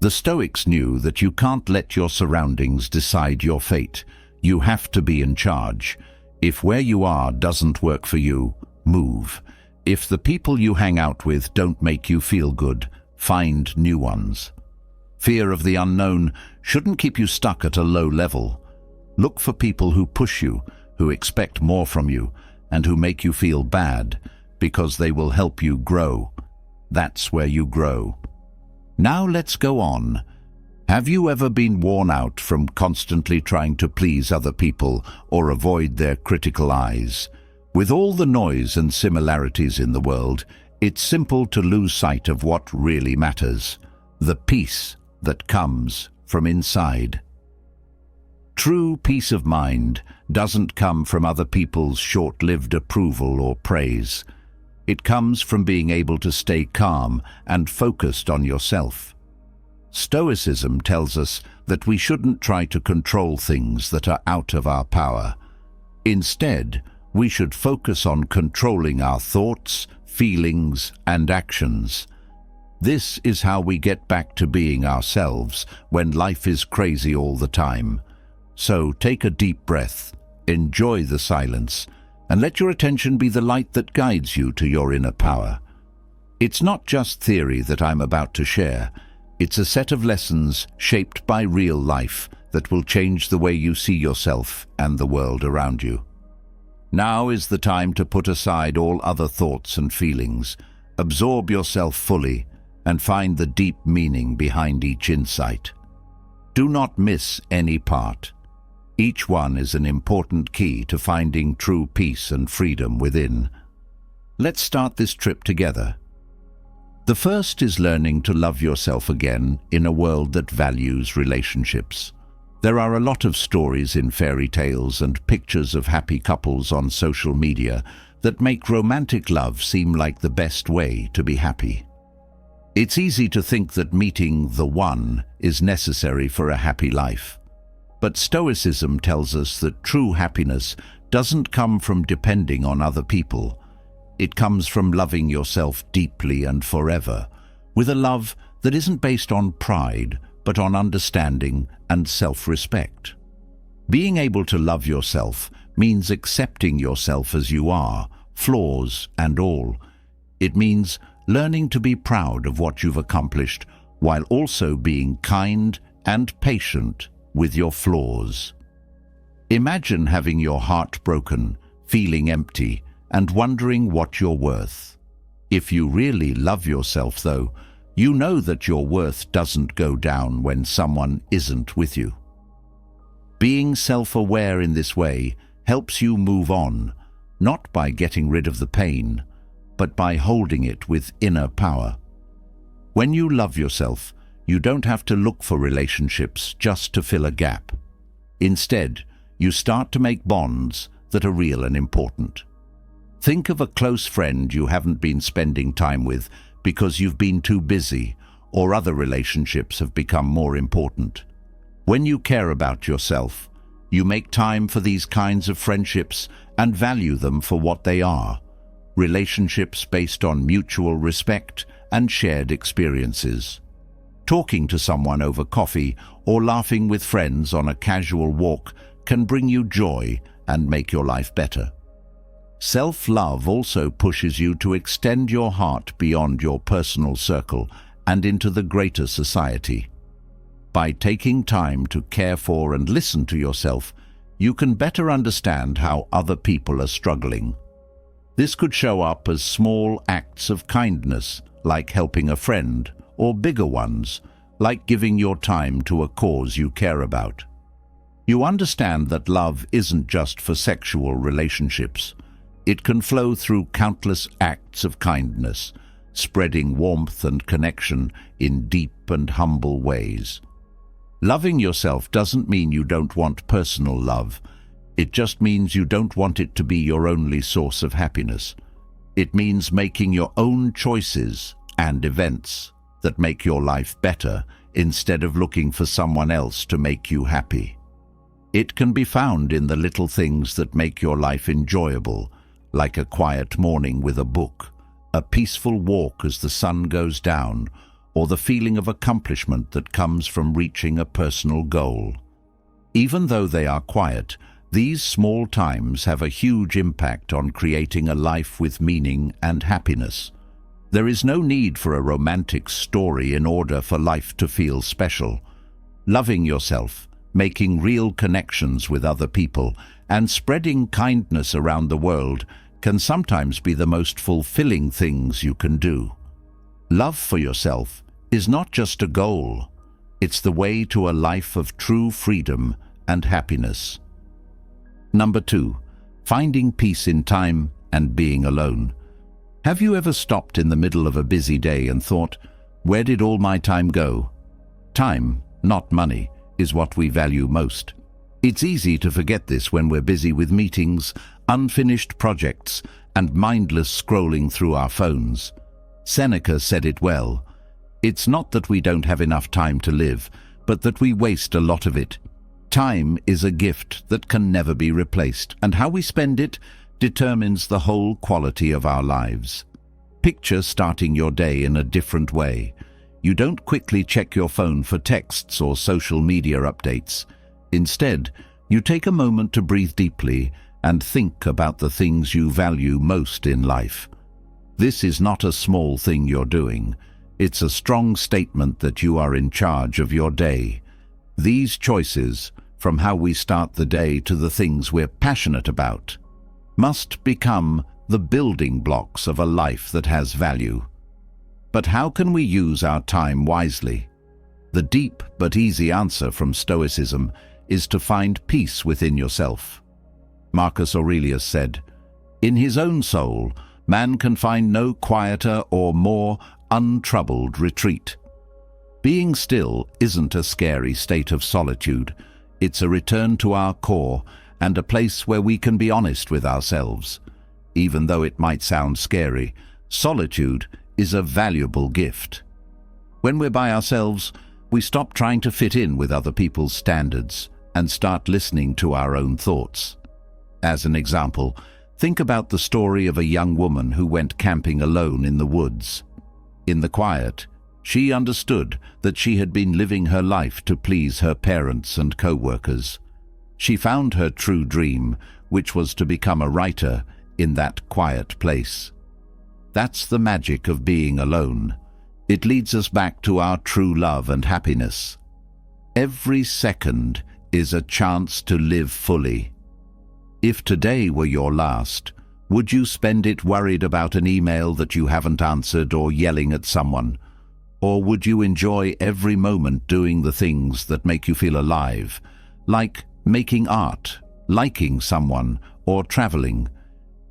The Stoics knew that you can't let your surroundings decide your fate. You have to be in charge. If where you are doesn't work for you, move. If the people you hang out with don't make you feel good, find new ones. Fear of the unknown shouldn't keep you stuck at a low level. Look for people who push you, who expect more from you, and who make you feel bad, because they will help you grow. That's where you grow. Now let's go on. Have you ever been worn out from constantly trying to please other people or avoid their critical eyes? With all the noise and similarities in the world, it's simple to lose sight of what really matters, the peace that comes from inside. True peace of mind doesn't come from other people's short-lived approval or praise. It comes from being able to stay calm and focused on yourself. Stoicism tells us that we shouldn't try to control things that are out of our power. Instead, we should focus on controlling our thoughts, feelings, and actions. This is how we get back to being ourselves when life is crazy all the time. So take a deep breath, enjoy the silence, and let your attention be the light that guides you to your inner power. It's not just theory that I'm about to share. It's a set of lessons shaped by real life that will change the way you see yourself and the world around you. Now is the time to put aside all other thoughts and feelings. Absorb yourself fully and find the deep meaning behind each insight. Do not miss any part. Each one is an important key to finding true peace and freedom within. Let's start this trip together. The first is learning to love yourself again in a world that values relationships. There are a lot of stories in fairy tales and pictures of happy couples on social media that make romantic love seem like the best way to be happy. It's easy to think that meeting the one is necessary for a happy life. But Stoicism tells us that true happiness doesn't come from depending on other people. It comes from loving yourself deeply and forever, with a love that isn't based on pride, but on understanding and self-respect. Being able to love yourself means accepting yourself as you are, flaws and all. It means learning to be proud of what you've accomplished while also being kind and patient with your flaws. Imagine having your heart broken, feeling empty, and wondering what you're worth. If you really love yourself, though, you know that your worth doesn't go down when someone isn't with you. Being self-aware in this way helps you move on, not by getting rid of the pain, but by holding it with inner power. When you love yourself, you don't have to look for relationships just to fill a gap. Instead, you start to make bonds that are real and important. Think of a close friend you haven't been spending time with because you've been too busy or other relationships have become more important. When you care about yourself, you make time for these kinds of friendships and value them for what they are: relationships based on mutual respect and shared experiences. Talking to someone over coffee or laughing with friends on a casual walk can bring you joy and make your life better. Self-love also pushes you to extend your heart beyond your personal circle and into the greater society. By taking time to care for and listen to yourself, you can better understand how other people are struggling. This could show up as small acts of kindness, like helping a friend, or bigger ones, like giving your time to a cause you care about. You understand that love isn't just for sexual relationships. It can flow through countless acts of kindness, spreading warmth and connection in deep and humble ways. Loving yourself doesn't mean you don't want personal love. It just means you don't want it to be your only source of happiness. It means making your own choices and events that make your life better instead of looking for someone else to make you happy. It can be found in the little things that make your life enjoyable, like a quiet morning with a book, a peaceful walk as the sun goes down, or the feeling of accomplishment that comes from reaching a personal goal. Even though they are quiet, these small times have a huge impact on creating a life with meaning and happiness. There is no need for a romantic story in order for life to feel special. Loving yourself, making real connections with other people, and spreading kindness around the world can sometimes be the most fulfilling things you can do. Love for yourself is not just a goal, it's the way to a life of true freedom and happiness. Number 2, finding peace in time and being alone. Have you ever stopped in the middle of a busy day and thought, where did all my time go? Time, not money, is what we value most. It's easy to forget this when we're busy with meetings, unfinished projects, and mindless scrolling through our phones. Seneca said it well. It's not that we don't have enough time to live, but that we waste a lot of it. Time is a gift that can never be replaced, and how we spend it determines the whole quality of our lives. Picture starting your day in a different way. You don't quickly check your phone for texts or social media updates. Instead, you take a moment to breathe deeply and think about the things you value most in life. This is not a small thing you're doing. It's a strong statement that you are in charge of your day. These choices, from how we start the day to the things we're passionate about, must become the building blocks of a life that has value. But how can we use our time wisely? The deep but easy answer from Stoicism is to find peace within yourself. Marcus Aurelius said, "In his own soul, man can find no quieter or more untroubled retreat." Being still isn't a scary state of solitude. It's a return to our core and a place where we can be honest with ourselves. Even though it might sound scary, solitude is a valuable gift. When we're by ourselves, we stop trying to fit in with other people's standards and start listening to our own thoughts. As an example, think about the story of a young woman who went camping alone in the woods. In the quiet, She understood that she had been living her life to please her parents and co-workers. She found her true dream, which was to become a writer in that quiet place. That's the magic of being alone. It leads us back to our true love and happiness. Every second is a chance to live fully. If today were your last, would you spend it worried about an email that you haven't answered or yelling at someone? Or would you enjoy every moment doing the things that make you feel alive, like making art, liking someone, or traveling?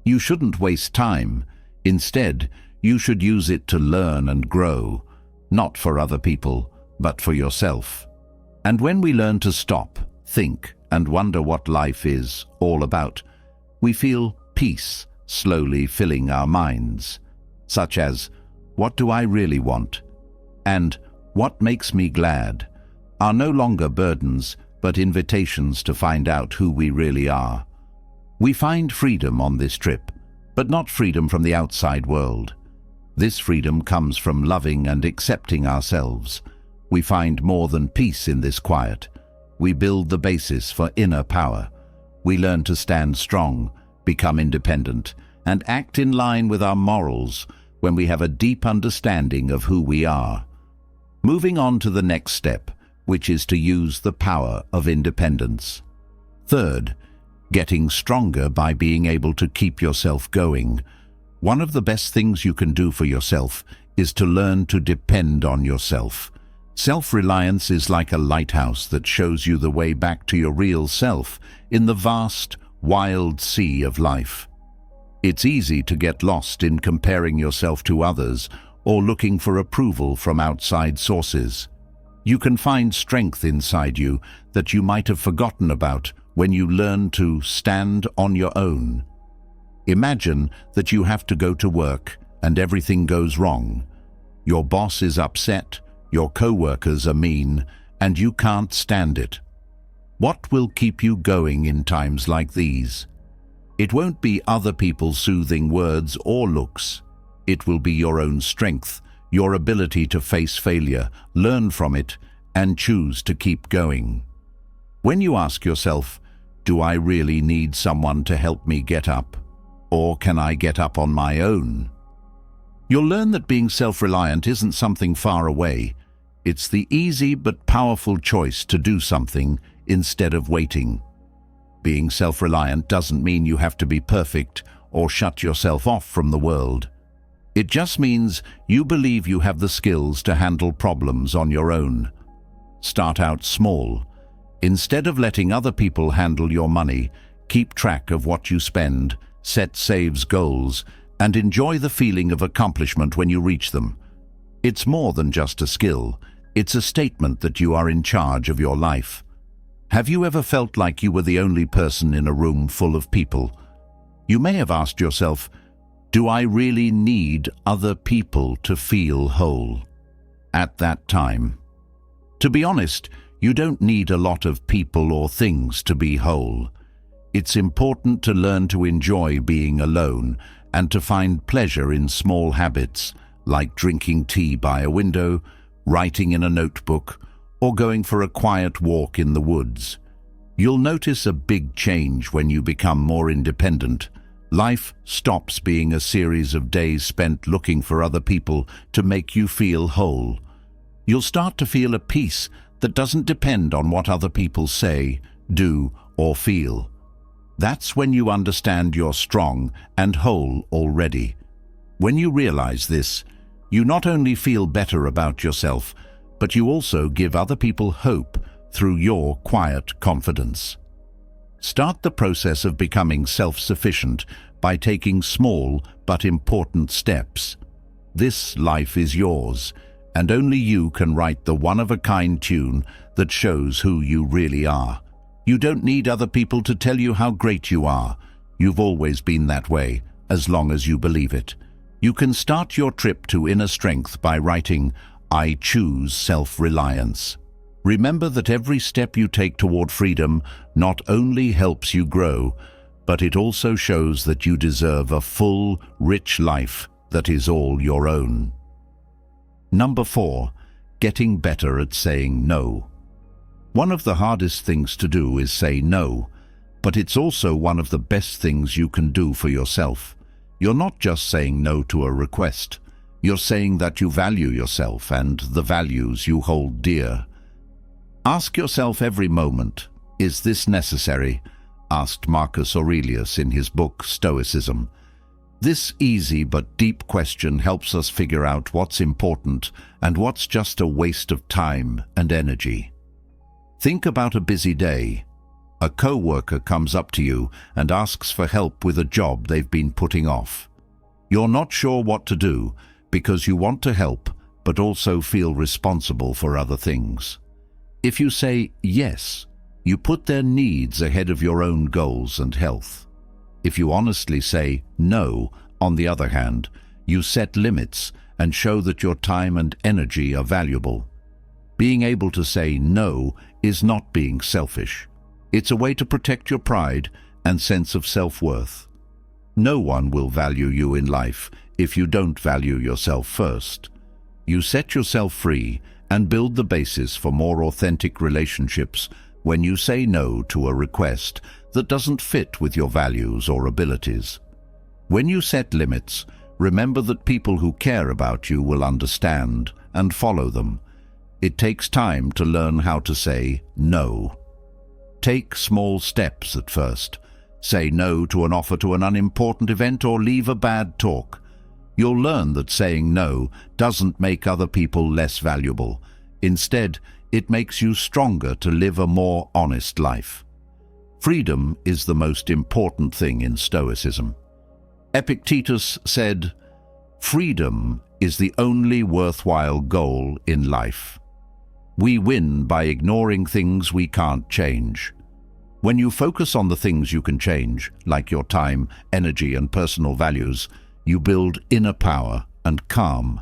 You shouldn't waste time. Instead, you should use it to learn and grow, not for other people, but for yourself. And when we learn to stop, think, and wonder what life is all about, we feel peace slowly filling our minds, such as, what do I really want? And what makes me glad? Are no longer burdens, but invitations to find out who we really are. We find freedom on this trip, but not freedom from the outside world. This freedom comes from loving and accepting ourselves. We find more than peace in this quiet. We build the basis for inner power. We learn to stand strong, become independent, and act in line with our morals when we have a deep understanding of who we are. Moving on to the next step, which is to use the power of independence. Third, getting stronger by being able to keep yourself going. One of the best things you can do for yourself is to learn to depend on yourself. Self-reliance is like a lighthouse that shows you the way back to your real self in the vast, wild sea of life. It's easy to get lost in comparing yourself to others or looking for approval from outside sources. You can find strength inside you that you might have forgotten about when you learn to stand on your own. Imagine that you have to go to work and everything goes wrong. Your boss is upset, your co-workers are mean, and you can't stand it. What will keep you going in times like these? It won't be other people's soothing words or looks. It will be your own strength, your ability to face failure, learn from it, and choose to keep going. When you ask yourself, do I really need someone to help me get up? Or can I get up on my own? You'll learn that being self-reliant isn't something far away. It's the easy but powerful choice to do something instead of waiting. Being self-reliant doesn't mean you have to be perfect or shut yourself off from the world. It just means you believe you have the skills to handle problems on your own. Start out small. Instead of letting other people handle your money, keep track of what you spend, set saves goals, and enjoy the feeling of accomplishment when you reach them. It's more than just a skill. It's a statement that you are in charge of your life. Have you ever felt like you were the only person in a room full of people? You may have asked yourself, do I really need other people to feel whole? At that time. To be honest, you don't need a lot of people or things to be whole. It's important to learn to enjoy being alone and to find pleasure in small habits, like drinking tea by a window, writing in a notebook, or going for a quiet walk in the woods. You'll notice a big change when you become more independent. Life stops being a series of days spent looking for other people to make you feel whole. You'll start to feel a peace that doesn't depend on what other people say, do, or feel. That's when you understand you're strong and whole already. When you realize this, you not only feel better about yourself, but you also give other people hope through your quiet confidence. Start the process of becoming self-sufficient by taking small but important steps. This life is yours, and only you can write the one-of-a-kind tune that shows who you really are. You don't need other people to tell you how great you are. You've always been that way, as long as you believe it. You can start your trip to inner strength by writing, I choose self-reliance. Remember that every step you take toward freedom not only helps you grow, but it also shows that you deserve a full, rich life that is all your own. Number 4. Getting better at saying no. One of the hardest things to do is say no, but it's also one of the best things you can do for yourself. You're not just saying no to a request. You're saying that you value yourself and the values you hold dear. Ask yourself every moment, "Is this necessary?" asked Marcus Aurelius in his book Stoicism. This easy but deep question helps us figure out what's important and what's just a waste of time and energy. Think about a busy day. A co-worker comes up to you and asks for help with a job they've been putting off. You're not sure what to do because you want to help but also feel responsible for other things. If you say yes, you put their needs ahead of your own goals and health. If you honestly say no, on the other hand, you set limits and show that your time and energy are valuable. Being able to say no is not being selfish. It's a way to protect your pride and sense of self-worth. No one will value you in life if you don't value yourself first. You set yourself free and build the basis for more authentic relationships when you say no to a request that doesn't fit with your values or abilities. When you set limits, remember that people who care about you will understand and follow them. It takes time to learn how to say no. Take small steps at first. Say no to an offer to an unimportant event or leave a bad talk. You'll learn that saying no doesn't make other people less valuable. Instead, it makes you stronger to live a more honest life. Freedom is the most important thing in Stoicism. Epictetus said, "Freedom is the only worthwhile goal in life." We win by ignoring things we can't change. When you focus on the things you can change, like your time, energy, and personal values, you build inner power and calm.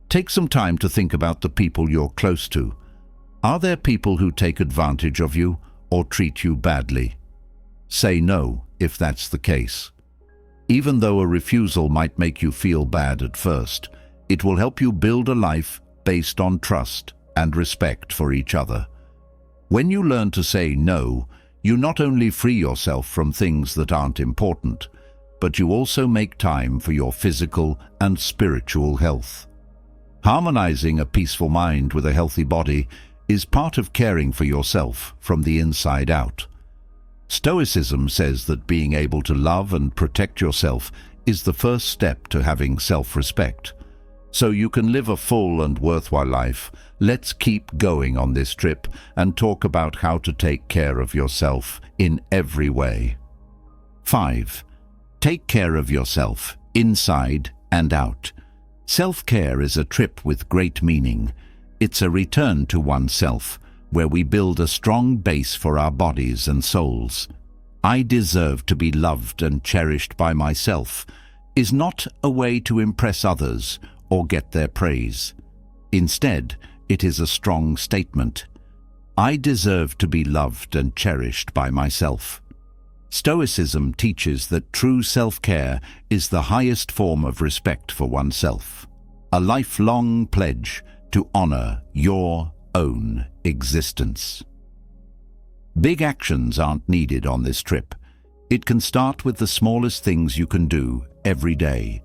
Take some time to think about the people you're close to. Are there people who take advantage of you or treat you badly? Say no if that's the case. Even though a refusal might make you feel bad at first, it will help you build a life based on trust and respect for each other. When you learn to say no, you not only free yourself from things that aren't important, but you also make time for your physical and spiritual health. Harmonizing a peaceful mind with a healthy body is part of caring for yourself from the inside out. Stoicism says that being able to love and protect yourself is the first step to having self-respect. So you can live a full and worthwhile life. Let's keep going on this trip and talk about how to take care of yourself in every way. 5. Take care of yourself, inside and out. Self-care is a trip with great meaning. It's a return to oneself, where we build a strong base for our bodies and souls. "I deserve to be loved and cherished by myself" is not a way to impress others or get their praise. Instead, it is a strong statement. I deserve to be loved and cherished by myself. Stoicism teaches that true self-care is the highest form of respect for oneself, a lifelong pledge to honor your own existence. Big actions aren't needed on this trip. It can start with the smallest things you can do every day.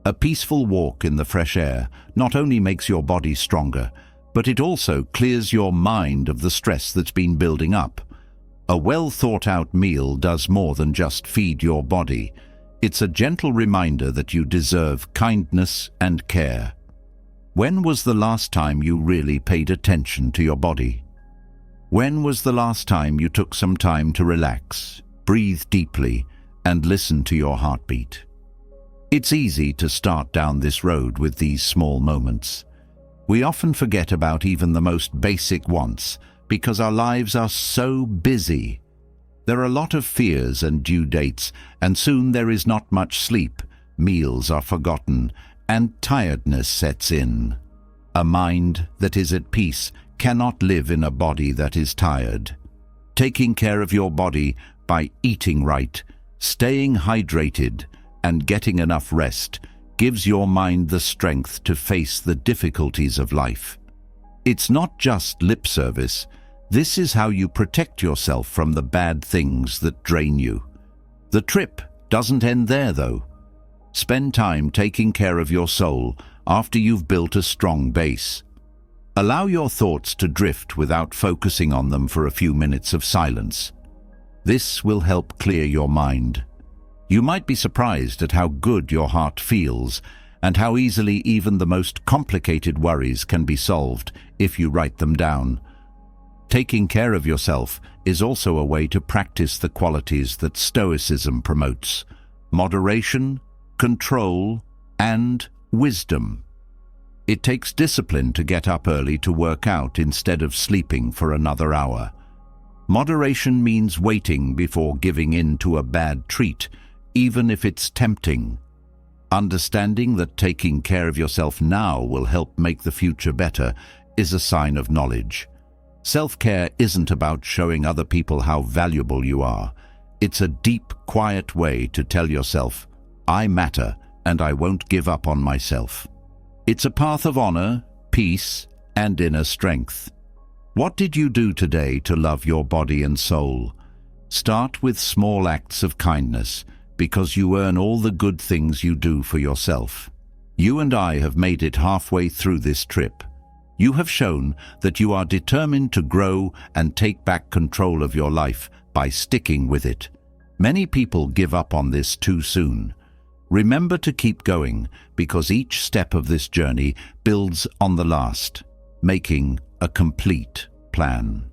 A peaceful walk in the fresh air not only makes your body stronger, but it also clears your mind of the stress that's been building up. A well-thought-out meal does more than just feed your body. It's a gentle reminder that you deserve kindness and care. When was the last time you really paid attention to your body? When was the last time you took some time to relax, breathe deeply, and listen to your heartbeat? It's easy to start down this road with these small moments. We often forget about even the most basic wants because our lives are so busy. There are a lot of fears and due dates, and soon there is not much sleep, meals are forgotten, and tiredness sets in. A mind that is at peace cannot live in a body that is tired. Taking care of your body by eating right, staying hydrated, and getting enough rest gives your mind the strength to face the difficulties of life. It's not just lip service. This is how you protect yourself from the bad things that drain you. The trip doesn't end there, though. Spend time taking care of your soul after you've built a strong base. Allow your thoughts to drift without focusing on them for a few minutes of silence. This will help clear your mind. You might be surprised at how good your heart feels and how easily even the most complicated worries can be solved if you write them down. Taking care of yourself is also a way to practice the qualities that Stoicism promotes: moderation, control, and wisdom. It takes discipline to get up early to work out instead of sleeping for another hour. Moderation means waiting before giving in to a bad treat, even if it's tempting. Understanding that taking care of yourself now will help make the future better is a sign of knowledge. Self-care isn't about showing other people how valuable you are. It's a deep, quiet way to tell yourself, "I matter and I won't give up on myself." It's a path of honor, peace, and inner strength. What did you do today to love your body and soul? Start with small acts of kindness, because you earn all the good things you do for yourself. You and I have made it halfway through this trip. You have shown that you are determined to grow and take back control of your life by sticking with it. Many people give up on this too soon. Remember to keep going, because each step of this journey builds on the last, making a complete plan.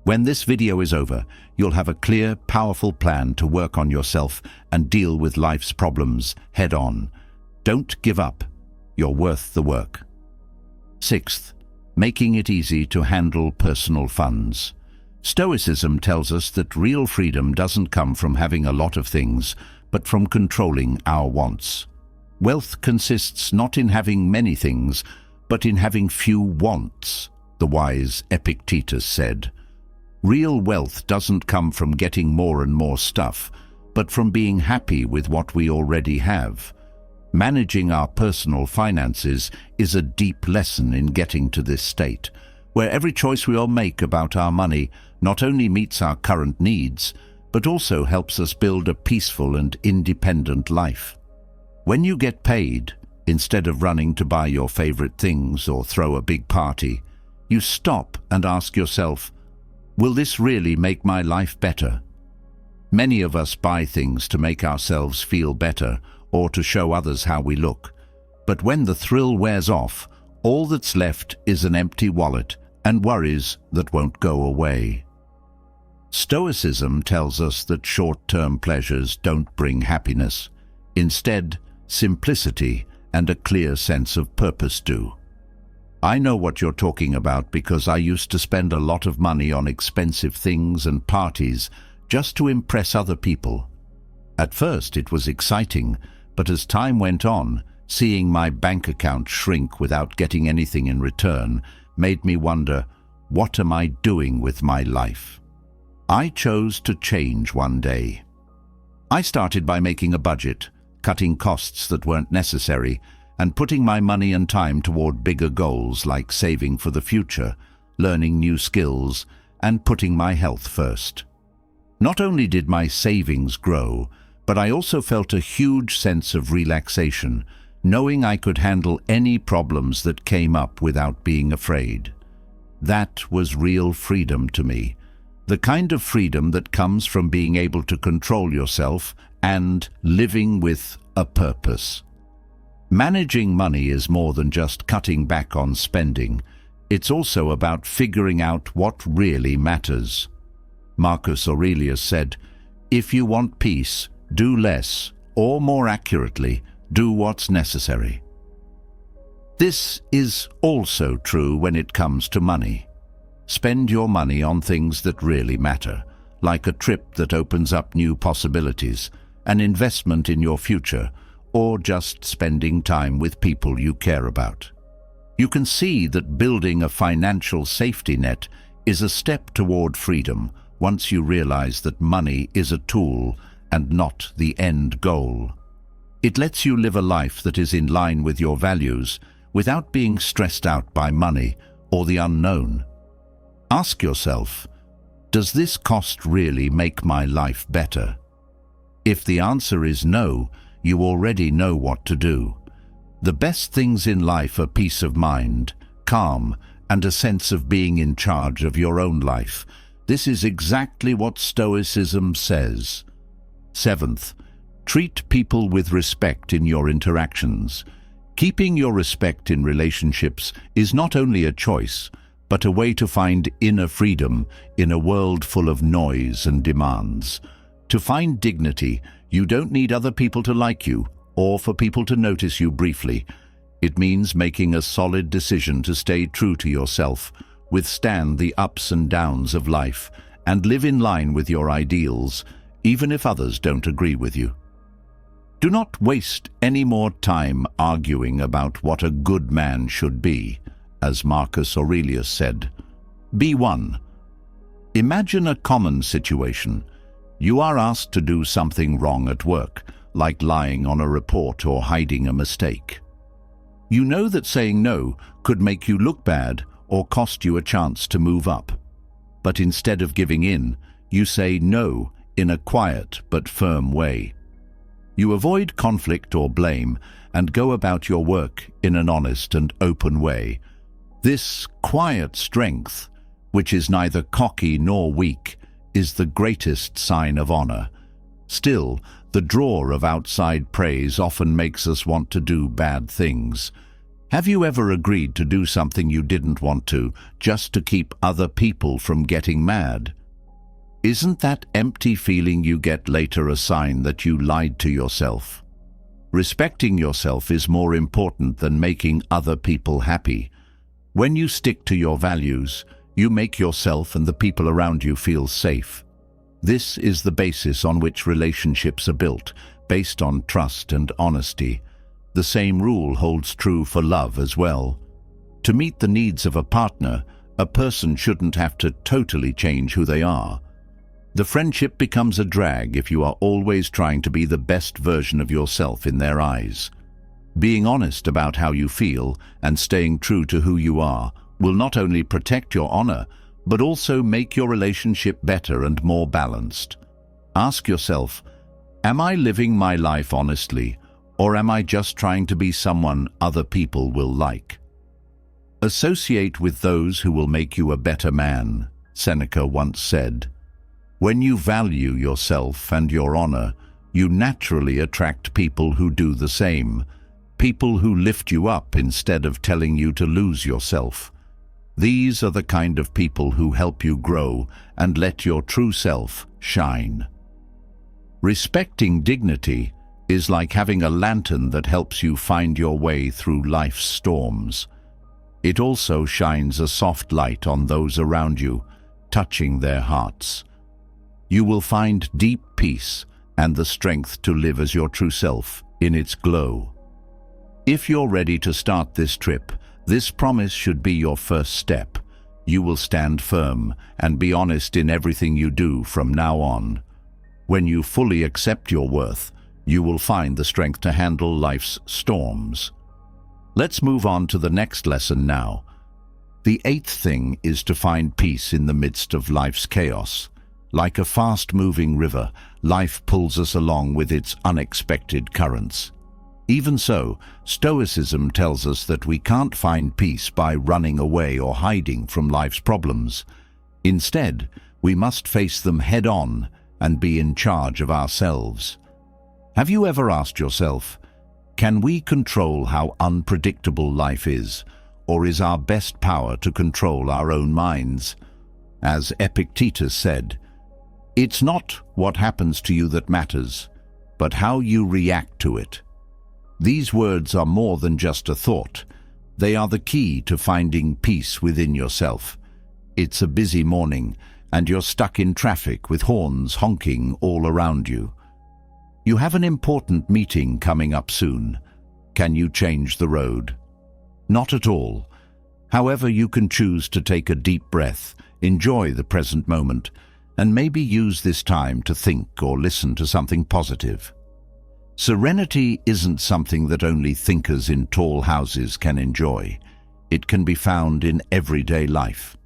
When this video is over, you'll have a clear, powerful plan to work on yourself and deal with life's problems head on. Don't give up. You're worth the work. Sixth, making it easy to handle personal funds. Stoicism tells us that real freedom doesn't come from having a lot of things, but from controlling our wants. Wealth consists not in having many things, but in having few wants, the wise Epictetus said. Real wealth doesn't come from getting more and more stuff, but from being happy with what we already have. Managing our personal finances is a deep lesson in getting to this state, where every choice we all make about our money not only meets our current needs, but also helps us build a peaceful and independent life. When you get paid, instead of running to buy your favorite things or throw a big party, you stop and ask yourself, will this really make my life better? Many of us buy things to make ourselves feel better or to show others how we look. But when the thrill wears off, all that's left is an empty wallet and worries that won't go away. Stoicism tells us that short-term pleasures don't bring happiness. Instead, simplicity and a clear sense of purpose do. I know what you're talking about because I used to spend a lot of money on expensive things and parties just to impress other people. At first it was exciting, but as time went on, seeing my bank account shrink without getting anything in return made me wonder, what am I doing with my life? I chose to change one day. I started by making a budget, cutting costs that weren't necessary, and putting my money and time toward bigger goals like saving for the future, learning new skills, and putting my health first. Not only did my savings grow, but I also felt a huge sense of relaxation, knowing I could handle any problems that came up without being afraid. That was real freedom to me, the kind of freedom that comes from being able to control yourself and living with a purpose. Managing money is more than just cutting back on spending. It's also about figuring out what really matters. Marcus Aurelius said, "If you want peace, do less, or more accurately, do what's necessary." This is also true when it comes to money. Spend your money on things that really matter, like a trip that opens up new possibilities, an investment in your future, or just spending time with people you care about. You can see that building a financial safety net is a step toward freedom once you realize that money is a tool and not the end goal. It lets you live a life that is in line with your values without being stressed out by money or the unknown. Ask yourself, does this cost really make my life better? If the answer is no, you already know what to do. The best things in life are peace of mind, calm, and a sense of being in charge of your own life. This is exactly what Stoicism says. Seventh, treat people with respect in your interactions. Keeping your respect in relationships is not only a choice, but a way to find inner freedom in a world full of noise and demands. To find dignity, you don't need other people to like you or for people to notice you briefly. It means making a solid decision to stay true to yourself, withstand the ups and downs of life, and live in line with your ideals, even if others don't agree with you. Do not waste any more time arguing about what a good man should be, as Marcus Aurelius said. Be one. Imagine a common situation. You are asked to do something wrong at work, like lying on a report or hiding a mistake. You know that saying no could make you look bad or cost you a chance to move up. But instead of giving in, you say no in a quiet but firm way. You avoid conflict or blame and go about your work in an honest and open way. This quiet strength, which is neither cocky nor weak, is the greatest sign of honor. Still, the draw of outside praise often makes us want to do bad things. Have you ever agreed to do something you didn't want to, just to keep other people from getting mad? Isn't that empty feeling you get later a sign that you lied to yourself? Respecting yourself is more important than making other people happy. When you stick to your values, you make yourself and the people around you feel safe. This is the basis on which relationships are built, based on trust and honesty. The same rule holds true for love as well. To meet the needs of a partner, a person shouldn't have to totally change who they are. The friendship becomes a drag if you are always trying to be the best version of yourself in their eyes. Being honest about how you feel and staying true to who you are will not only protect your honor, but also make your relationship better and more balanced. Ask yourself, am I living my life honestly, or am I just trying to be someone other people will like? Associate with those who will make you a better man, Seneca once said. When you value yourself and your honor, you naturally attract people who do the same, people who lift you up instead of telling you to lose yourself. These are the kind of people who help you grow and let your true self shine. Respecting dignity is like having a lantern that helps you find your way through life's storms. It also shines a soft light on those around you, touching their hearts. You will find deep peace and the strength to live as your true self in its glow. If you're ready to start this trip, this promise should be your first step. You will stand firm and be honest in everything you do from now on. When you fully accept your worth, you will find the strength to handle life's storms. Let's move on to the next lesson now. The eighth thing is to find peace in the midst of life's chaos. Like a fast-moving river, life pulls us along with its unexpected currents. Even so, Stoicism tells us that we can't find peace by running away or hiding from life's problems. Instead, we must face them head-on and be in charge of ourselves. Have you ever asked yourself, can we control how unpredictable life is, or is our best power to control our own minds? As Epictetus said, it's not what happens to you that matters, but how you react to it. These words are more than just a thought. They are the key to finding peace within yourself. It's a busy morning, and you're stuck in traffic with horns honking all around you. You have an important meeting coming up soon. Can you change the road? Not at all. However, you can choose to take a deep breath, enjoy the present moment, and maybe use this time to think or listen to something positive. Serenity isn't something that only thinkers in tall houses can enjoy. It can be found in everyday life.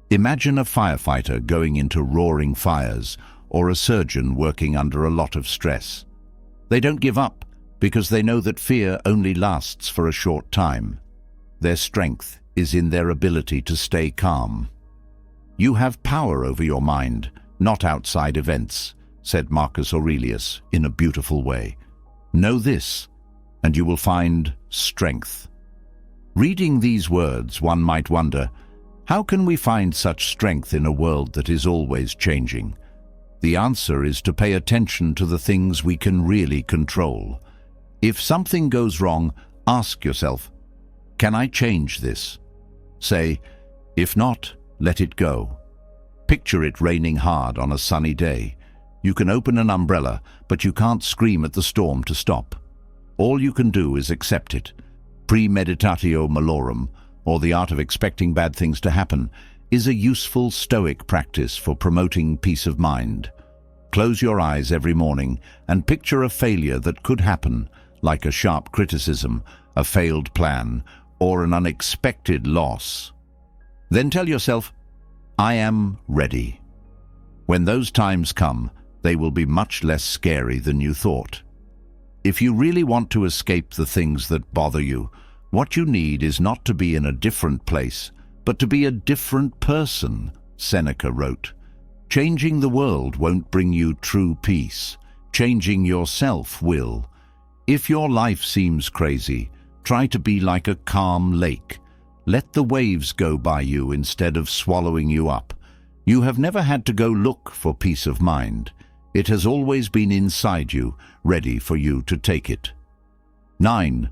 Imagine a firefighter going into roaring fires or a surgeon working under a lot of stress. They don't give up because they know that fear only lasts for a short time. Their strength is in their ability to stay calm. You have power over your mind, not outside events, said Marcus Aurelius in a beautiful way. Know this, and you will find strength. Reading these words, one might wonder, how can we find such strength in a world that is always changing? The answer is to pay attention to the things we can really control. If something goes wrong, ask yourself, can I change this? Say, if not, let it go. Picture it raining hard on a sunny day. You can open an umbrella, but you can't scream at the storm to stop. All you can do is accept it. Premeditatio malorum, or the art of expecting bad things to happen, is a useful Stoic practice for promoting peace of mind. Close your eyes every morning and picture a failure that could happen, like a sharp criticism, a failed plan, or an unexpected loss. Then tell yourself, I am ready. When those times come, they will be much less scary than you thought. If you really want to escape the things that bother you, what you need is not to be in a different place, but to be a different person, Seneca wrote. Changing the world won't bring you true peace. Changing yourself will. If your life seems crazy, try to be like a calm lake. Let the waves go by you instead of swallowing you up. You have never had to go look for peace of mind. It has always been inside you, ready for you to take it. 9.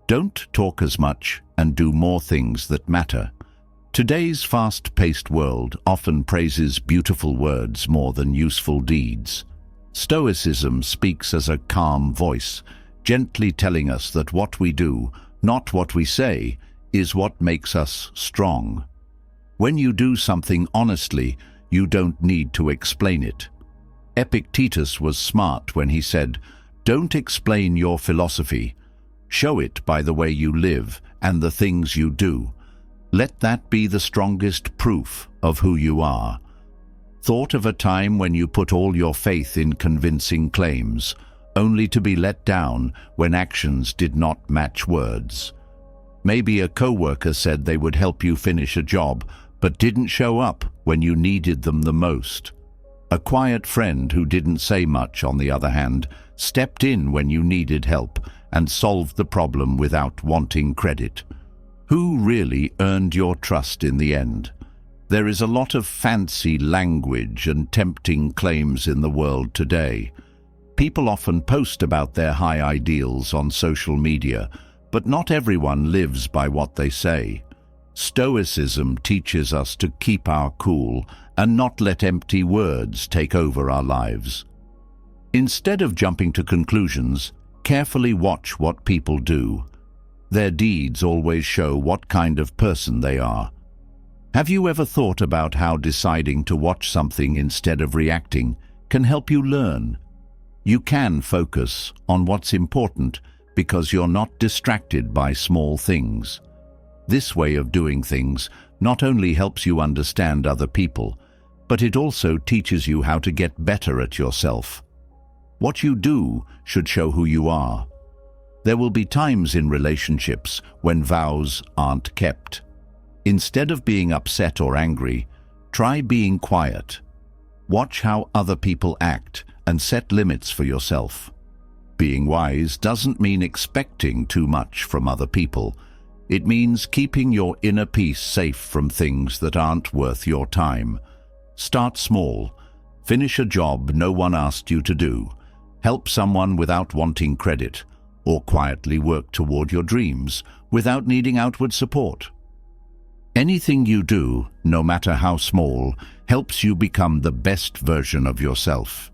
Don't talk as much and do more things that matter. Today's fast-paced world often praises beautiful words more than useful deeds. Stoicism speaks as a calm voice, gently telling us that what we do, not what we say, is what makes us strong. When you do something honestly, you don't need to explain it. Epictetus was smart when he said, "Don't explain your philosophy. Show it by the way you live and the things you do. Let that be the strongest proof of who you are." Thought of a time when you put all your faith in convincing claims, only to be let down when actions did not match words? Maybe a coworker said they would help you finish a job, but didn't show up when you needed them the most. A quiet friend who didn't say much, on the other hand, stepped in when you needed help and solved the problem without wanting credit. Who really earned your trust in the end? There is a lot of fancy language and tempting claims in the world today. People often post about their high ideals on social media, but not everyone lives by what they say. Stoicism teaches us to keep our cool and not let empty words take over our lives. Instead of jumping to conclusions, carefully watch what people do. Their deeds always show what kind of person they are. Have you ever thought about how deciding to watch something instead of reacting can help you learn? You can focus on what's important because you're not distracted by small things. This way of doing things not only helps you understand other people, but it also teaches you how to get better at yourself. What you do should show who you are. There will be times in relationships when vows aren't kept. Instead of being upset or angry, try being quiet. Watch how other people act and set limits for yourself. Being wise doesn't mean expecting too much from other people. It means keeping your inner peace safe from things that aren't worth your time. Start small. Finish a job no one asked you to do. Help someone without wanting credit, or quietly work toward your dreams without needing outward support. Anything you do, no matter how small, helps you become the best version of yourself.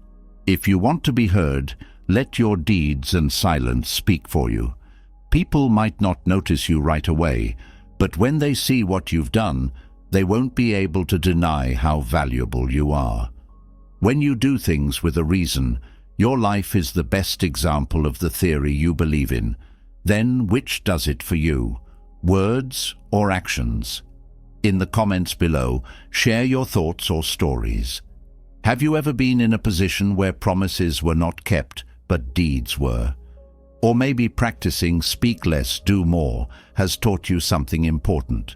If you want to be heard, let your deeds and silence speak for you. People might not notice you right away, but when they see what you've done, they won't be able to deny how valuable you are. When you do things with a reason, Your life is the best example of the theory you believe in. Then which does it for you? Words or actions? In the comments below, share your thoughts or stories. Have you ever been in a position where promises were not kept, but deeds were? Or maybe practicing speak less, do more has taught you something important.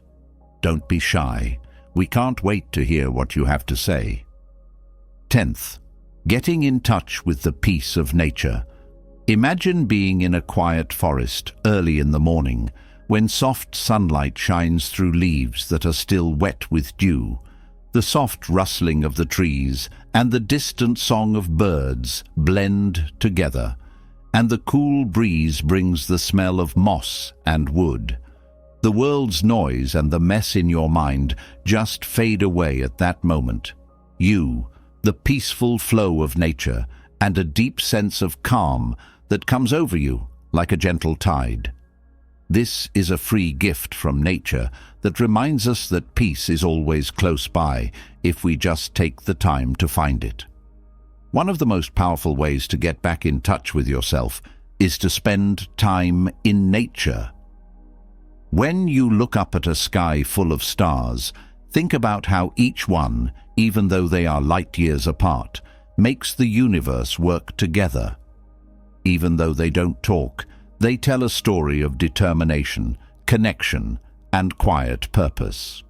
Don't be shy. We can't wait to hear what you have to say. 10th, getting in touch with the peace of nature. Imagine being in a quiet forest early in the morning, when soft sunlight shines through leaves that are still wet with dew. The soft rustling of the trees and the distant song of birds blend together, and the cool breeze brings the smell of moss and wood. The world's noise and the mess in your mind just fade away at that moment. You, the peaceful flow of nature, and a deep sense of calm that comes over you like a gentle tide. This is a free gift from nature that reminds us that peace is always close by if we just take the time to find it. One of the most powerful ways to get back in touch with yourself is to spend time in nature. When you look up at a sky full of stars, think about how each one, even though they are light years apart, makes the universe work together. Even though they don't talk, they tell a story of determination, connection, and quiet purpose.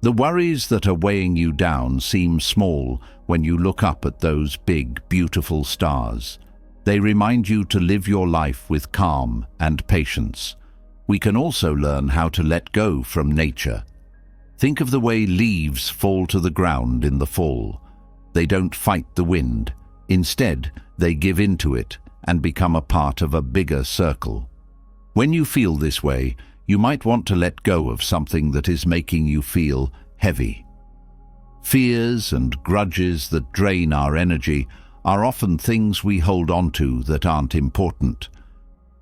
The worries that are weighing you down seem small when you look up at those big, beautiful stars. They remind you to live your life with calm and patience. We can also learn how to let go from nature. Think of the way leaves fall to the ground in the fall. They don't fight the wind. Instead, they give in to it and become a part of a bigger circle. When you feel this way, you might want to let go of something that is making you feel heavy. Fears and grudges that drain our energy are often things we hold on to that aren't important.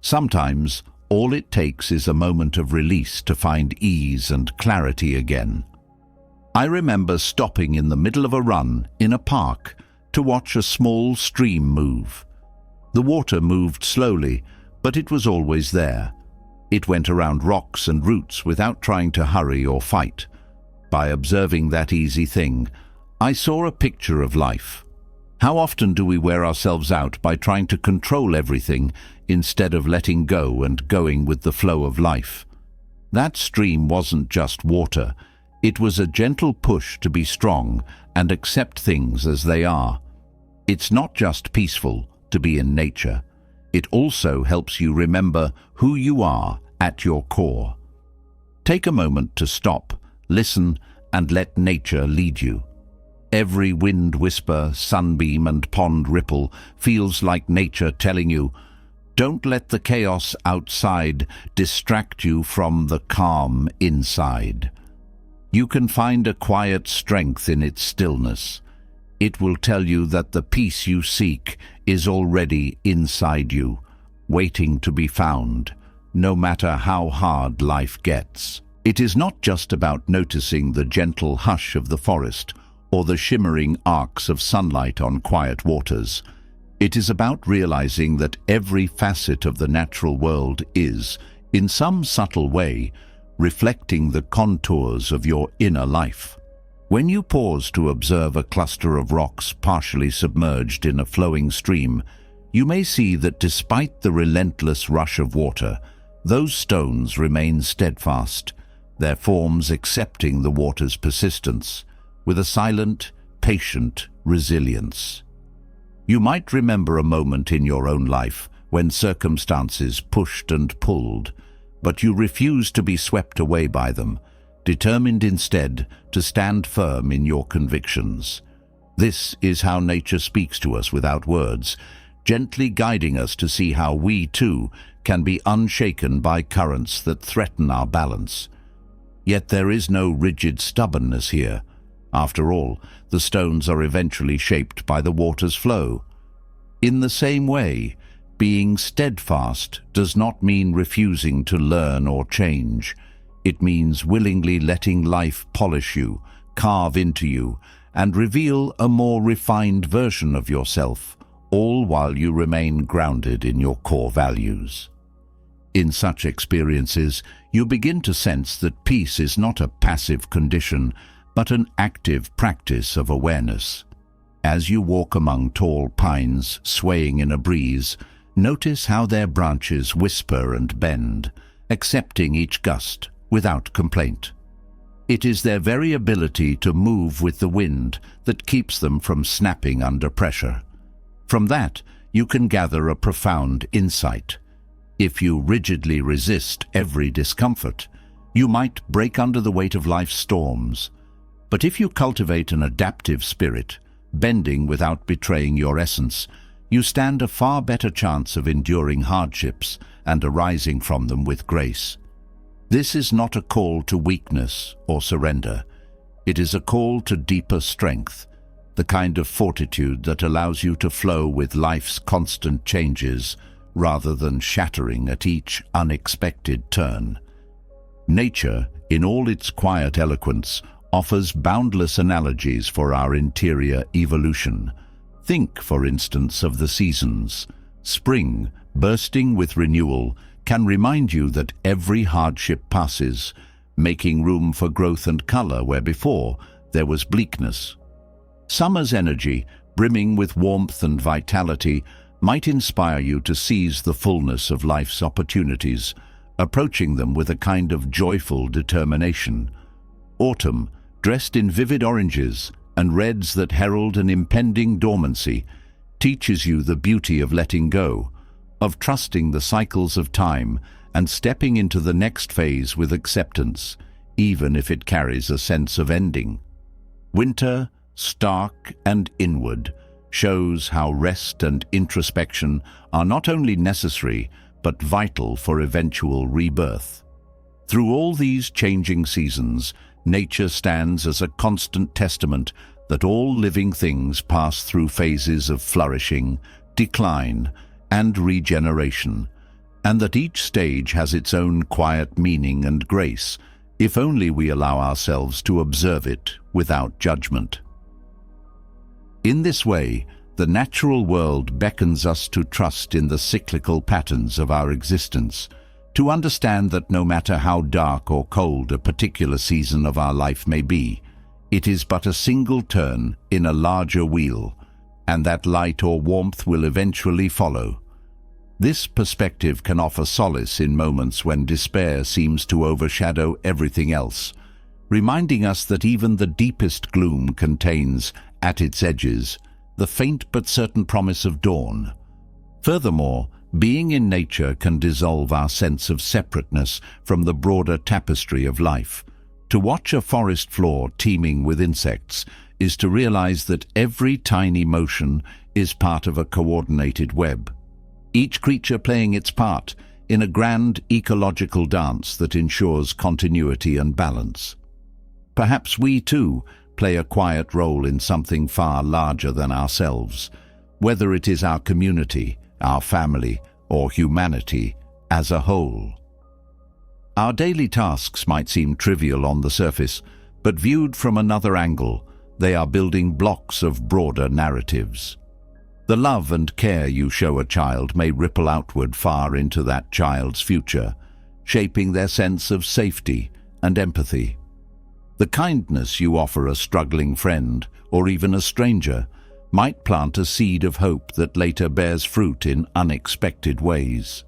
Sometimes, all it takes is a moment of release to find ease and clarity again. I remember stopping in the middle of a run in a park to watch a small stream move. The water moved slowly, but it was always there. It went around rocks and roots without trying to hurry or fight. By observing that easy thing, I saw a picture of life. How often do we wear ourselves out by trying to control everything instead of letting go and going with the flow of life? That stream wasn't just water. It was a gentle push to be strong and accept things as they are. It's not just peaceful to be in nature. It also helps you remember who you are at your core. Take a moment to stop, listen, and let nature lead you. Every wind whisper, sunbeam, and pond ripple feels like nature telling you, don't let the chaos outside distract you from the calm inside. You can find a quiet strength in its stillness. It will tell you that the peace you seek is already inside you, waiting to be found, no matter how hard life gets. It is not just about noticing the gentle hush of the forest or the shimmering arcs of sunlight on quiet waters. It is about realizing that every facet of the natural world is, in some subtle way, reflecting the contours of your inner life. When you pause to observe a cluster of rocks partially submerged in a flowing stream, you may see that despite the relentless rush of water, those stones remain steadfast, their forms accepting the water's persistence, with a silent, patient resilience. You might remember a moment in your own life when circumstances pushed and pulled, but you refused to be swept away by them, determined instead to stand firm in your convictions. This is how nature speaks to us without words, gently guiding us to see how we, too, can be unshaken by currents that threaten our balance. Yet there is no rigid stubbornness here. After all, the stones are eventually shaped by the water's flow. In the same way, being steadfast does not mean refusing to learn or change. It means willingly letting life polish you, carve into you, and reveal a more refined version of yourself, all while you remain grounded in your core values. In such experiences, you begin to sense that peace is not a passive condition, but an active practice of awareness. As you walk among tall pines swaying in a breeze, notice how their branches whisper and bend, accepting each gust without complaint. It is their very ability to move with the wind that keeps them from snapping under pressure. From that, you can gather a profound insight. If you rigidly resist every discomfort, you might break under the weight of life's storms. But if you cultivate an adaptive spirit, bending without betraying your essence, you stand a far better chance of enduring hardships and arising from them with grace. This is not a call to weakness or surrender. It is a call to deeper strength, the kind of fortitude that allows you to flow with life's constant changes rather than shattering at each unexpected turn. Nature, in all its quiet eloquence, offers boundless analogies for our interior evolution. Think, for instance, of the seasons. Spring, bursting with renewal, can remind you that every hardship passes, making room for growth and color where before there was bleakness. Summer's energy, brimming with warmth and vitality, might inspire you to seize the fullness of life's opportunities, approaching them with a kind of joyful determination. Autumn, dressed in vivid oranges and reds that herald an impending dormancy, teaches you the beauty of letting go, of trusting the cycles of time and stepping into the next phase with acceptance, even if it carries a sense of ending. Winter, stark and inward, shows how rest and introspection are not only necessary but vital for eventual rebirth. Through all these changing seasons, nature stands as a constant testament that all living things pass through phases of flourishing, decline, and regeneration, and that each stage has its own quiet meaning and grace, if only we allow ourselves to observe it without judgment. In this way, the natural world beckons us to trust in the cyclical patterns of our existence, to understand that no matter how dark or cold a particular season of our life may be, it is but a single turn in a larger wheel, and that light or warmth will eventually follow. This perspective can offer solace in moments when despair seems to overshadow everything else, reminding us that even the deepest gloom contains, at its edges, the faint but certain promise of dawn. Furthermore, being in nature can dissolve our sense of separateness from the broader tapestry of life. To watch a forest floor teeming with insects is to realize that every tiny motion is part of a coordinated web, each creature playing its part in a grand ecological dance that ensures continuity and balance. Perhaps we, too, play a quiet role in something far larger than ourselves, whether it is our community, our family, or humanity as a whole. Our daily tasks might seem trivial on the surface, but viewed from another angle, they are building blocks of broader narratives. The love and care you show a child may ripple outward far into that child's future, shaping their sense of safety and empathy. The kindness you offer a struggling friend, or even a stranger, might plant a seed of hope that later bears fruit in unexpected ways.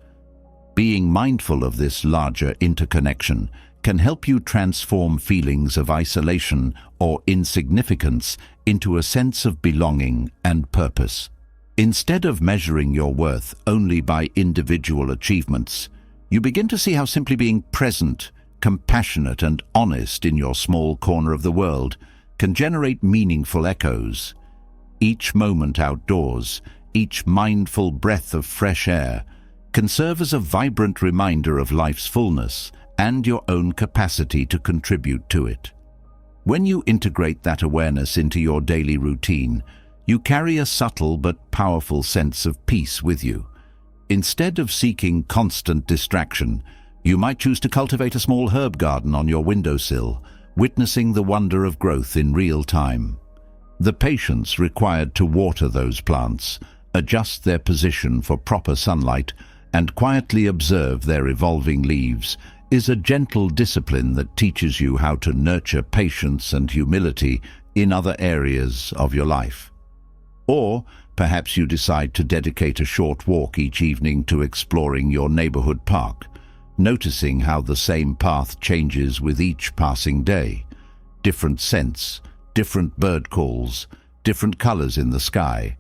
Being mindful of this larger interconnection can help you transform feelings of isolation or insignificance into a sense of belonging and purpose. Instead of measuring your worth only by individual achievements, you begin to see how simply being present, compassionate and honest in your small corner of the world can generate meaningful echoes. Each moment outdoors, each mindful breath of fresh air, can serve as a vibrant reminder of life's fullness and your own capacity to contribute to it. When you integrate that awareness into your daily routine, you carry a subtle but powerful sense of peace with you. Instead of seeking constant distraction, you might choose to cultivate a small herb garden on your windowsill, witnessing the wonder of growth in real time. The patience required to water those plants, adjust their position for proper sunlight, and quietly observe their evolving leaves is a gentle discipline that teaches you how to nurture patience and humility in other areas of your life. Or perhaps you decide to dedicate a short walk each evening to exploring your neighborhood park, noticing how the same path changes with each passing day. Different scents, different bird calls, different colors in the sky.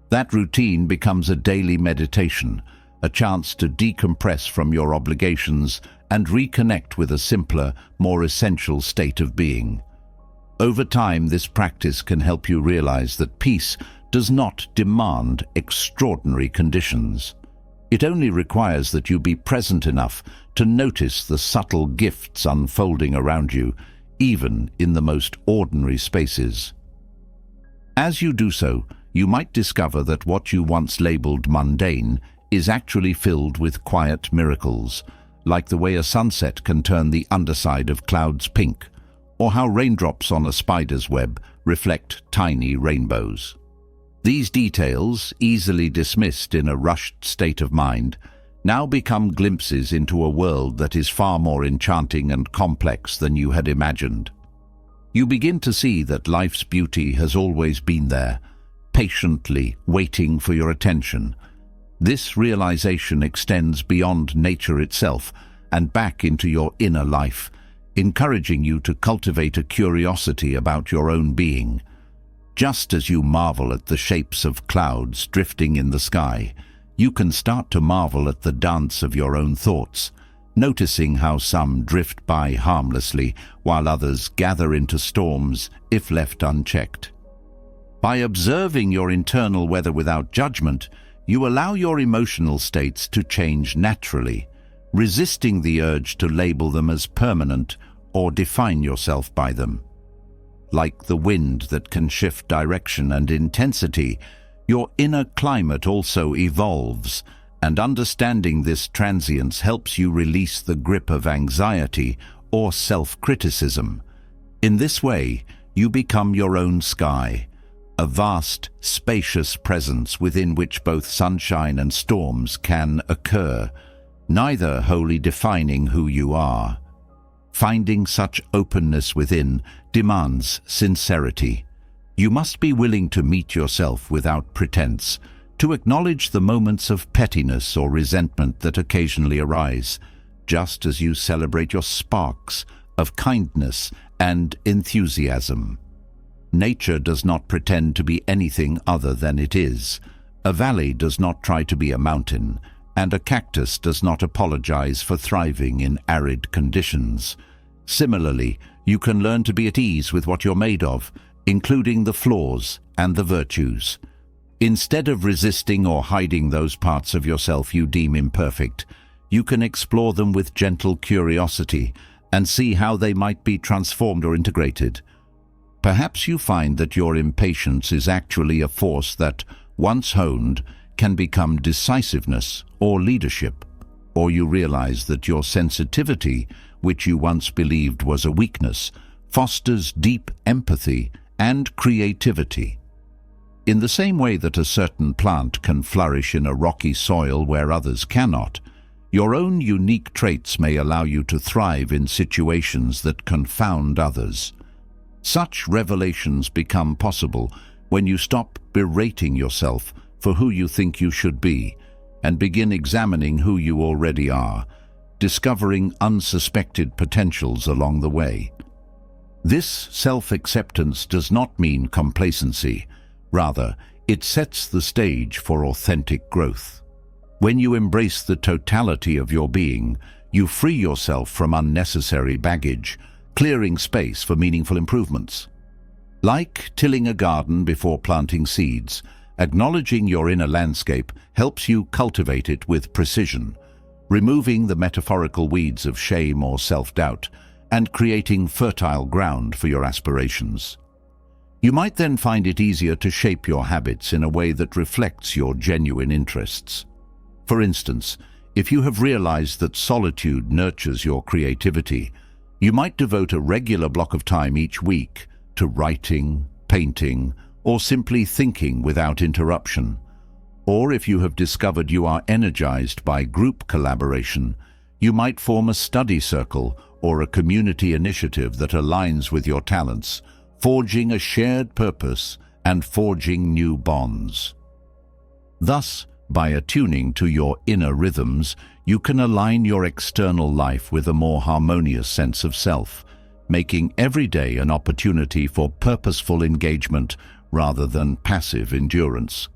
That routine becomes a daily meditation, a chance to decompress from your obligations and reconnect with a simpler, more essential state of being. Over time, this practice can help you realize that peace does not demand extraordinary conditions. It only requires that you be present enough to notice the subtle gifts unfolding around you, even in the most ordinary spaces. As you do so, you might discover that what you once labeled mundane is actually filled with quiet miracles, like the way a sunset can turn the underside of clouds pink, or how raindrops on a spider's web reflect tiny rainbows. These details, easily dismissed in a rushed state of mind, now become glimpses into a world that is far more enchanting and complex than you had imagined. You begin to see that life's beauty has always been there, patiently waiting for your attention. This realization extends beyond nature itself and back into your inner life, encouraging you to cultivate a curiosity about your own being. Just as you marvel at the shapes of clouds drifting in the sky, you can start to marvel at the dance of your own thoughts, noticing how some drift by harmlessly while others gather into storms if left unchecked. By observing your internal weather without judgment, you allow your emotional states to change naturally, resisting the urge to label them as permanent or define yourself by them. Like the wind that can shift direction and intensity, your inner climate also evolves, and understanding this transience helps you release the grip of anxiety or self-criticism. In this way, you become your own sky, a vast, spacious presence within which both sunshine and storms can occur, neither wholly defining who you are. Finding such openness within demands sincerity. You must be willing to meet yourself without pretense, to acknowledge the moments of pettiness or resentment that occasionally arise, just as you celebrate your sparks of kindness and enthusiasm. Nature does not pretend to be anything other than it is. A valley does not try to be a mountain, and a cactus does not apologize for thriving in arid conditions. Similarly, you can learn to be at ease with what you're made of, including the flaws and the virtues. Instead of resisting or hiding those parts of yourself you deem imperfect, you can explore them with gentle curiosity and see how they might be transformed or integrated. Perhaps you find that your impatience is actually a force that, once honed, can become decisiveness or leadership, or you realize that your sensitivity, which you once believed was a weakness, fosters deep empathy and creativity. In the same way that a certain plant can flourish in a rocky soil where others cannot, your own unique traits may allow you to thrive in situations that confound others. Such revelations become possible when you stop berating yourself for who you think you should be and begin examining who you already are, discovering unsuspected potentials along the way. This self-acceptance does not mean complacency. Rather, it sets the stage for authentic growth. When you embrace the totality of your being, you free yourself from unnecessary baggage, clearing space for meaningful improvements. Like tilling a garden before planting seeds, acknowledging your inner landscape helps you cultivate it with precision, removing the metaphorical weeds of shame or self-doubt and creating fertile ground for your aspirations. You might then find it easier to shape your habits in a way that reflects your genuine interests. For instance, if you have realized that solitude nurtures your creativity, you might devote a regular block of time each week to writing, painting, or simply thinking without interruption. Or if you have discovered you are energized by group collaboration, you might form a study circle or a community initiative that aligns with your talents, forging a shared purpose and forging new bonds. Thus, by attuning to your inner rhythms, you can align your external life with a more harmonious sense of self, making every day an opportunity for purposeful engagement rather than passive endurance.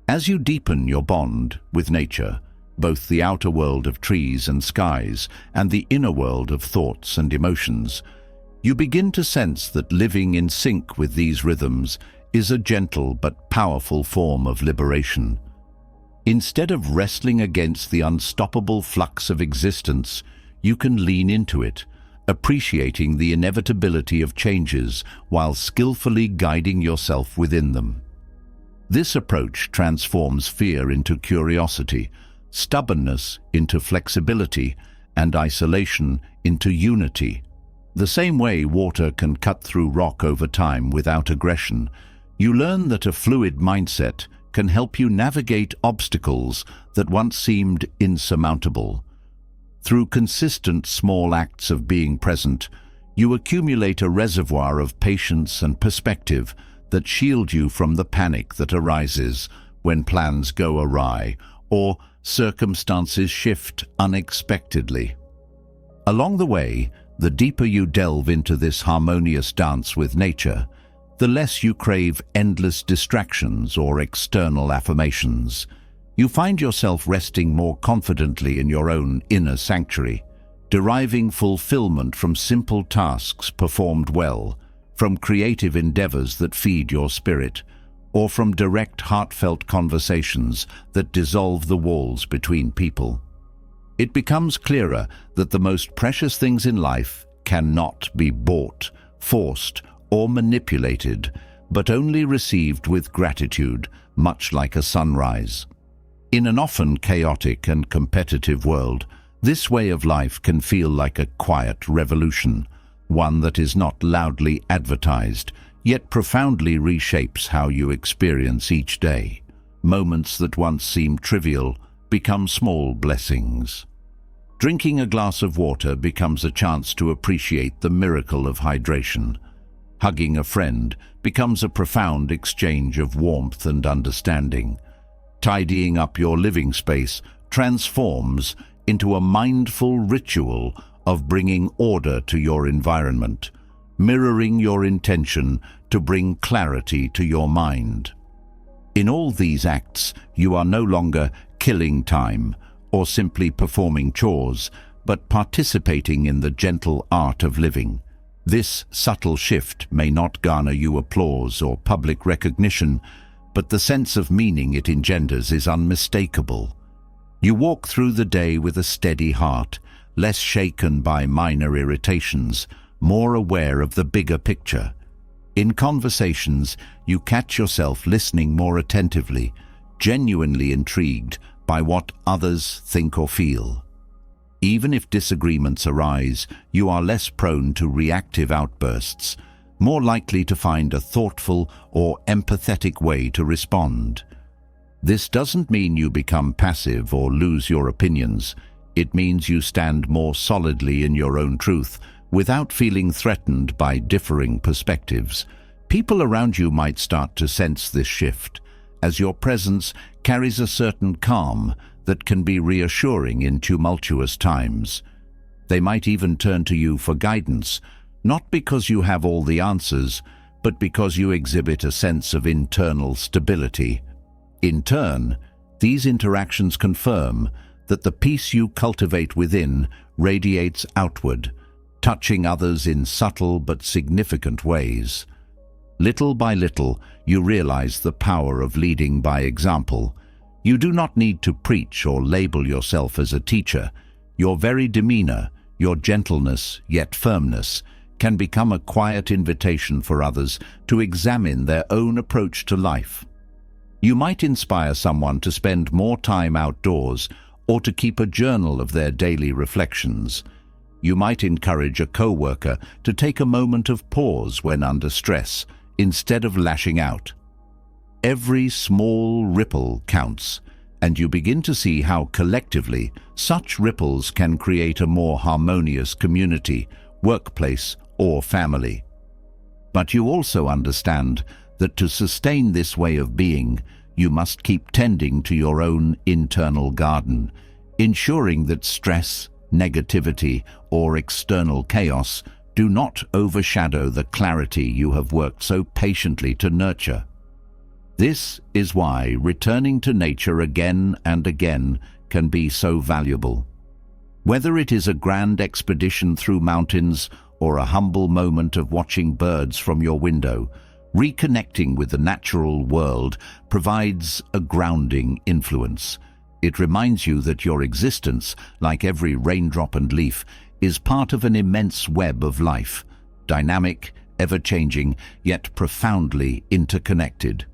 As you deepen your bond with nature, both the outer world of trees and skies and the inner world of thoughts and emotions, you begin to sense that living in sync with these rhythms is a gentle but powerful form of liberation. Instead of wrestling against the unstoppable flux of existence, you can lean into it, appreciating the inevitability of changes while skillfully guiding yourself within them. This approach transforms fear into curiosity, stubbornness into flexibility, and isolation into unity. The same way water can cut through rock over time without aggression, you learn that a fluid mindset can help you navigate obstacles that once seemed insurmountable. Through consistent small acts of being present, you accumulate a reservoir of patience and perspective that shield you from the panic that arises when plans go awry or circumstances shift unexpectedly. Along the way, the deeper you delve into this harmonious dance with nature, the less you crave endless distractions or external affirmations. You find yourself resting more confidently in your own inner sanctuary, deriving fulfillment from simple tasks performed well, from creative endeavors that feed your spirit, or from direct heartfelt conversations that dissolve the walls between people. It becomes clearer that the most precious things in life cannot be bought, forced, or manipulated, but only received with gratitude, much like a sunrise. In an often chaotic and competitive world, this way of life can feel like a quiet revolution, one that is not loudly advertised, yet profoundly reshapes how you experience each day. Moments that once seemed trivial become small blessings. Drinking a glass of water becomes a chance to appreciate the miracle of hydration. Hugging a friend becomes a profound exchange of warmth and understanding. Tidying up your living space transforms into a mindful ritual of bringing order to your environment, mirroring your intention to bring clarity to your mind. In all these acts, you are no longer killing time or simply performing chores, but participating in the gentle art of living. This subtle shift may not garner you applause or public recognition, but the sense of meaning it engenders is unmistakable. You walk through the day with a steady heart, less shaken by minor irritations, more aware of the bigger picture. In conversations, you catch yourself listening more attentively, genuinely intrigued by what others think or feel. Even if disagreements arise, you are less prone to reactive outbursts, more likely to find a thoughtful or empathetic way to respond. This doesn't mean you become passive or lose your opinions. It means you stand more solidly in your own truth, without feeling threatened by differing perspectives. People around you might start to sense this shift, as your presence carries a certain calm that can be reassuring in tumultuous times. They might even turn to you for guidance, not because you have all the answers, but because you exhibit a sense of internal stability. In turn, these interactions confirm that the peace you cultivate within radiates outward, touching others in subtle but significant ways. Little by little, you realize the power of leading by example. You do not need to preach or label yourself as a teacher. Your very demeanor, your gentleness yet firmness, can become a quiet invitation for others to examine their own approach to life. You might inspire someone to spend more time outdoors or to keep a journal of their daily reflections. You might encourage a co-worker to take a moment of pause when under stress, instead of lashing out. Every small ripple counts, and you begin to see how collectively such ripples can create a more harmonious community, workplace, or family. But you also understand that to sustain this way of being, you must keep tending to your own internal garden, ensuring that stress, negativity, or external chaos do not overshadow the clarity you have worked so patiently to nurture. This is why returning to nature again and again can be so valuable. Whether it is a grand expedition through mountains or a humble moment of watching birds from your window, reconnecting with the natural world provides a grounding influence. It reminds you that your existence, like every raindrop and leaf, is part of an immense web of life, dynamic, ever-changing, yet profoundly interconnected.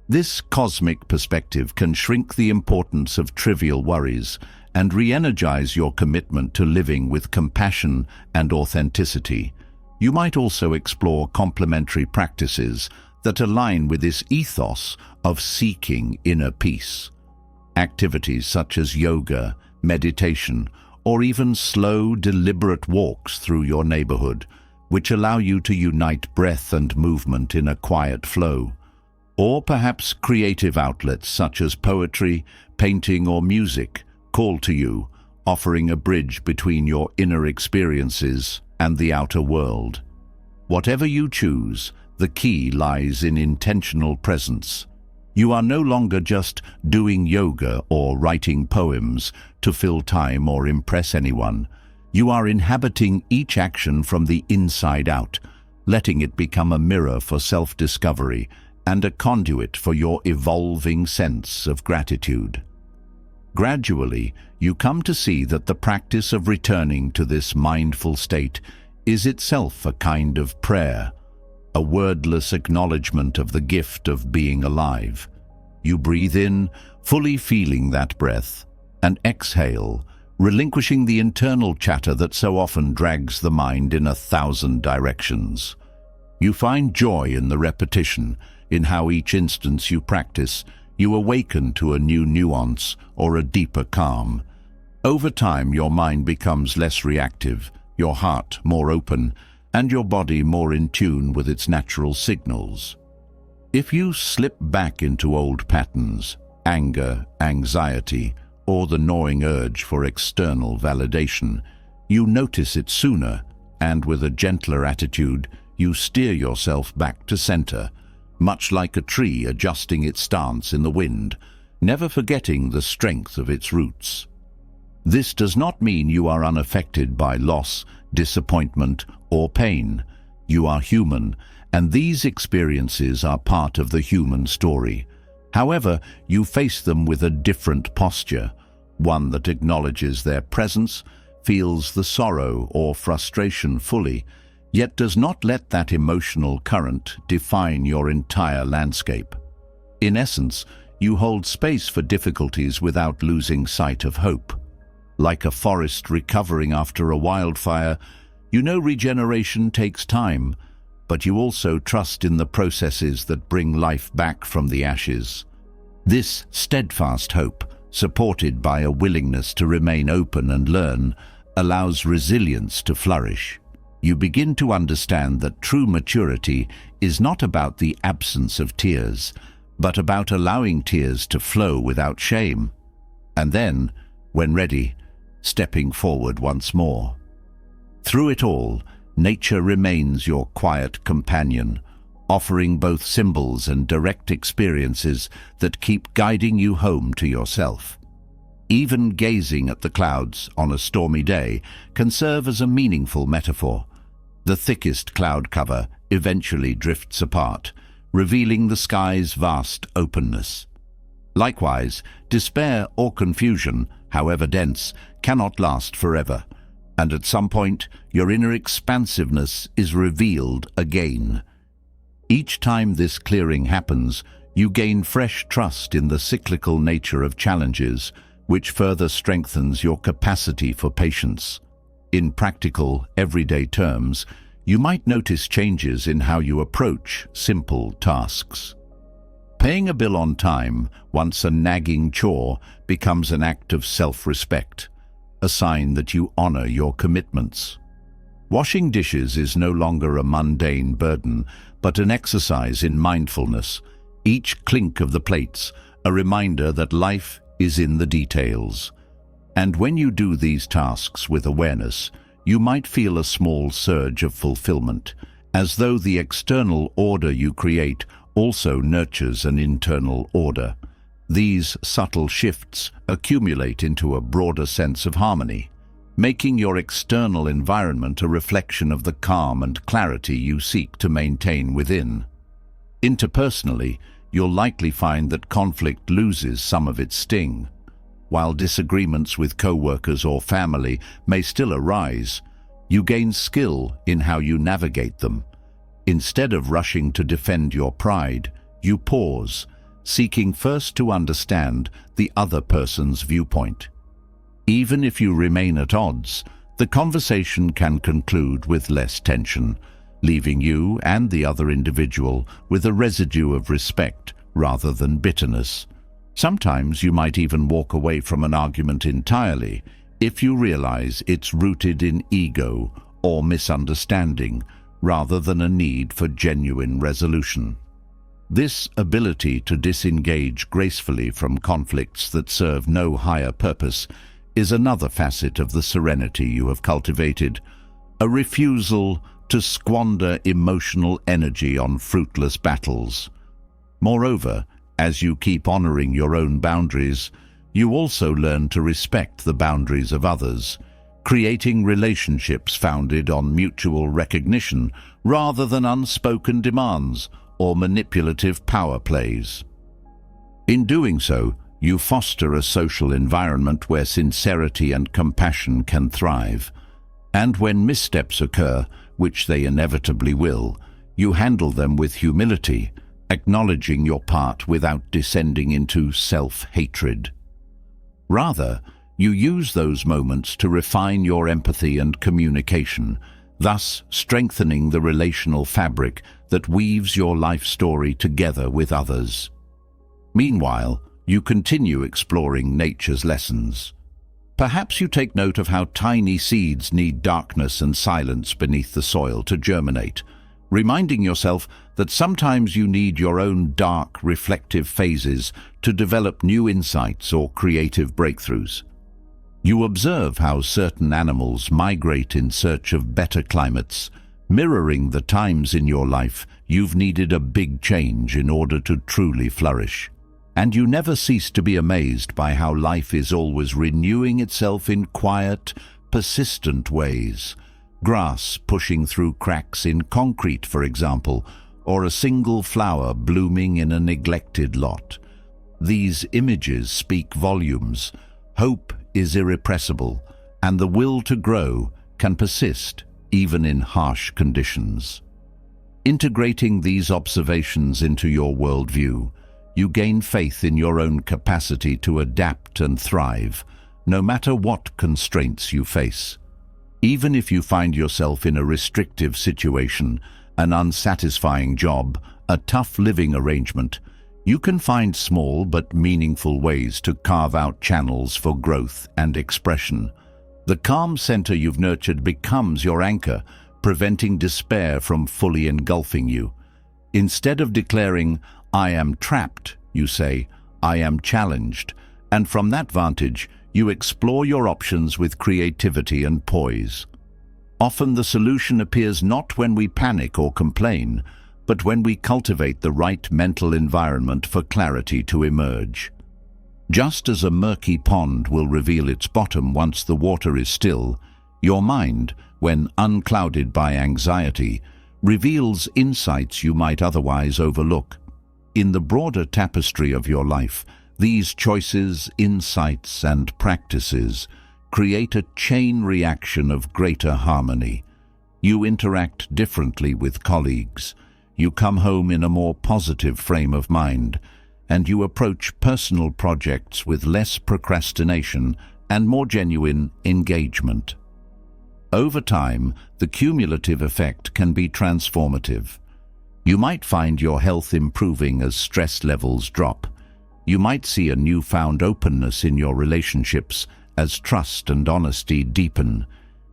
This cosmic perspective can shrink the importance of trivial worries and re-energize your commitment to living with compassion and authenticity. You might also explore complementary practices that align with this ethos of seeking inner peace. Activities such as yoga, meditation, or even slow, deliberate walks through your neighborhood, which allow you to unite breath and movement in a quiet flow. Or perhaps creative outlets such as poetry, painting, or music call to you, offering a bridge between your inner experiences and the outer world. Whatever you choose, the key lies in intentional presence. You are no longer just doing yoga or writing poems to fill time or impress anyone. You are inhabiting each action from the inside out, letting it become a mirror for self-discovery and a conduit for your evolving sense of gratitude. Gradually, you come to see that the practice of returning to this mindful state is itself a kind of prayer, a wordless acknowledgement of the gift of being alive. You breathe in, fully feeling that breath, and exhale, relinquishing the internal chatter that so often drags the mind in 1,000 directions. You find joy in the repetition, in how each instance you practice, you awaken to a new nuance or a deeper calm. Over time, your mind becomes less reactive, your heart more open, and your body more in tune with its natural signals. If you slip back into old patterns, anger, anxiety, or the gnawing urge for external validation, you notice it sooner, and with a gentler attitude, you steer yourself back to center, much like a tree adjusting its stance in the wind, never forgetting the strength of its roots. This does not mean you are unaffected by loss, disappointment, or pain. You are human, and these experiences are part of the human story. However, you face them with a different posture, one that acknowledges their presence, feels the sorrow or frustration fully, yet does not let that emotional current define your entire landscape. In essence, you hold space for difficulties without losing sight of hope. Like a forest recovering after a wildfire, you know regeneration takes time, but you also trust in the processes that bring life back from the ashes. This steadfast hope, supported by a willingness to remain open and learn, allows resilience to flourish. You begin to understand that true maturity is not about the absence of tears, but about allowing tears to flow without shame. And then, when ready, stepping forward once more. Through it all, nature remains your quiet companion, offering both symbols and direct experiences that keep guiding you home to yourself. Even gazing at the clouds on a stormy day can serve as a meaningful metaphor. The thickest cloud cover eventually drifts apart, revealing the sky's vast openness. Likewise, despair or confusion, however dense, cannot last forever, and at some point your inner expansiveness is revealed again. Each time this clearing happens, you gain fresh trust in the cyclical nature of challenges, which further strengthens your capacity for patience. In practical, everyday terms, you might notice changes in how you approach simple tasks. Paying a bill on time, once a nagging chore, becomes an act of self-respect, a sign that you honor your commitments. Washing dishes is no longer a mundane burden, but an exercise in mindfulness, each clink of the plates a reminder that life is in the details. And when you do these tasks with awareness, you might feel a small surge of fulfillment, as though the external order you create also nurtures an internal order. These subtle shifts accumulate into a broader sense of harmony, making your external environment a reflection of the calm and clarity you seek to maintain within. Interpersonally, you'll likely find that conflict loses some of its sting. While disagreements with co-workers or family may still arise, you gain skill in how you navigate them. Instead of rushing to defend your pride, you pause, seeking first to understand the other person's viewpoint. Even if you remain at odds, the conversation can conclude with less tension, leaving you and the other individual with a residue of respect rather than bitterness. Sometimes you might even walk away from an argument entirely if you realize it's rooted in ego or misunderstanding rather than a need for genuine resolution. This ability to disengage gracefully from conflicts that serve no higher purpose is another facet of the serenity you have cultivated, a refusal to squander emotional energy on fruitless battles. Moreover, as you keep honoring your own boundaries, you also learn to respect the boundaries of others, creating relationships founded on mutual recognition rather than unspoken demands or manipulative power plays. In doing so, you foster a social environment where sincerity and compassion can thrive. And when missteps occur, which they inevitably will, you handle them with humility, acknowledging your part without descending into self-hatred. Rather, you use those moments to refine your empathy and communication, thus strengthening the relational fabric that weaves your life story together with others. Meanwhile, you continue exploring nature's lessons. Perhaps you take note of how tiny seeds need darkness and silence beneath the soil to germinate, reminding yourself that sometimes you need your own dark, reflective phases to develop new insights or creative breakthroughs. You observe how certain animals migrate in search of better climates, mirroring the times in your life you've needed a big change in order to truly flourish. And you never cease to be amazed by how life is always renewing itself in quiet, persistent ways. Grass pushing through cracks in concrete, for example, or a single flower blooming in a neglected lot. These images speak volumes. Hope is irrepressible, and the will to grow can persist even in harsh conditions. Integrating these observations into your worldview, you gain faith in your own capacity to adapt and thrive, no matter what constraints you face. Even if you find yourself in a restrictive situation, an unsatisfying job, a tough living arrangement, you can find small but meaningful ways to carve out channels for growth and expression. The calm center you've nurtured becomes your anchor, preventing despair from fully engulfing you. Instead of declaring, "I am trapped," you say, "I am challenged," and from that vantage, you explore your options with creativity and poise. Often the solution appears not when we panic or complain, but when we cultivate the right mental environment for clarity to emerge. Just as a murky pond will reveal its bottom once the water is still, your mind, when unclouded by anxiety, reveals insights you might otherwise overlook. In the broader tapestry of your life, these choices, insights, and practices create a chain reaction of greater harmony. You interact differently with colleagues. You come home in a more positive frame of mind, and you approach personal projects with less procrastination and more genuine engagement. Over time, the cumulative effect can be transformative. You might find your health improving as stress levels drop. You might see a newfound openness in your relationships as trust and honesty deepen.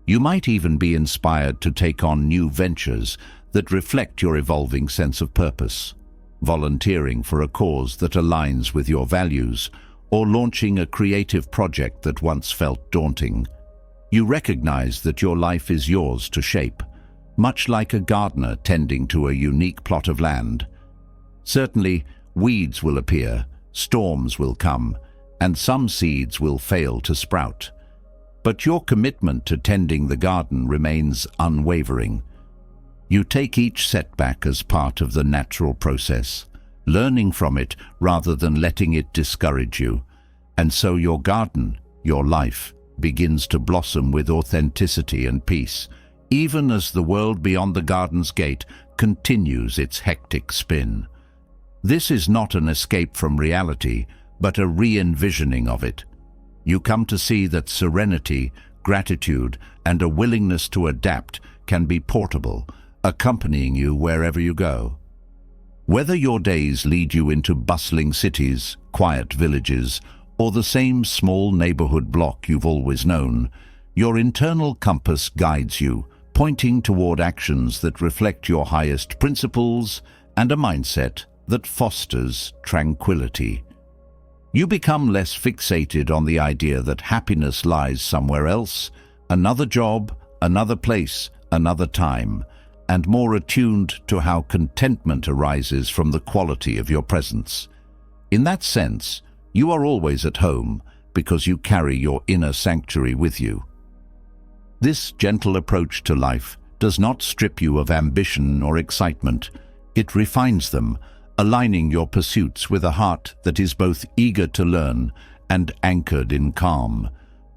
You might even be inspired to take on new ventures that reflect your evolving sense of purpose, volunteering for a cause that aligns with your values, or launching a creative project that once felt daunting. You recognize that your life is yours to shape, much like a gardener tending to a unique plot of land. Certainly, weeds will appear, storms will come, and some seeds will fail to sprout. But your commitment to tending the garden remains unwavering. You take each setback as part of the natural process, learning from it rather than letting it discourage you. And so your garden, your life, begins to blossom with authenticity and peace, even as the world beyond the garden's gate continues its hectic spin. This is not an escape from reality, but a re-envisioning of it. You come to see that serenity, gratitude, and a willingness to adapt can be portable, accompanying you wherever you go. Whether your days lead you into bustling cities, quiet villages, or the same small neighborhood block you've always known, your internal compass guides you, pointing toward actions that reflect your highest principles and a mindset that fosters tranquility. You become less fixated on the idea that happiness lies somewhere else, another job, another place, another time, and more attuned to how contentment arises from the quality of your presence. In that sense, you are always at home because you carry your inner sanctuary with you. This gentle approach to life does not strip you of ambition or excitement. It refines them, aligning your pursuits with a heart that is both eager to learn and anchored in calm.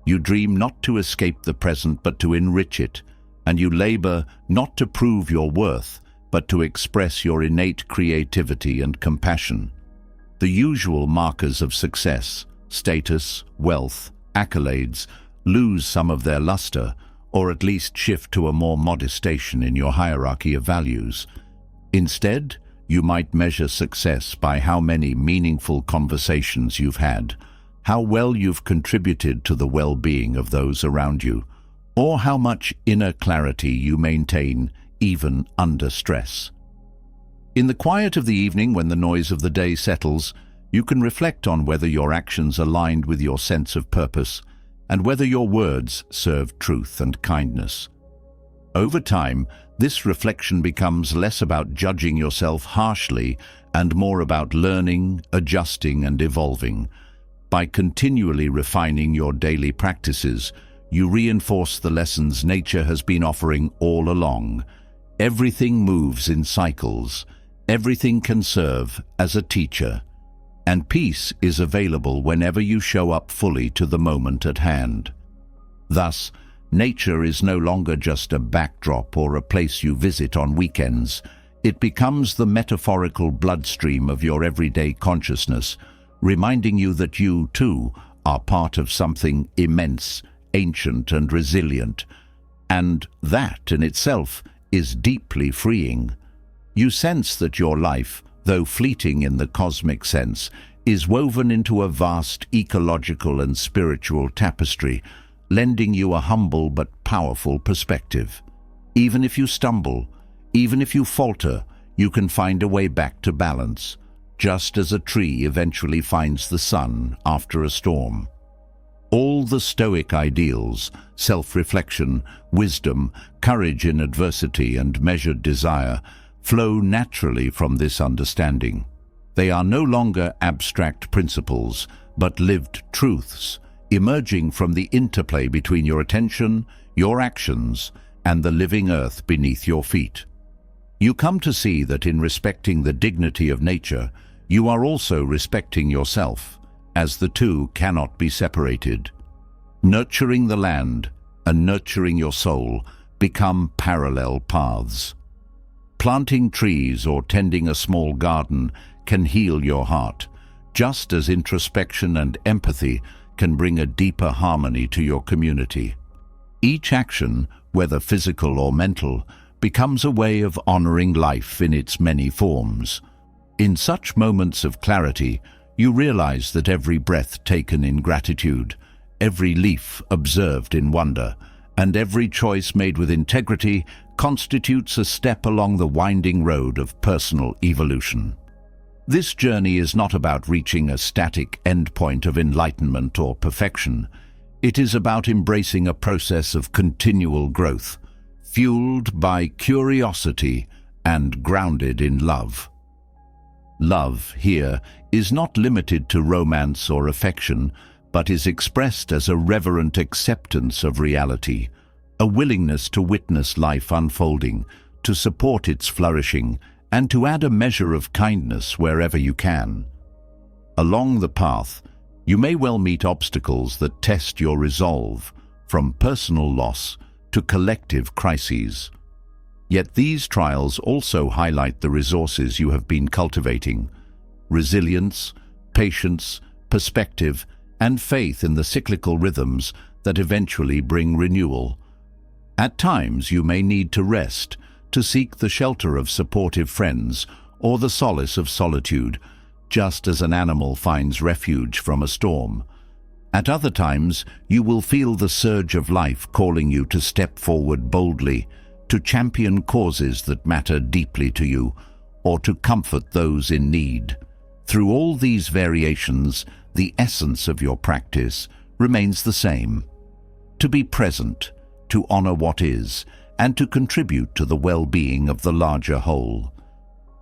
You dream not to escape the present but to enrich it, and you labor not to prove your worth but to express your innate creativity and compassion. The usual markers of success, status, wealth, accolades, lose some of their luster, or at least shift to a more modest station in your hierarchy of values. Instead, you might measure success by how many meaningful conversations you've had, how well you've contributed to the well-being of those around you, or how much inner clarity you maintain even under stress. In the quiet of the evening, when the noise of the day settles, you can reflect on whether your actions aligned with your sense of purpose and whether your words serve truth and kindness. Over time, this reflection becomes less about judging yourself harshly and more about learning, adjusting, and evolving. By continually refining your daily practices, you reinforce the lessons nature has been offering all along. Everything moves in cycles. Everything can serve as a teacher. And peace is available whenever you show up fully to the moment at hand. Thus, nature is no longer just a backdrop or a place you visit on weekends. It becomes the metaphorical bloodstream of your everyday consciousness, reminding you that you, too, are part of something immense, ancient, and resilient. And that, in itself, is deeply freeing. You sense that your life, though fleeting in the cosmic sense, is woven into a vast ecological and spiritual tapestry, lending you a humble but powerful perspective. Even if you stumble, even if you falter, you can find a way back to balance, just as a tree eventually finds the sun after a storm. All the Stoic ideals, self-reflection, wisdom, courage in adversity, and measured desire, flow naturally from this understanding. They are no longer abstract principles, but lived truths, emerging from the interplay between your attention, your actions, and the living earth beneath your feet. You come to see that in respecting the dignity of nature, you are also respecting yourself, as the two cannot be separated. Nurturing the land and nurturing your soul become parallel paths. Planting trees or tending a small garden can heal your heart, just as introspection and empathy can bring a deeper harmony to your community. Each action, whether physical or mental, becomes a way of honoring life in its many forms. In such moments of clarity, you realize that every breath taken in gratitude, every leaf observed in wonder, and every choice made with integrity constitutes a step along the winding road of personal evolution. This journey is not about reaching a static endpoint of enlightenment or perfection. It is about embracing a process of continual growth, fueled by curiosity and grounded in love. Love, here, is not limited to romance or affection, but is expressed as a reverent acceptance of reality, a willingness to witness life unfolding, to support its flourishing, and to add a measure of kindness wherever you can. Along the path, you may well meet obstacles that test your resolve, from personal loss to collective crises. Yet these trials also highlight the resources you have been cultivating: resilience, patience, perspective, and faith in the cyclical rhythms that eventually bring renewal. At times you may need to rest, to seek the shelter of supportive friends or the solace of solitude, just as an animal finds refuge from a storm. At other times, you will feel the surge of life calling you to step forward boldly, to champion causes that matter deeply to you, or to comfort those in need. Through all these variations, the essence of your practice remains the same: to be present, to honor what is, and to contribute to the well-being of the larger whole.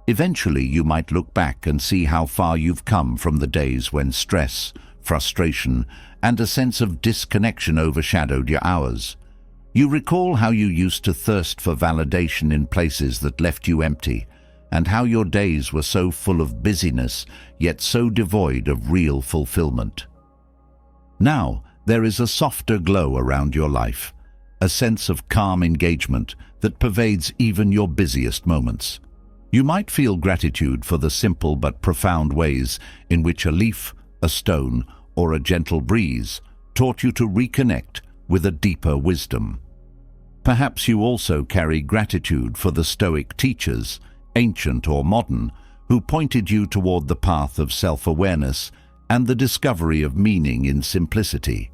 Eventually, you might look back and see how far you've come from the days when stress, frustration, and a sense of disconnection overshadowed your hours. You recall how you used to thirst for validation in places that left you empty, and how your days were so full of busyness, yet so devoid of real fulfillment. Now, there is a softer glow around your life, a sense of calm engagement that pervades even your busiest moments. You might feel gratitude for the simple but profound ways in which a leaf, a stone, or a gentle breeze taught you to reconnect with a deeper wisdom. Perhaps you also carry gratitude for the Stoic teachers, ancient or modern, who pointed you toward the path of self-awareness and the discovery of meaning in simplicity.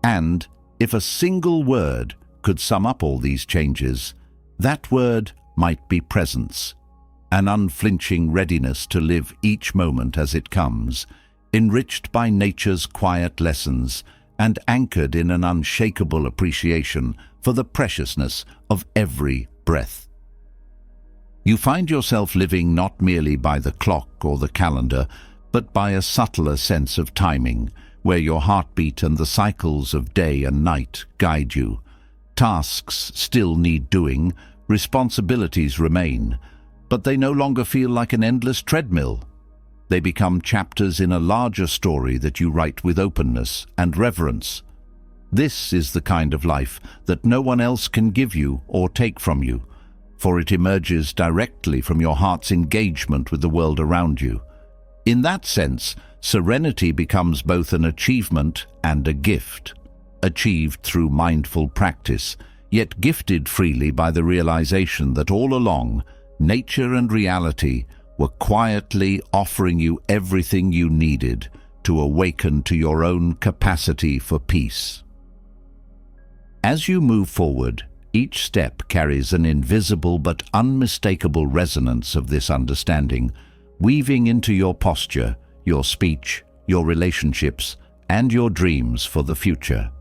And if a single word could sum up all these changes, that word might be presence, an unflinching readiness to live each moment as it comes, enriched by nature's quiet lessons and anchored in an unshakable appreciation for the preciousness of every breath. You find yourself living not merely by the clock or the calendar, but by a subtler sense of timing, where your heartbeat and the cycles of day and night guide you. Tasks still need doing, responsibilities remain, but they no longer feel like an endless treadmill. They become chapters in a larger story that you write with openness and reverence. This is the kind of life that no one else can give you or take from you, for it emerges directly from your heart's engagement with the world around you. In that sense, serenity becomes both an achievement and a gift, achieved through mindful practice, yet gifted freely by the realization that all along, nature and reality were quietly offering you everything you needed to awaken to your own capacity for peace. As you move forward, each step carries an invisible but unmistakable resonance of this understanding, weaving into your posture, your speech, your relationships, and your dreams for the future.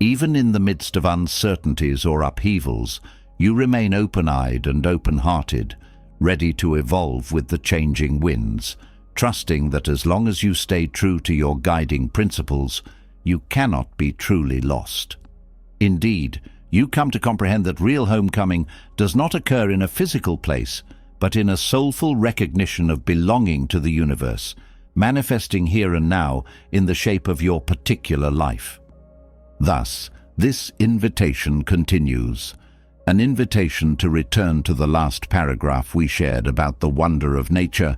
Even in the midst of uncertainties or upheavals, you remain open-eyed and open-hearted, ready to evolve with the changing winds, trusting that as long as you stay true to your guiding principles, you cannot be truly lost. Indeed, you come to comprehend that real homecoming does not occur in a physical place, but in a soulful recognition of belonging to the universe, manifesting here and now in the shape of your particular life. Thus, this invitation continues, an invitation to return to the last paragraph we shared about the wonder of nature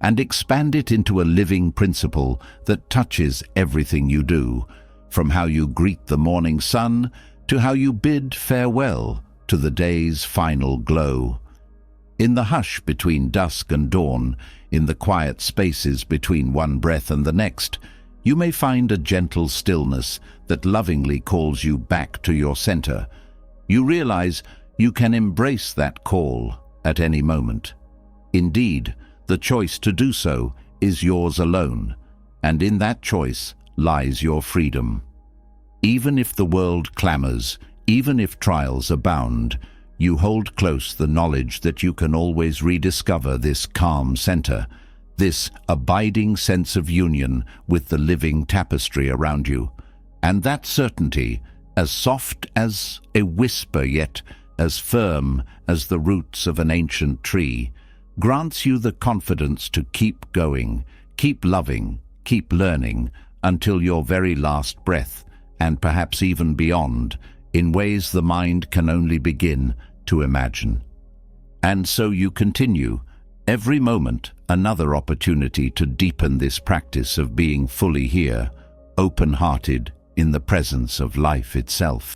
and expand it into a living principle that touches everything you do, from how you greet the morning sun to how you bid farewell to the day's final glow. In the hush between dusk and dawn, in the quiet spaces between one breath and the next, you may find a gentle stillness that lovingly calls you back to your center. You realize you can embrace that call at any moment. Indeed, the choice to do so is yours alone, and in that choice lies your freedom. Even if the world clamors, even if trials abound, you hold close the knowledge that you can always rediscover this calm center, this abiding sense of union with the living tapestry around you. And that certainty, as soft as a whisper yet as firm as the roots of an ancient tree, grants you the confidence to keep going, keep loving, keep learning, until your very last breath, and perhaps even beyond, in ways the mind can only begin to imagine. And so you continue, every moment another opportunity to deepen this practice of being fully here, open-hearted in the presence of life itself.